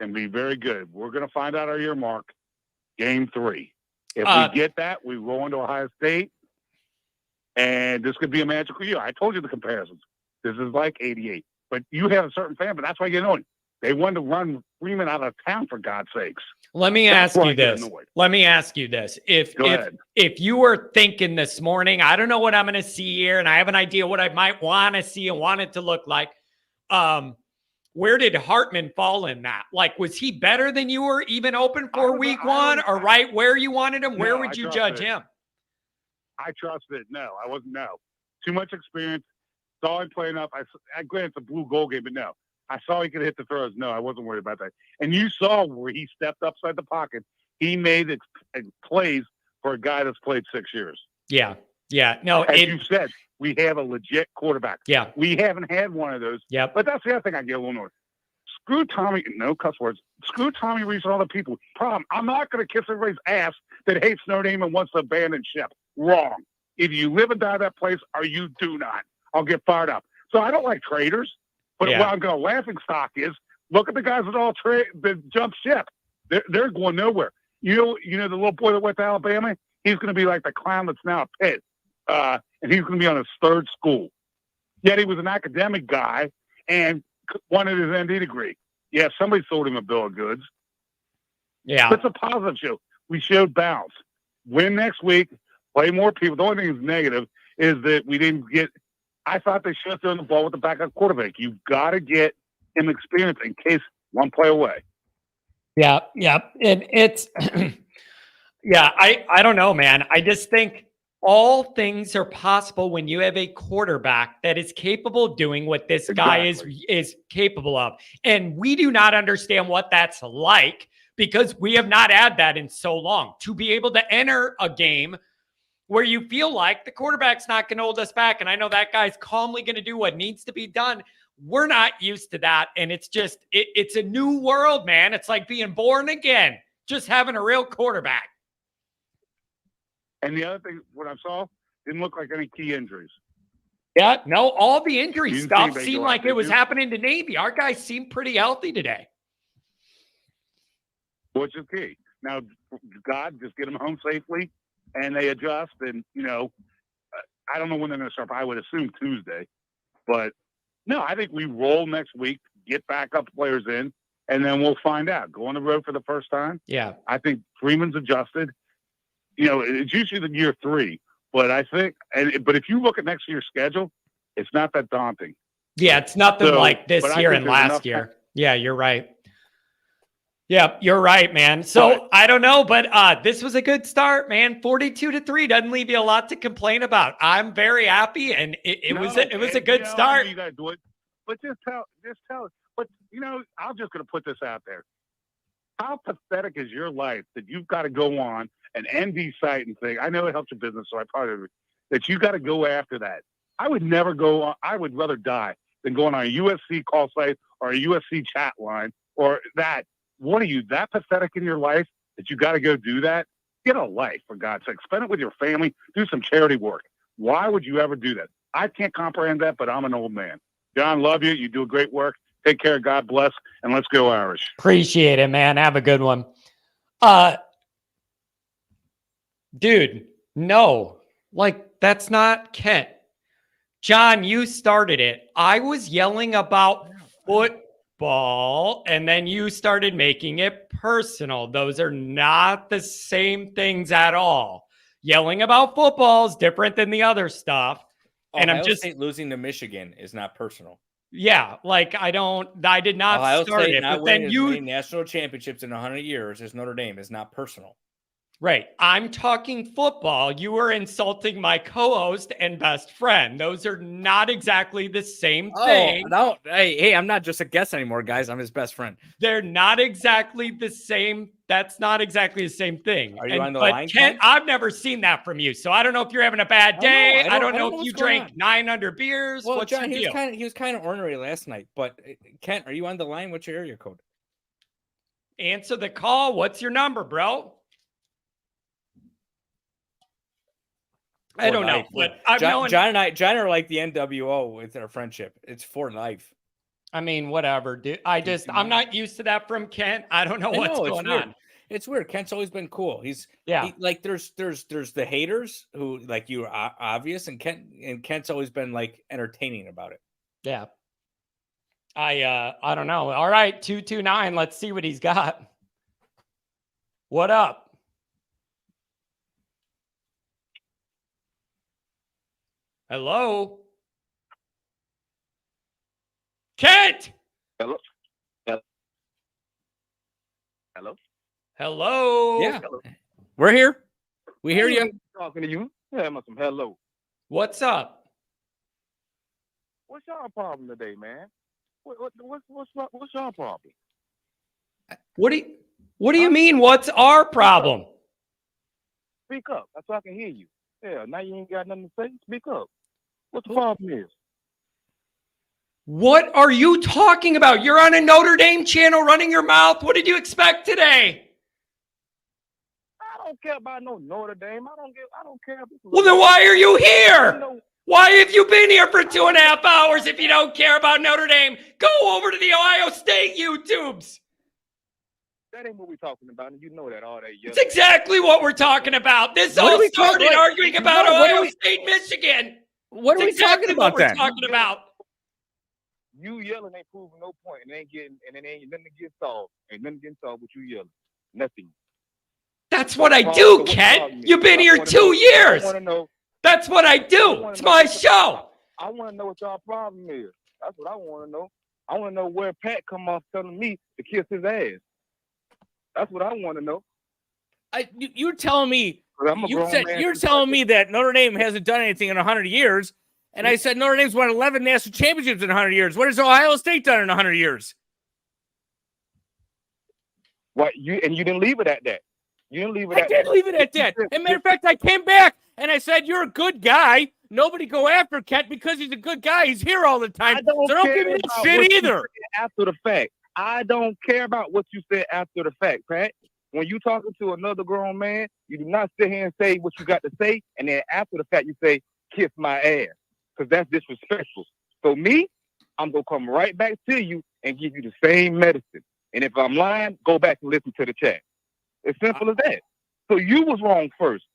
can be very good. We're going to find out our year mark, game 3. If we get that, we roll into Ohio State, and this could be a magical year. I told you the comparisons. This is like 88. But you have a certain fan, but that's why you know it. They wanted to run Freeman out of town, for God's sakes. Let me ask you this. Let me ask you this. If you were thinking this morning, I don't know what I'm going to see here, and I have an idea what I might want to see and want it to look like. Where did Hartman fall in that? Like, was he better than you were even open for week 1, or right where you wanted him? Where would you judge him? I trusted. No, I wasn't. No, too much experience. Saw him playing up. I granted it's a blue goal game, but no, I saw he could hit the throws. No, I wasn't worried about that. And you saw where he stepped upside the pocket. He made plays for a guy that's played 6 years. Yeah. Yeah. No, as you said, we have a legit quarterback. Yeah. We haven't had one of those. Yeah. But that's the other thing I get a little annoyed. Screw Tommy. No cuss words. Screw Tommy Reese and all the people. Problem. I'm not going to kiss everybody's ass that hates Notre Dame and wants to abandon ship. Wrong. If you live and die that place, or you do not, I'll get fired up. So I don't like traitors. But what I'm going to laughing stock is look at the guys that jump ship. They're going nowhere. You know the little boy that went to Alabama. He's going to be like the clown that's now at Pitt. And he's going to be on his 3rd school. Yet he was an academic guy and wanted his MD degree. Yeah, somebody sold him a bill of goods. Yeah. But it's a positive show. We showed bounce. Win next week, play more people. The only thing that's negative is that we didn't get – I thought they should have thrown the ball with the backup quarterback. You've got to get him experience in case one play away. Yeah, yeah. And it's – yeah, I don't know, man. I just think – all things are possible when you have a quarterback that is capable of doing what this guy is capable of. And we do not understand what that's like because we have not had that in so long. To be able to enter a game where you feel like the quarterback's not going to hold us back, and I know that guy's calmly going to do what needs to be done. We're not used to that. And it's just, it's a new world, man. It's like being born again, just having a real quarterback. And the other thing, what I saw, didn't look like any key injuries. Yeah, no, all the injury stuff seemed like it was happening to Navy. Our guys seemed pretty healthy today. Which is key. Now, God, just get them home safely, and they adjust. And, I don't know when they're going to start. I would assume Tuesday. But, no, I think we roll next week, get backup players in, and then we'll find out. Go on the road for the first time. Yeah. I think Freeman's adjusted. It's usually the year 3, but I think, but if you look at next year's schedule, it's not that daunting. Yeah, it's nothing like this year and last year. Yeah, you're right. Yeah, you're right, man. So I don't know, but this was a good start, man. 42-3 doesn't leave you a lot to complain about. I'm very happy, and it was a good start. You gotta do it, but just tell. But I'm just gonna put this out there. How pathetic is your life that you've got to go on an ND site and think, I know it helps your business, so I probably that you got to go after that. I would never go on. I would rather die than going on a USC call site or a USC chat line or that. What are you, that pathetic in your life that you got to go do that? Get a life, for God's sake. Spend it with your family. Do some charity work. Why would you ever do that? I can't comprehend that, but I'm an old man. John, love you. You do great work. Take care. God bless. And let's go Irish. Appreciate it, man. Have a good one. Dude, no. Like, that's not Kent. John, you started it. I was yelling about football, and then you started making it personal. Those are not the same things at all. Yelling about football is different than the other stuff. And Ohio State losing to Michigan is not personal. Yeah, like I did not Ohio start State it. not But then winning you national championships in 100 years as Notre Dame is not personal. Right. I'm talking football. You are insulting my co-host and best friend. Those are not exactly the same thing. No. Hey, I'm not just a guest anymore, guys. I'm his best friend. They're not exactly the same. That's not exactly the same thing. Are you on the line, Kent, Ken? I've never seen that from you. So I don't know if you're having a bad day. I don't know if you drank on. 900 beers. Well, What's John, your deal? he was kind of ornery last night. But Kent, are you on the line? What's your area code? Answer the call. What's your number, bro? I don't know, but I've known John are like the NWO with our friendship. It's for life. I mean, whatever, dude. I'm not used to that from Kent. I don't know what's going on. It's weird. Kent's always been cool. There's the haters who like you are obvious, and Kent's always been like entertaining about it. Yeah. I don't know. All right, 229. Let's see what he's got. What up? Hello? Kent! Hello? Hello? Hello? Yeah. We're here. We hear you. Talking to you. Yeah, I'm some hello. What's up? What's your problem today, man? What's your problem? What do you mean? What's our problem? Speak up. That's so I can hear you. Yeah, now you ain't got nothing to say. Speak up. What the problem is? What are you talking about? You're on a Notre Dame channel running your mouth. What did you expect today? I don't care about no Notre Dame. I don't care. Well, then why are you here? Why have you been here for 2.5 hours if you don't care about Notre Dame? Go over to the Ohio State YouTubes. That ain't what we're talking about, and you know that all that. It's exactly what we're talking about. This all started arguing about Ohio State, Michigan. What are we talking about then? Talking about. You yelling ain't proving no point, and it ain't nothing to get solved. Ain't nothing getting solved with you yelling. Nothing. That's what I do, Ken. You've been here 2 years. That's what I do. It's my show. I want to know what y'all problem is. That's what I want to know. I want to know where Pat come off telling me to kiss his ass. That's what I want to know. You're telling me you're telling me that Notre Dame hasn't done anything in 100 years, and I said Notre Dame's won 11 national championships in 100 years. What has Ohio State done in 100 years? What you didn't leave it at that. You didn't leave it. I did leave it at that. As a matter of fact, I came back and I said, "You're a good guy. Nobody go after Kent because he's a good guy. He's here all the time. So don't give me that shit either." After the fact, I don't care about what you said after the fact, Pat. When you talking to another grown man, you do not sit here and say what you got to say, and then after the fact, you say, "Kiss my ass," because that's disrespectful. So me, I'm gonna come right back to you and give you the same medicine. And if I'm lying, go back and listen to the chat. It's simple as that. So you was wrong first.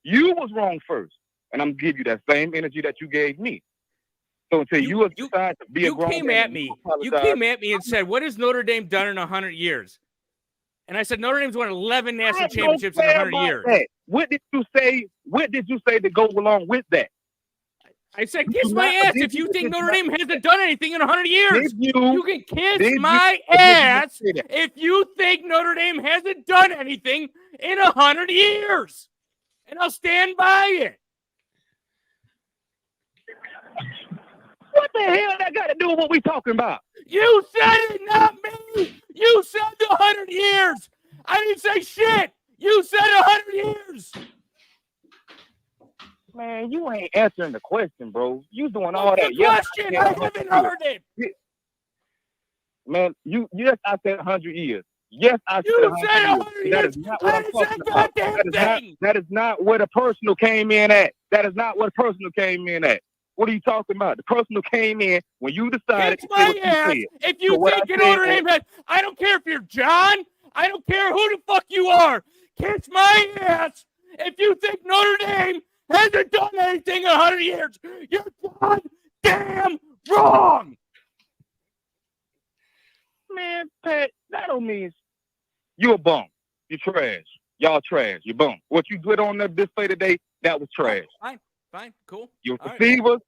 And I'm gonna give you that same energy that you gave me. So until you decide to be a grown man, you came at me and said, "What has Notre Dame done in 100 years?" And I said, Notre Dame's won 11 national championships in 100 years. That. What did you say? What did you say to go along with that? I said, kiss my ass if you think Notre Dame hasn't done anything in 100 years. You can kiss my ass if you think Notre Dame hasn't done anything in 100 years. And I'll stand by it. What the hell that got to do with what we talking about? You said it, not me. You said the 100 years. I didn't say shit. You said 100 years. Man, you ain't answering the question, bro. You doing all that. Question? I haven't heard it. Man, yes, I said 100 years. Yes, I said 100 years. That is not what I'm talking about. That is not where the personal came in at. That is not what the personal came in at. What are you talking about? The personal came in when you decided to say what you said. If you think Notre Dame has, I don't care if you're John. I don't care who the fuck you are. Kiss my ass if you think Notre Dame hasn't done anything in 100 years. You're goddamn wrong. Man, Pat, that don't mean you're a bum. You're trash. Y'all trash. You're bum. What you did on the display today, that was trash. Fine, cool. Your receivers,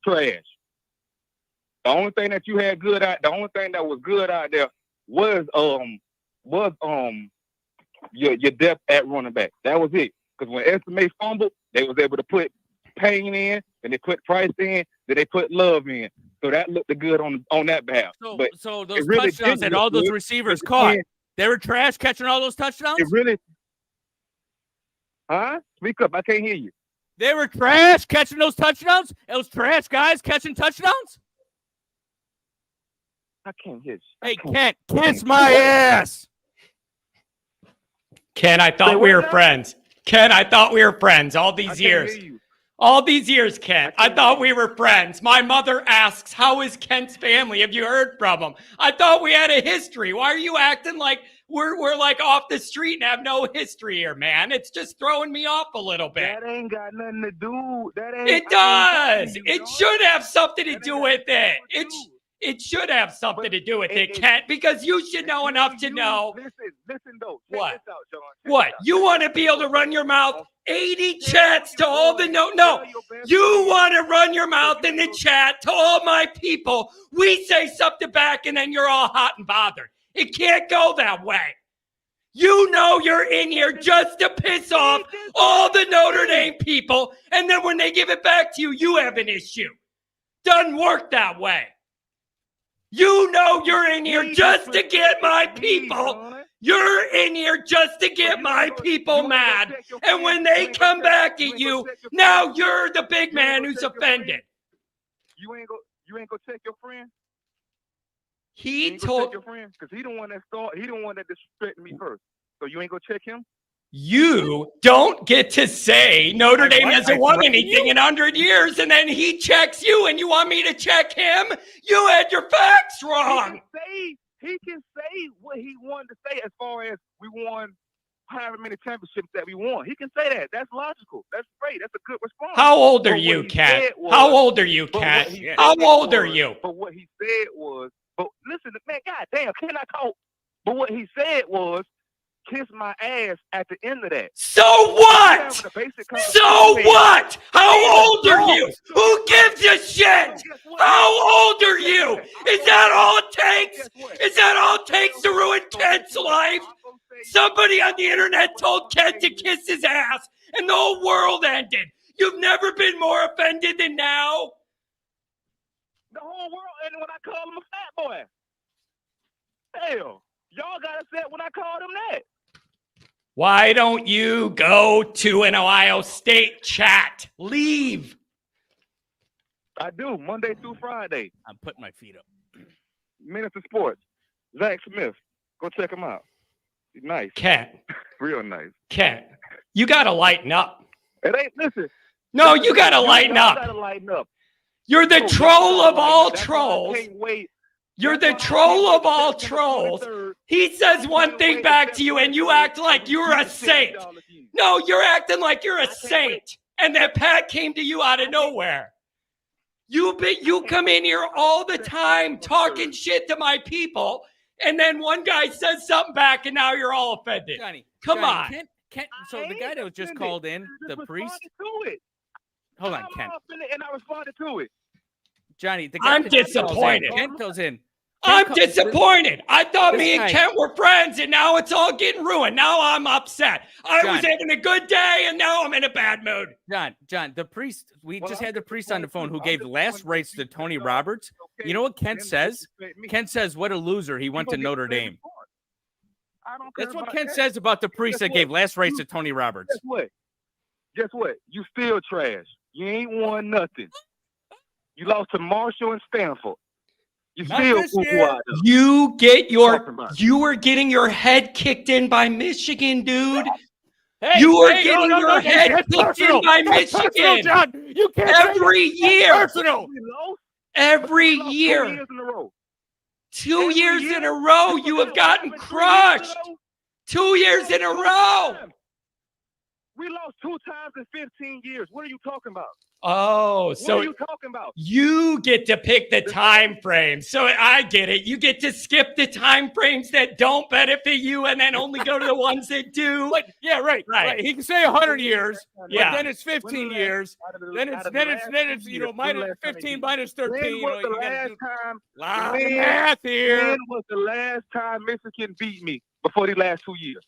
trash. The only thing that you had good out, the only thing that was good out there was your depth at running back. That was it. Because when Estimate fumbled, they was able to put Payne in, and they put Price in, then they put Love in. So that looked good on that behalf. So those touchdowns that all those receivers caught, they were trash catching all those touchdowns? It really... Huh? Speak up. I can't hear you. They were trash catching those touchdowns? Those trash guys catching touchdowns? I can't hear you. Hey, Kent, kiss my ass. Ken, I thought we were friends. Ken, I thought we were friends all these years. All these years, Ken. I thought we were friends. My mother asks, how is Kent's family? Have you heard from him? I thought we had a history. Why are you acting like we're like off the street and have no history here, man? It's just throwing me off a little bit. That ain't got nothing to do. It does. It should have something to do with it. It should have something to do with it, Kent, because you should know enough to know. Listen, though. What? Check this out, John. What? You want to be able to run your mouth 80 chats to all the no. You want to run your mouth in the chat to all my people. We say something back and then you're all hot and bothered. It can't go that way. You know you're in here just to piss off all the Notre Dame people, and then when they give it back to you, you have an issue. Doesn't work that way. You know you're in here just to get my people. You're in here just to get my people mad. And when they come back at you, now you're the big man who's offended. You ain't go check your friend? He told your friend because he the one that started. He the one that disrespected me first. So you ain't go check him? You don't get to say Notre Dame hasn't won anything in 100 years, and then he checks you, and you want me to check him? You had your facts wrong. He can say what he wanted to say as far as we won however many championships that we won. He can say that. That's logical. That's great. That's a good response. How old are you, Kat? How old are you, Kat? How old are you? But what he said was, but listen, man, goddamn, can I talk? But what he said was, kiss my ass at the end of that. So what? So what? How old are you? Who gives a shit? How old are you? Is that all it takes? Is that all it takes to ruin Kent's life? Somebody on the internet told Kent to kiss his ass and the whole world ended. You've never been more offended than now? The whole world ended when I called him a fat boy. Hell, y'all got upset when I called him that. Why don't you go to an Ohio State chat? Leave. I do, Monday through Friday. I'm putting my feet up. Minutes of Sports. Zach Smith. Go check him out. He's nice. Ken. Real nice. Ken, you got to lighten up. It ain't, listen. No, you got to lighten up. You got to lighten up. You're the troll of all trolls. I can't wait. You're the troll of all trolls. He says one thing back to you and you act like you're a saint. No, you're acting like you're a saint. And that Pat came to you out of nowhere. You come in here all the time talking shit to my people, and then one guy says something back and now you're all offended. Come on. So the guy that was just called in, the priest. Hold on, Ken. And I responded to it. Johnny, the guy I'm disappointed. Kent goes in. I'm disappointed. I thought me and Kent were friends, and now it's all getting ruined. Now I'm upset. I was having a good day, and now I'm in a bad mood. John, the priest, we just had the priest on the phone who gave last rites to Tony Roberts. You know what Kent says? Kent says, what a loser. He went to Notre Dame. That's what Kent says about the priest that gave last rites to Tony Roberts. Guess what? You still trash. You ain't won nothing. You lost to Marshall and Stanford. You still you were getting your head kicked in by Michigan, dude. You were getting your head kicked in by Michigan. John. You can't every year. Personal. Every year. 2 years in a row. 2 years in a row, you have gotten crushed. 2 years in a row. We lost 2 times in 15 years. What are you talking about? Oh, so what are you talking about? You get to pick the time frame. So I get it. You get to skip the time frames that don't benefit you and then only go to the ones that do. But yeah, right. He can say 100 years, yeah. But then it's 15 years. Then it's minus 15 minus 13. When was the last time? Math here. When was the last time Michigan beat me before the last 2 years?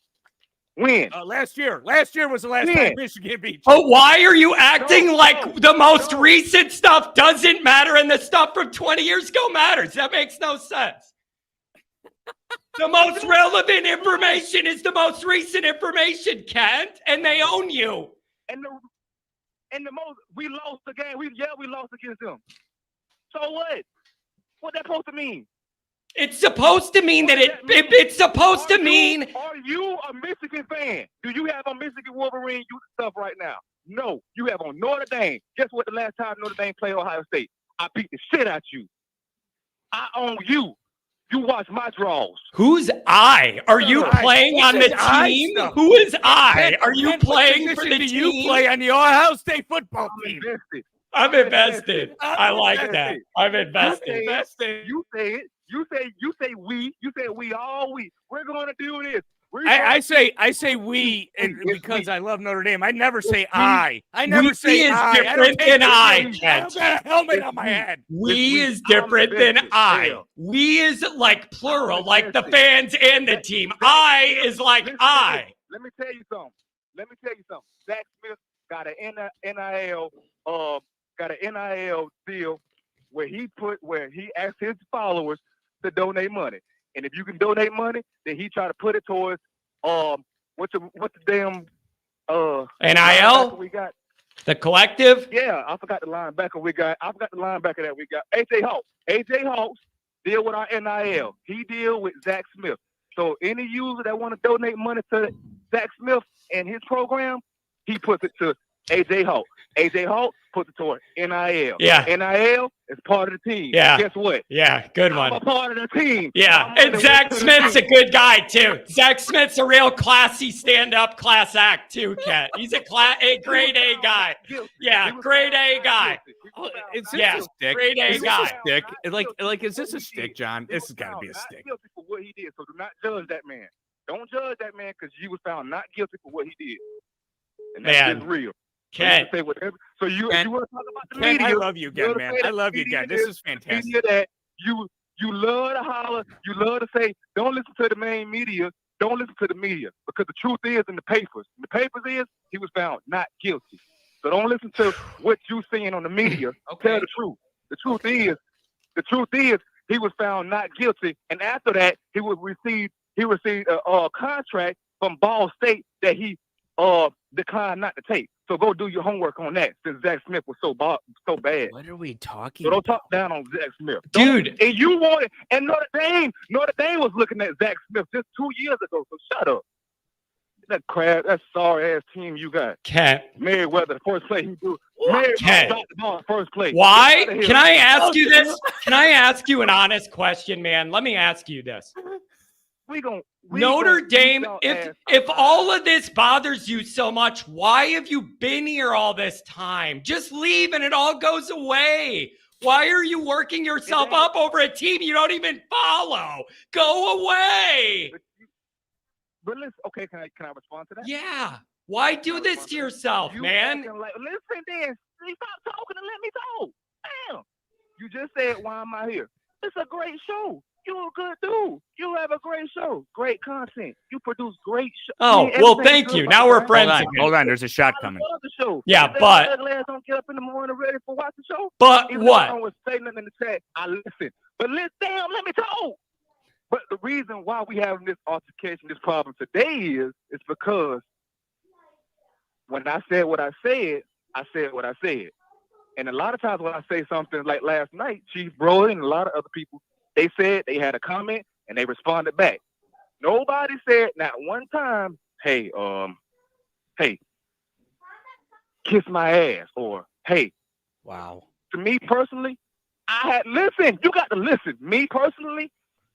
When? Last year. Last year was the last time Michigan beat you. Oh, why are you acting like the most recent stuff doesn't matter and the stuff from 20 years ago matters? That makes no sense. The most relevant information is the most recent information, Kent, and they own you. And the most, we lost the game. We lost against them. So what? What that supposed to mean? It's supposed to mean that it's supposed to mean. Are you a Michigan fan? Do you have on Michigan Wolverine stuff right now? No. You have on Notre Dame. Guess what? The last time Notre Dame played Ohio State, I beat the shit out you. I own you. You watch my draws. Who's I? Are you playing on the team? Who is I? Are you playing for the team? You play on the Ohio State football team. I'm invested. I like that. I'm invested. You say it. You say we. You say we all we. We're going to do this. I say we, and because I love Notre Dame. I never say I. I never say I. We is different than I. I've got a helmet on my head. We is different than I. We is like plural, like the fans and the team. I is like I. Let me tell you something. Zach Smith got an NIL deal where he asked his followers to donate money. And if you can donate money, then he try to put it towards what's the damn NIL we got? The collective? Yeah, I forgot the linebacker we got. That we got. AJ Hawks. AJ Hawks deal with our NIL. He deal with Zach Smith. So any user that want to donate money to Zach Smith and his program, he puts it to AJ Hawks. AJ Hawks puts it toward NIL. Yeah. NIL is part of the team. Yeah. Guess what? Yeah, good one. I'm a part of the team. Yeah, and Zach Smith's a good guy, too. Zach Smith's a real classy stand-up class act, too, Kat. He's a grade A guy. Yeah, grade A guy. Is this a stick? Grade A guy. Stick? Like, is this a stick, John? This has got to be a stick. Guilty for what he did, so do not judge that man. Don't judge that man because you was found not guilty for what he did. And that's just real. Ken. So you want to talk about the Ken, media? I love you again, man. I love you again. This is fantastic. Media that you love to holler, you love to say, don't listen to the main media, don't listen to the media, because the truth is in the papers. The papers is he was found not guilty. So don't listen to what you seeing on the media. Tell the truth. The truth is he was found not guilty, and after that he received a contract from Ball State that he declined not to take. So go do your homework on that, since Zach Smith was so bad. What are we talking So don't talk down on Zach Smith. Dude. And you wanted, and Notre Dame was looking at Zach Smith just 2 years ago, so shut up. That crap, that sorry-ass team you got. Cat. Merriweather, the first play he do. Merriweather dropped the ball first play. Why? Can I ask you this? Can I ask you an honest question, man? Let me ask you this. Notre Dame, if all of this bothers you so much, why have you been here all this time? Just leave and it all goes away. Why are you working yourself up over a team you don't even follow? Go away. But listen, okay, can I respond to that? Yeah. Why do this to yourself, man? Listen then. Stop talking and let me talk. Damn. You just said, why am I here? It's a great show. You're a good dude. You have a great show. Great content. You produce great show. Oh, well, thank you. Now we're friends again. Hold on. There's a shot coming. The show. Yeah, but. Don't get up in the morning ready for watch the show. But even what? If I don't say nothing in the chat, I listen. But damn, let me talk. But the reason why we having this altercation, this problem today is because when I said what I said what I said. And a lot of times when I say something like last night, Chief Brody and a lot of other people, they said they had a comment and they responded back. Nobody said not one time, hey, kiss my ass, or hey. Wow. To me personally, listen, you got to listen. Me personally,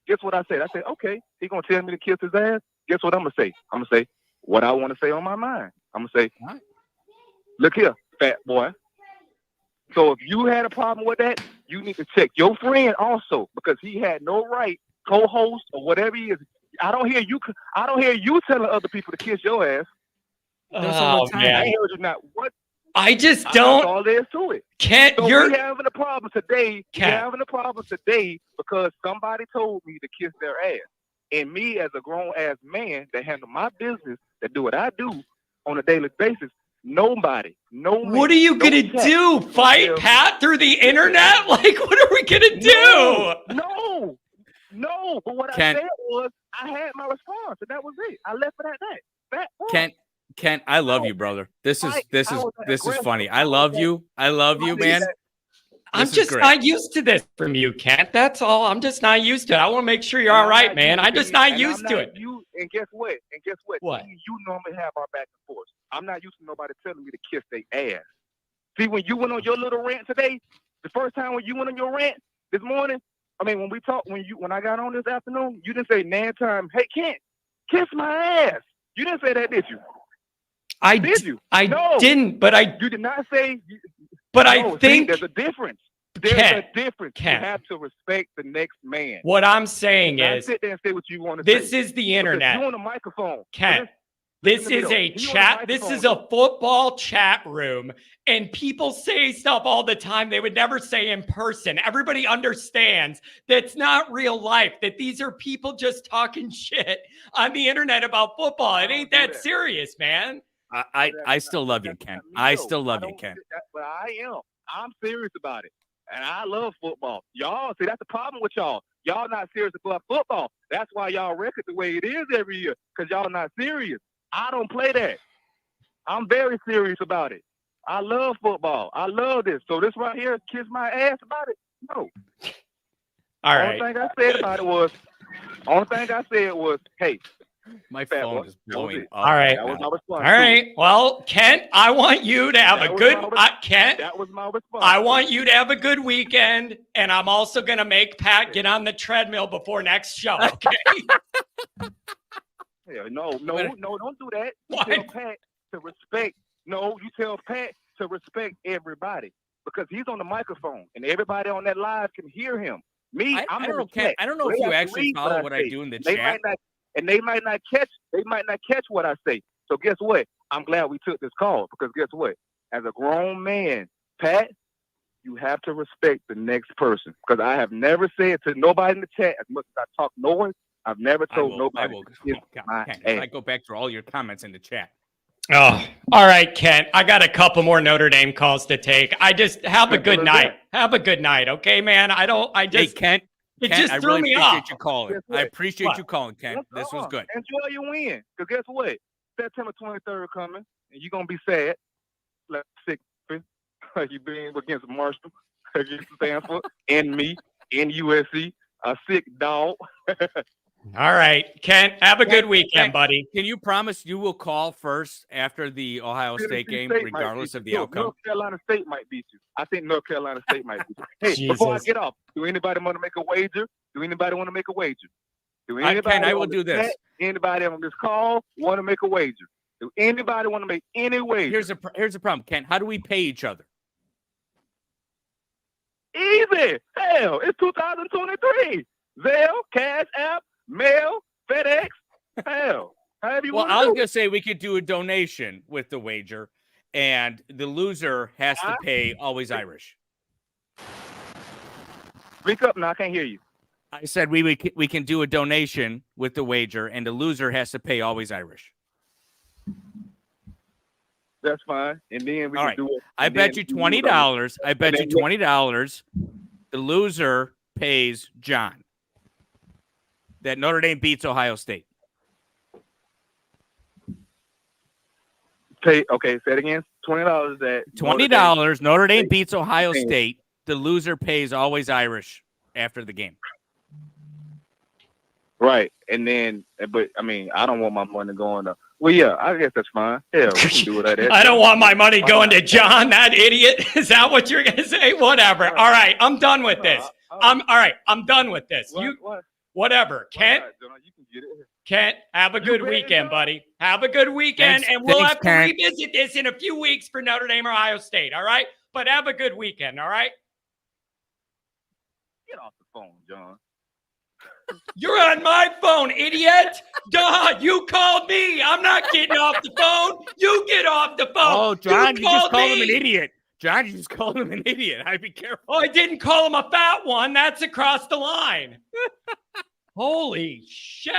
guess what I said? I said, okay, he gonna tell me to kiss his ass. Guess what I'm gonna say? I'm gonna say what I want to say on my mind. I'm gonna say, look here, fat boy. So if you had a problem with that, you need to check your friend also, because he had no right, co-host or whatever he is. I don't hear you telling other people to kiss your ass. Oh, man. I heard you not. What? I just don't. That's all there is to it. We're having a problem today. We're having a problem today because somebody told me to kiss their ass. And me as a grown-ass man that handle my business, that do what I do on a daily basis, nobody, What are you going to do? Fight Pat through the internet? Like, what are we going to do? No. But what I said was I had my response, and that was it. I left it at that. Kent, I love you, brother. This is funny. I love you, man. I'm just not used to this from you, Kent. That's all. I'm just not used to it. I want to make sure you're all right, man. I'm just not used to it. And guess what? What? You normally have our back and forth. I'm not used to nobody telling me to kiss their ass. See, when you went on your little rant today, the first time when you went on your rant this morning, I mean, when we talked, when I got on this afternoon, you didn't say nan time. Hey, Kent, kiss my ass. You didn't say that, did you? Did you? I didn't, but You did not say. But I think there's a difference. There's a difference. You have to respect the next man. What I'm saying is, sit there and say what you want to say. This is the internet. You on a microphone, Kent. This is a chat. This is a football chat room, and people say stuff all the time they would never say in person. Everybody understands that's not real life. That these are people just talking shit on the internet about football. It ain't that serious, man. I still love you, Ken. I still love you, Ken. But I am. I'm serious about it. And I love football. Y'all, see, that's the problem with y'all. Y'all not serious about football. That's why y'all record the way it is every year, because y'all not serious. I don't play that. I'm very serious about it. I love football. I love this. So this right here, kiss my ass about it? No. All right. Only thing I said about it was, hey, my phone is blowing up. All right. That was my response. All right. Well, Kent, I want you to have a good Kent. That was my response. I want you to have a good weekend, and I'm also going to make Pat get on the treadmill before next show. Okay. Yeah, no, don't do that. You tell Pat to respect. No, you tell Pat to respect everybody because he's on the microphone, and everybody on that live can hear him. I don't know if you actually follow what I do in the chat. They might not catch what I say. So guess what? I'm glad we took this call because guess what? As a grown man, Pat, you have to respect the next person. Because I have never said to nobody in the chat, as much as I talk noise, I've never told nobody. I go back through all your comments in the chat. Oh, all right, Kent. I got a couple more Notre Dame calls to take. I just have a good night. Have a good night, okay, man? Hey, Kent. It Kent, just I threw really me appreciate off. you calling. I appreciate you calling, Kent. This was good. Enjoy your win. Because guess what? September 23rd coming, and you're going to be sad. Like 6th, you being against Marshall, against Stanford, and me, and USC, a sick dog. All right, Kent, have a good weekend, buddy. Can you promise you will call first after the Ohio State game, regardless of the outcome? North Carolina State might beat you. I think North Carolina State might beat you. Hey, before I get off, do anybody want to make a wager? Ken, I will do this. Anybody on this call want to make a wager? Do anybody want to make any wager? Here's the problem, Ken. How do we pay each other? Easy. Hell, it's 2023. Zelle, Cash App, Mail, FedEx. Hell. However you want to I was do going to say we could do a donation with the wager, and the loser has to pay Always Irish. Speak up now. I can't hear you. I said we can do a donation with the wager, and the loser has to pay Always Irish. That's fine. And then we can do it. I bet you $20. I bet you $20. The loser pays John. That Notre Dame beats Ohio State. Okay, say it again. $20 that $20. Notre Dame beats Ohio State. The loser pays Always Irish after the game. Right. And then, but I mean, I don't want my money going to. Well, yeah, I guess that's fine. Yeah, we can do it like that. I don't want my money going to John, that idiot. Is that what you're going to say? Whatever. All right, I'm done with this. I'm done with this. Whatever. Kent, Kent, have a good weekend, buddy. Have a good weekend, and we'll have to revisit this in a few weeks for Notre Dame or Ohio State, all right? But have a good weekend, all right? Get off the phone, John. You're on my phone, idiot. Duh, you called me. I'm not getting off the phone. You get off the phone. Oh, John, you just called him an idiot. John, you just called him an idiot. I'd be careful. Oh, I didn't call him a fat one. That's across the line. Holy shit.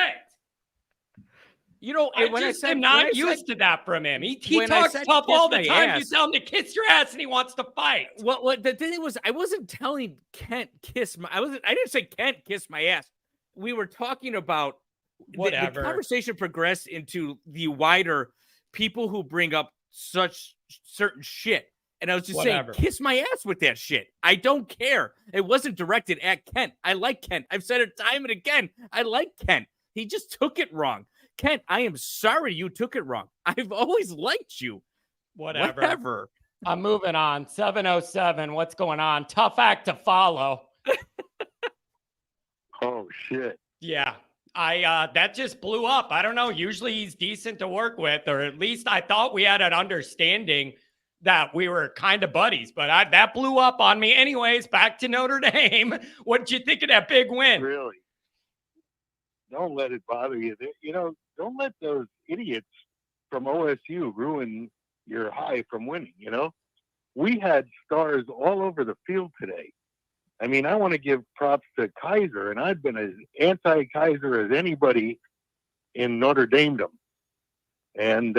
You know, I when just I said, am not used to that from him. He when I talks said tough kiss all the my time. You ass- tell him to kiss your ass and he wants to fight. Well, the thing was, I wasn't telling Kent kiss my. I didn't say Kent kiss my ass. We were talking about Whatever. The conversation progressed into the wider people who bring up such certain shit. And I was just Whatever. saying, kiss my ass with that shit. I don't care. It wasn't directed at Kent. I like Kent. I've said it time and again. I like Kent. He just took it wrong. Kent, I am sorry you took it wrong. I've always liked you. Whatever. I'm moving on. 707. What's going on? Tough act to follow. Oh shit. Yeah. That just blew up. I don't know. Usually he's decent to work with, or at least I thought we had an understanding that we were kind of buddies, but that blew up on me. Anyways, back to Notre Dame. What did you think of that big win? Really? Don't let it bother you. Don't let those idiots from OSU ruin your high from winning, We had stars all over the field today. I mean, I want to give props to Kaiser, and I've been as anti-Kaiser as anybody in Notre Dame. And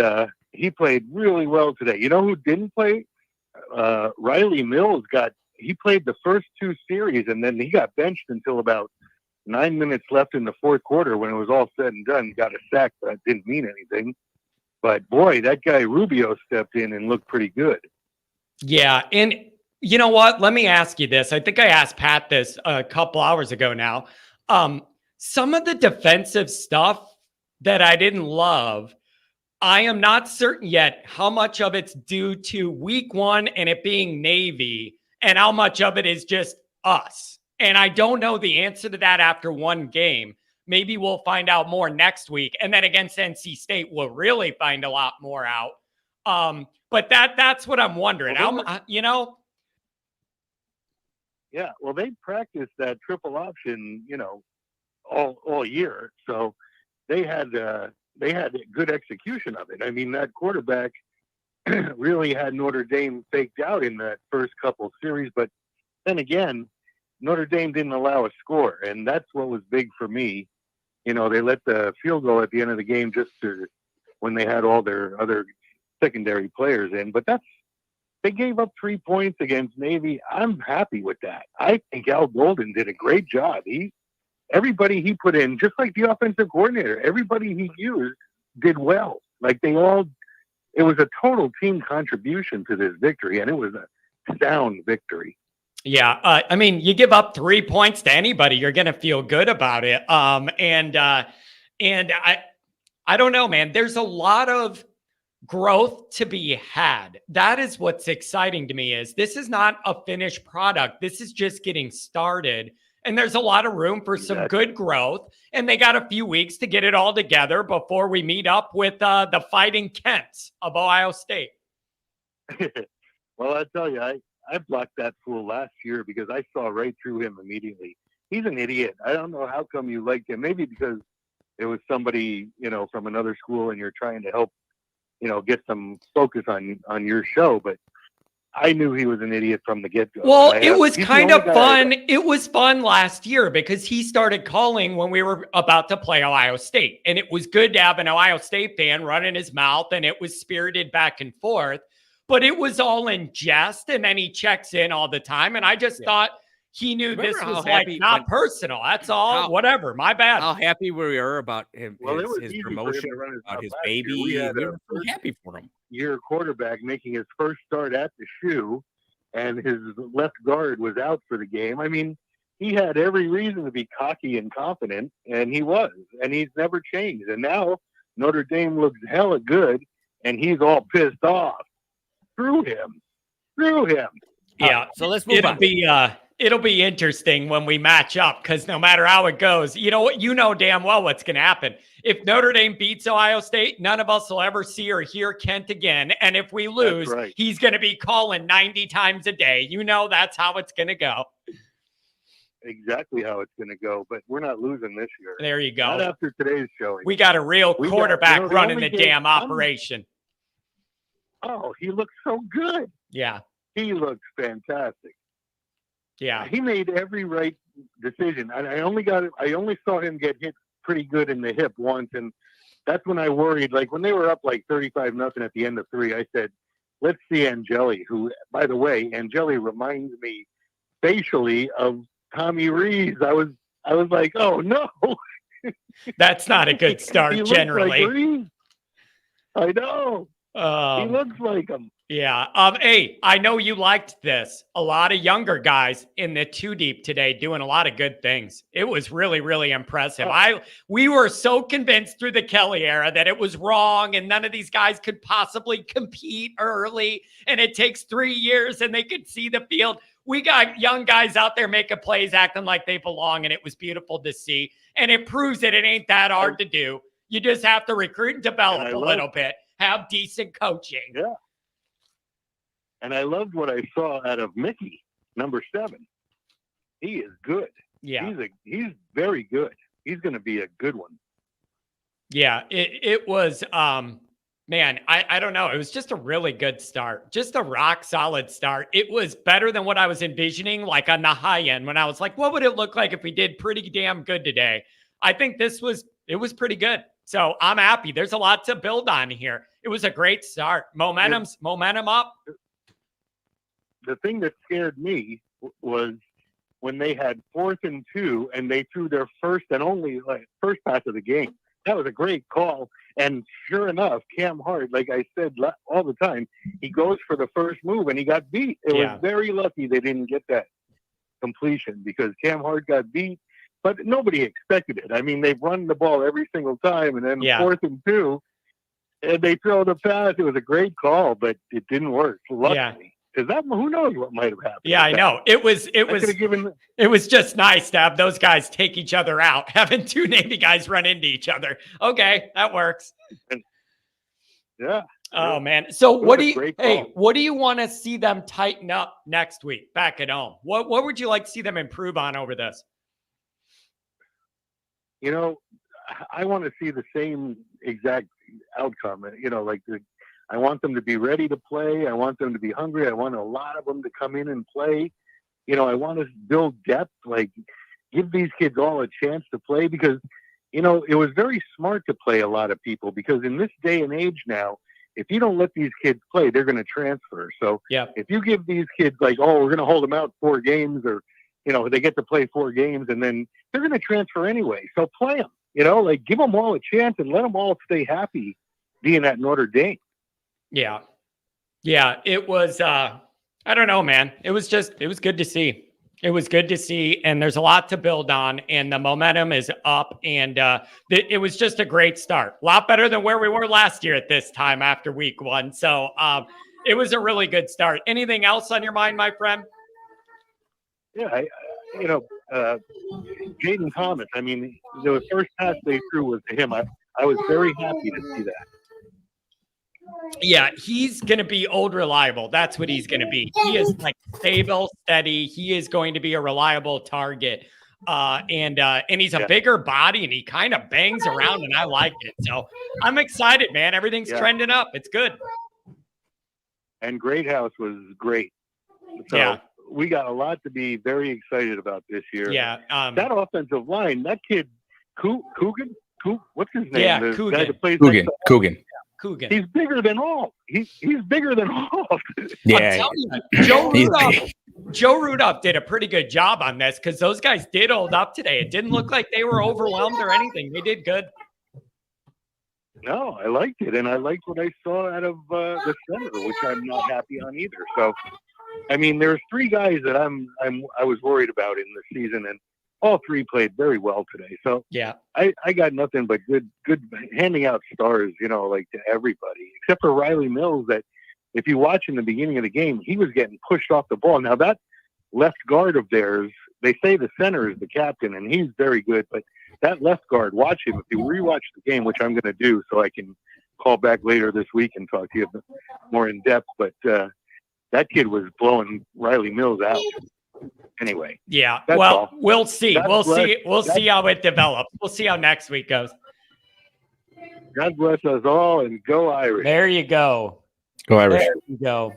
he played really well today. You know who didn't play? Riley Mills he played the first two series, and then he got benched until about 9 minutes left in the fourth quarter when it was all said and done. He got a sack, but that didn't mean anything. But boy, that guy Rubio stepped in and looked pretty good. Yeah, and you know what? Let me ask you this. I think I asked Pat this a couple hours ago now. Some of the defensive stuff that I didn't love, I am not certain yet how much of it's due to week one and it being Navy and how much of it is just us. And I don't know the answer to that after one game. Maybe we'll find out more next week. And then against NC State, we'll really find a lot more out. But that's what I'm wondering. Yeah, well, they practiced that triple option, all year. So they had good execution of it. I mean, that quarterback really had Notre Dame faked out in that first couple series. But then again, Notre Dame didn't allow a score, and that's what was big for me. They let the field goal at the end of the game when they had all their other secondary players in. But they gave up 3 points against Navy. I'm happy with that. I think Al Golden did a great job. Everybody he put in, just like the offensive coordinator, everybody he used did well. Like it was a total team contribution to this victory, and it was a sound victory. Yeah. I mean, you give up 3 points to anybody, you're going to feel good about it. And I don't know, man, there's a lot of growth to be had. That is what's exciting to me. Is this is not a finished product. This is just getting started. And there's a lot of room for some good growth. And they got a few weeks to get it all together before we meet up with the Fighting Kents of Ohio State. Well, I tell you, I blocked that fool last year because I saw right through him immediately. He's an idiot. I don't know how come you liked him. Maybe because it was somebody, from another school and you're trying to help, get some focus on your show. But I knew he was an idiot from the get-go. Well, it was kind of fun. It was fun last year because he started calling when we were about to play Ohio State. And it was good to have an Ohio State fan running his mouth, and it was spirited back and forth. But it was all in jest, and then he checks in all the time. And I just thought he knew this was not personal. That's all. Whatever. My bad. How happy we were about him, well, his promotion, about his baby. We We were so happy for him. Year quarterback making his first start at the shoe, and his left guard was out for the game. I mean, he had every reason to be cocky and confident, and he was, and he's never changed. And now Notre Dame looks hella good, and he's all pissed off. Screw him. Yeah. So let's move on. It'll be interesting when we match up because no matter how it goes, you know damn well what's going to happen. If Notre Dame beats Ohio State, none of us will ever see or hear Kent again. And if we lose, he's going to be calling 90 times a day. That's how it's going to go. Exactly how it's going to go, but we're not losing this year. There you go. Not after today's showing. We got a real quarterback running the damn operation. Oh, he looks so good. Yeah. He looks fantastic. Yeah. He made every right decision. I only saw him get hit pretty good in the hip once, and that's when I worried. Like when they were up like 35-0 at the end of 3, I said, "Let's see Angeli." Who, by the way, Angeli reminds me facially of Tommy Rees. I was like, "Oh no." That's not a good start He looks generally. like Rees. I know. He looks like him. Yeah. Hey, I know you liked this. A lot of younger guys in the 2 deep today doing a lot of good things. It was really, really impressive. We were so convinced through the Kelly era that it was wrong and none of these guys could possibly compete early and it takes 3 years and they could see the field. We got young guys out there making plays, acting like they belong, and it was beautiful to see. And it proves that it ain't that hard to do. You just have to recruit and develop a little bit, have decent coaching. Yeah. And I loved what I saw out of Mickey, number 7. He is good. Yeah. He's very good. He's going to be a good one. Yeah, it was, man, I don't know. It was just a really good start. Just a rock solid start. It was better than what I was envisioning, like on the high end when I was like, what would it look like if we did pretty damn good today? I think it was pretty good. So I'm happy. There's a lot to build on here. It was a great start. Momentum up. The thing that scared me was when they had 4th and 2 and they threw their first and only first pass of the game. That was a great call. And sure enough, Cam Hart, like I said all the time, he goes for the first move and he got beat. It was very lucky they didn't get that completion because Cam Hart got beat, but nobody expected it. I mean, they've run the ball every single time, and then 4th and 2, and they throw the pass. It was a great call, but it didn't work. Luckily. Because who knows what might have happened. Yeah, I know. It was just nice to have those guys take each other out, having 2 Navy guys run into each other. Okay, that works. Yeah. Oh man. So what do you want to see them tighten up next week back at home? What would you like to see them improve on over this? You know, I want to see the same exact outcome. You know, I want them to be ready to play. I want them to be hungry. I want a lot of them to come in and play. You know, I want to build depth, give these kids all a chance to play because, you know, it was very smart to play a lot of people because in this day and age now, if you don't let these kids play, they're going to transfer. So if you give these kids we're going to hold them out 4 games or, you know, they get to play 4 games and then they're going to transfer anyway. So play them, you know, give them all a chance and let them all stay happy being at Notre Dame. Yeah. Yeah. It was, I don't know, man. It was good to see. It was good to see. And there's a lot to build on and the momentum is up and it was just a great start. A lot better than where we were last year at this time after week 1. So it was a really good start. Anything else on your mind, my friend? Yeah. Jaden Thomas, I mean, the first pass they threw was to him. I was very happy to see that. Yeah, he's going to be old reliable. That's what he's going to be. He is stable, steady. He is going to be a reliable target. And he's a bigger body and he kind of bangs around and I like it. So I'm excited, man. Everything's trending up. It's good. And Greathouse was great. So we got a lot to be very excited about this year. Yeah. That offensive line, that kid, Coogan, what's his name? Yeah, the Coogan. guy that plays Coogan. Coogan. He's bigger than all. He's bigger than all. Yeah. Joe Rudolph did a pretty good job on this because those guys did hold up today. It didn't look like they were overwhelmed or anything. They did good. No, I liked it, and I liked what I saw out of the center, which I'm not happy on either. So, I mean, there's 3 guys that I was worried about in the season, and all 3 played very well today. So I got nothing but good handing out stars, you know, to everybody, except for Riley Mills, that if you watch in the beginning of the game, he was getting pushed off the ball. Now that left guard of theirs, they say the center is the captain and he's very good, but that left guard, watch him. If you rewatch the game, which I'm going to do so I can call back later this week and talk to you more in depth, but that kid was blowing Riley Mills out. Anyway. Yeah. Well, we'll see. We'll see how it develops. We'll see how next week goes. God bless us all and go Irish. There you go. Go Irish. There you go.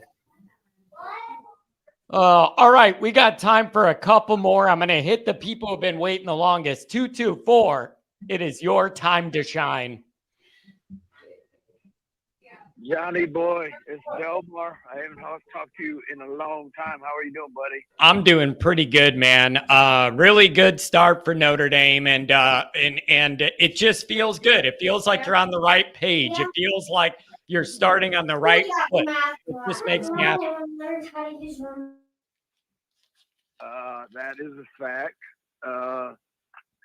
All right, we got time for a couple more. I'm going to hit the people who've been waiting the longest. 224. It is your time to shine. Johnny boy, it's Delmar. I haven't talked to you in a long time. How are you doing, buddy? I'm doing pretty good, man. Really good start for Notre Dame, and it just feels good. It feels like you're on the right page. It feels like you're starting on the right foot. It just makes me happy. That is a fact.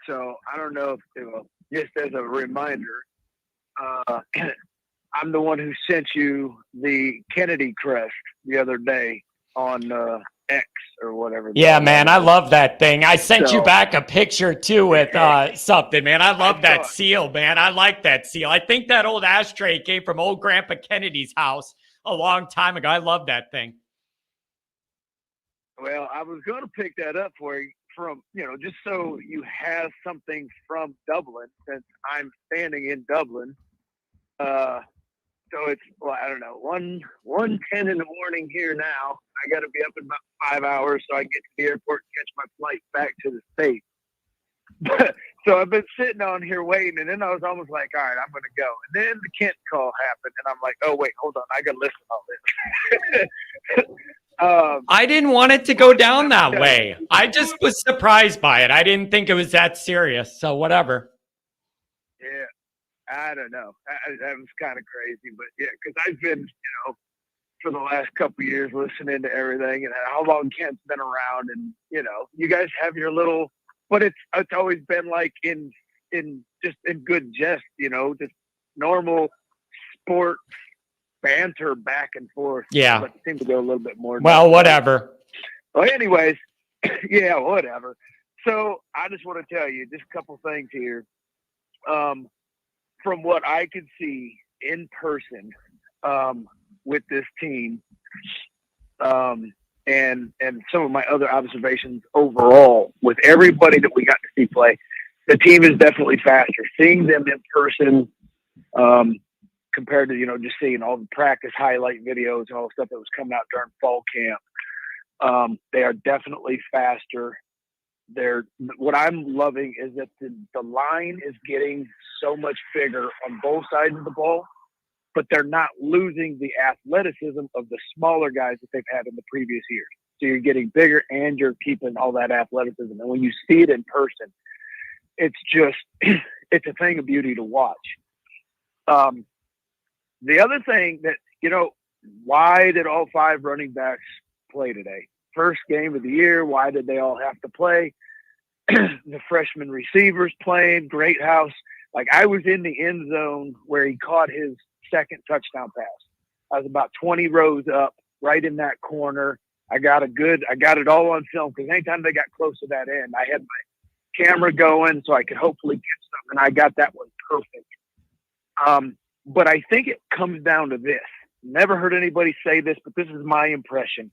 So I don't know if just as a reminder, I'm the one who sent you the Kennedy crest the other day on X or whatever. Yeah, man, I love that thing. I sent you back a picture too with something, man. I love that seal, man. I like that seal. I think that old ashtray came from old Grandpa Kennedy's house a long time ago. I love that thing. Well, I was going to pick that up for you from, just so you have something from Dublin, since I'm standing in Dublin. So it's, I don't know, 1:10 in the morning here now. I got to be up in about 5 hours so I get to the airport and catch my flight back to the States. So I've been sitting on here waiting, and then I was almost like, all right, I'm going to go. And then the Kent call happened, and I'm like, oh, wait, hold on. I got to listen to all this. I didn't want it to go down that way. I just was surprised by it. I didn't think it was that serious. So whatever. Yeah. I don't know. That was kind of crazy, but yeah, because I've been, for the last couple of years listening to everything and how long Kent's been around, and you guys have your little, but it's always been like in good jest, just normal sports banter back and forth. Yeah. But it seemed to go a little bit more. Well, whatever. Well, anyways, yeah, whatever. So I just want to tell you just a couple things here. From what I could see in person with this team, and some of my other observations overall with everybody that we got to see play, the team is definitely faster. Seeing them in person compared to just seeing all the practice highlight videos and all the stuff that was coming out during fall camp, they are definitely faster. What I'm loving is that the line is getting so much bigger on both sides of the ball, but they're not losing the athleticism of the smaller guys that they've had in the previous years. So you're getting bigger and you're keeping all that athleticism. And when you see it in person, it's just, it's a thing of beauty to watch. The other thing that, why did all 5 running backs play today? First game of the year, why did they all have to play? The freshman receivers playing, Greathouse. Like, I was in the end zone where he caught his second touchdown pass. I was about 20 rows up, right in that corner. I got it all on film, because anytime they got close to that end, I had my camera going so I could hopefully get something. I got that one perfect. But I think it comes down to this. Never heard anybody say this, but this is my impression.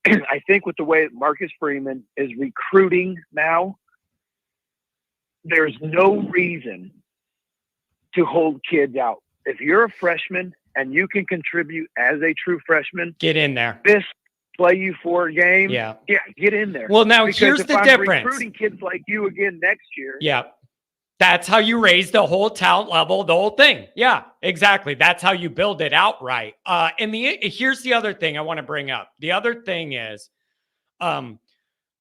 I think with the way that Marcus Freeman is recruiting now, there's no reason to hold kids out. If you're a freshman and you can contribute as a true freshman, get in there. This play you for a game. Yeah, get in there. Well, now because here's if the I'm difference. Recruiting kids like you again next year. Yeah. That's how you raise the whole talent level, the whole thing. Yeah, exactly. That's how you build it outright. And here's the other thing I want to bring up. The other thing is,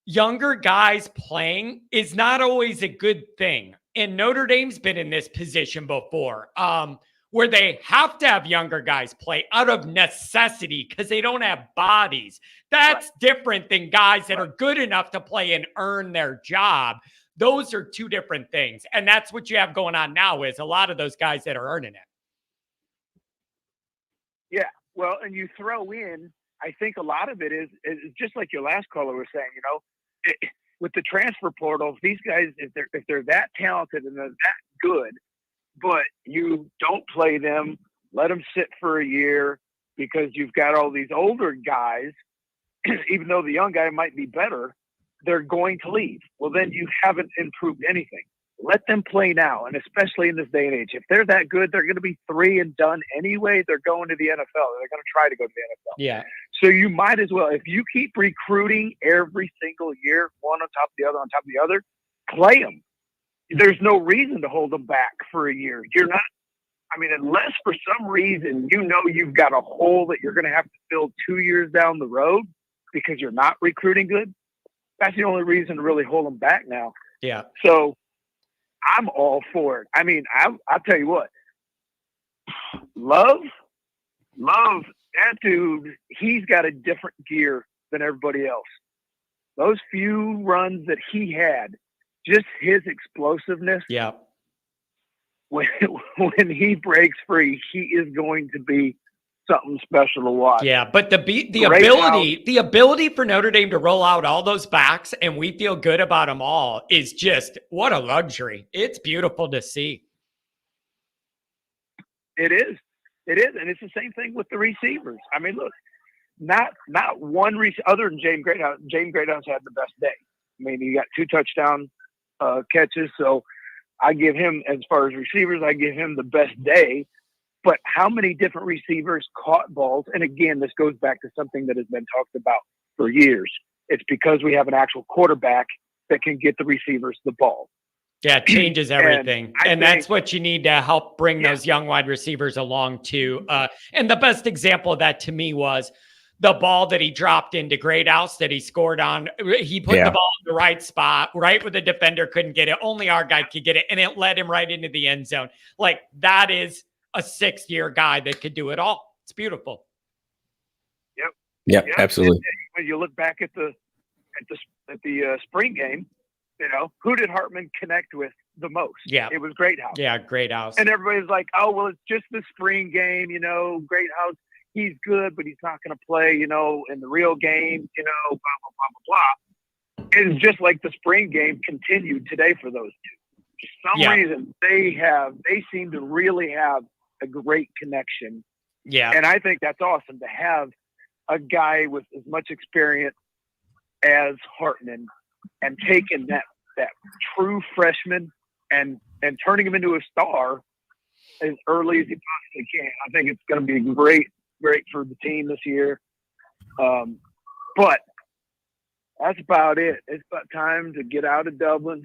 younger guys playing is not always a good thing. And Notre Dame's been in this position before, where they have to have younger guys play out of necessity because they don't have bodies. That's different than guys that are good enough to play and earn their job. Those are two different things. And that's what you have going on now is a lot of those guys that are earning it. Yeah. Well, and you throw in, I think a lot of it is just like your last caller was saying, with the transfer portal, these guys, if they're that talented and they're that good, but you don't play them, let them sit for a year because you've got all these older guys, even though the young guy might be better, they're going to leave. Well, then you haven't improved anything. Let them play now, and especially in this day and age. If they're that good, they're going to be 3 and done anyway. They're going to the NFL. They're going to try to go to the NFL. Yeah. So you might as well, if you keep recruiting every single year, one on top of the other, on top of the other, play them. There's no reason to hold them back for a year. You're not, I mean, unless for some reason you know you've got a hole that you're going to have to fill 2 years down the road because you're not recruiting good, that's the only reason to really hold them back now. Yeah. So I'm all for it. I mean, I'll tell you what, Love, that dude, he's got a different gear than everybody else. Those few runs that he had, just his explosiveness. Yeah. When he breaks free, he is going to be something special to watch. Yeah, but the Great ability for Notre Dame to roll out all those backs and we feel good about them all is just what a luxury. It's beautiful to see. It is, and it's the same thing with the receivers. I mean, look, not one other than James Greathouse. James Greathouse had the best day. I mean, he got 2 touchdown catches, so I give him, as far as receivers, I give him the best day. But how many different receivers caught balls? And again, this goes back to something that has been talked about for years. It's because we have an actual quarterback that can get the receivers the ball. Yeah, it changes everything. And that's think, what you need to help bring those young wide receivers along too. And the best example of that to me was the ball that he dropped into Greathouse that he scored on. He put the ball in the right spot, right where the defender couldn't get it. Only our guy could get it. And it led him right into the end zone. Like, that is a 6-year guy that could do it all. It's beautiful. Yep, absolutely. And when you look back at the spring game, you know, who did Hartman connect with the most? Yeah. It was Greathouse. Yeah, Greathouse. And everybody's like, oh, well, it's just the spring game, you know, Greathouse, he's good, but he's not going to play, you know, in the real game, you know, blah, blah, blah, blah, blah. And it's just like the spring game continued today for those two. For some reason, they seem to really have a great connection. Yeah. And I think that's awesome to have a guy with as much experience as Hartman and taking that true freshman and turning him into a star as early as he possibly can. I think it's going to be great for the team this year. But that's about it. It's about time to get out of Dublin,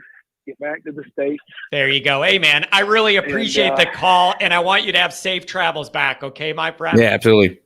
get back to the States. There you go. Hey, man, I really appreciate the call, and I want you to have safe travels back. Okay, my friend? Yeah, absolutely.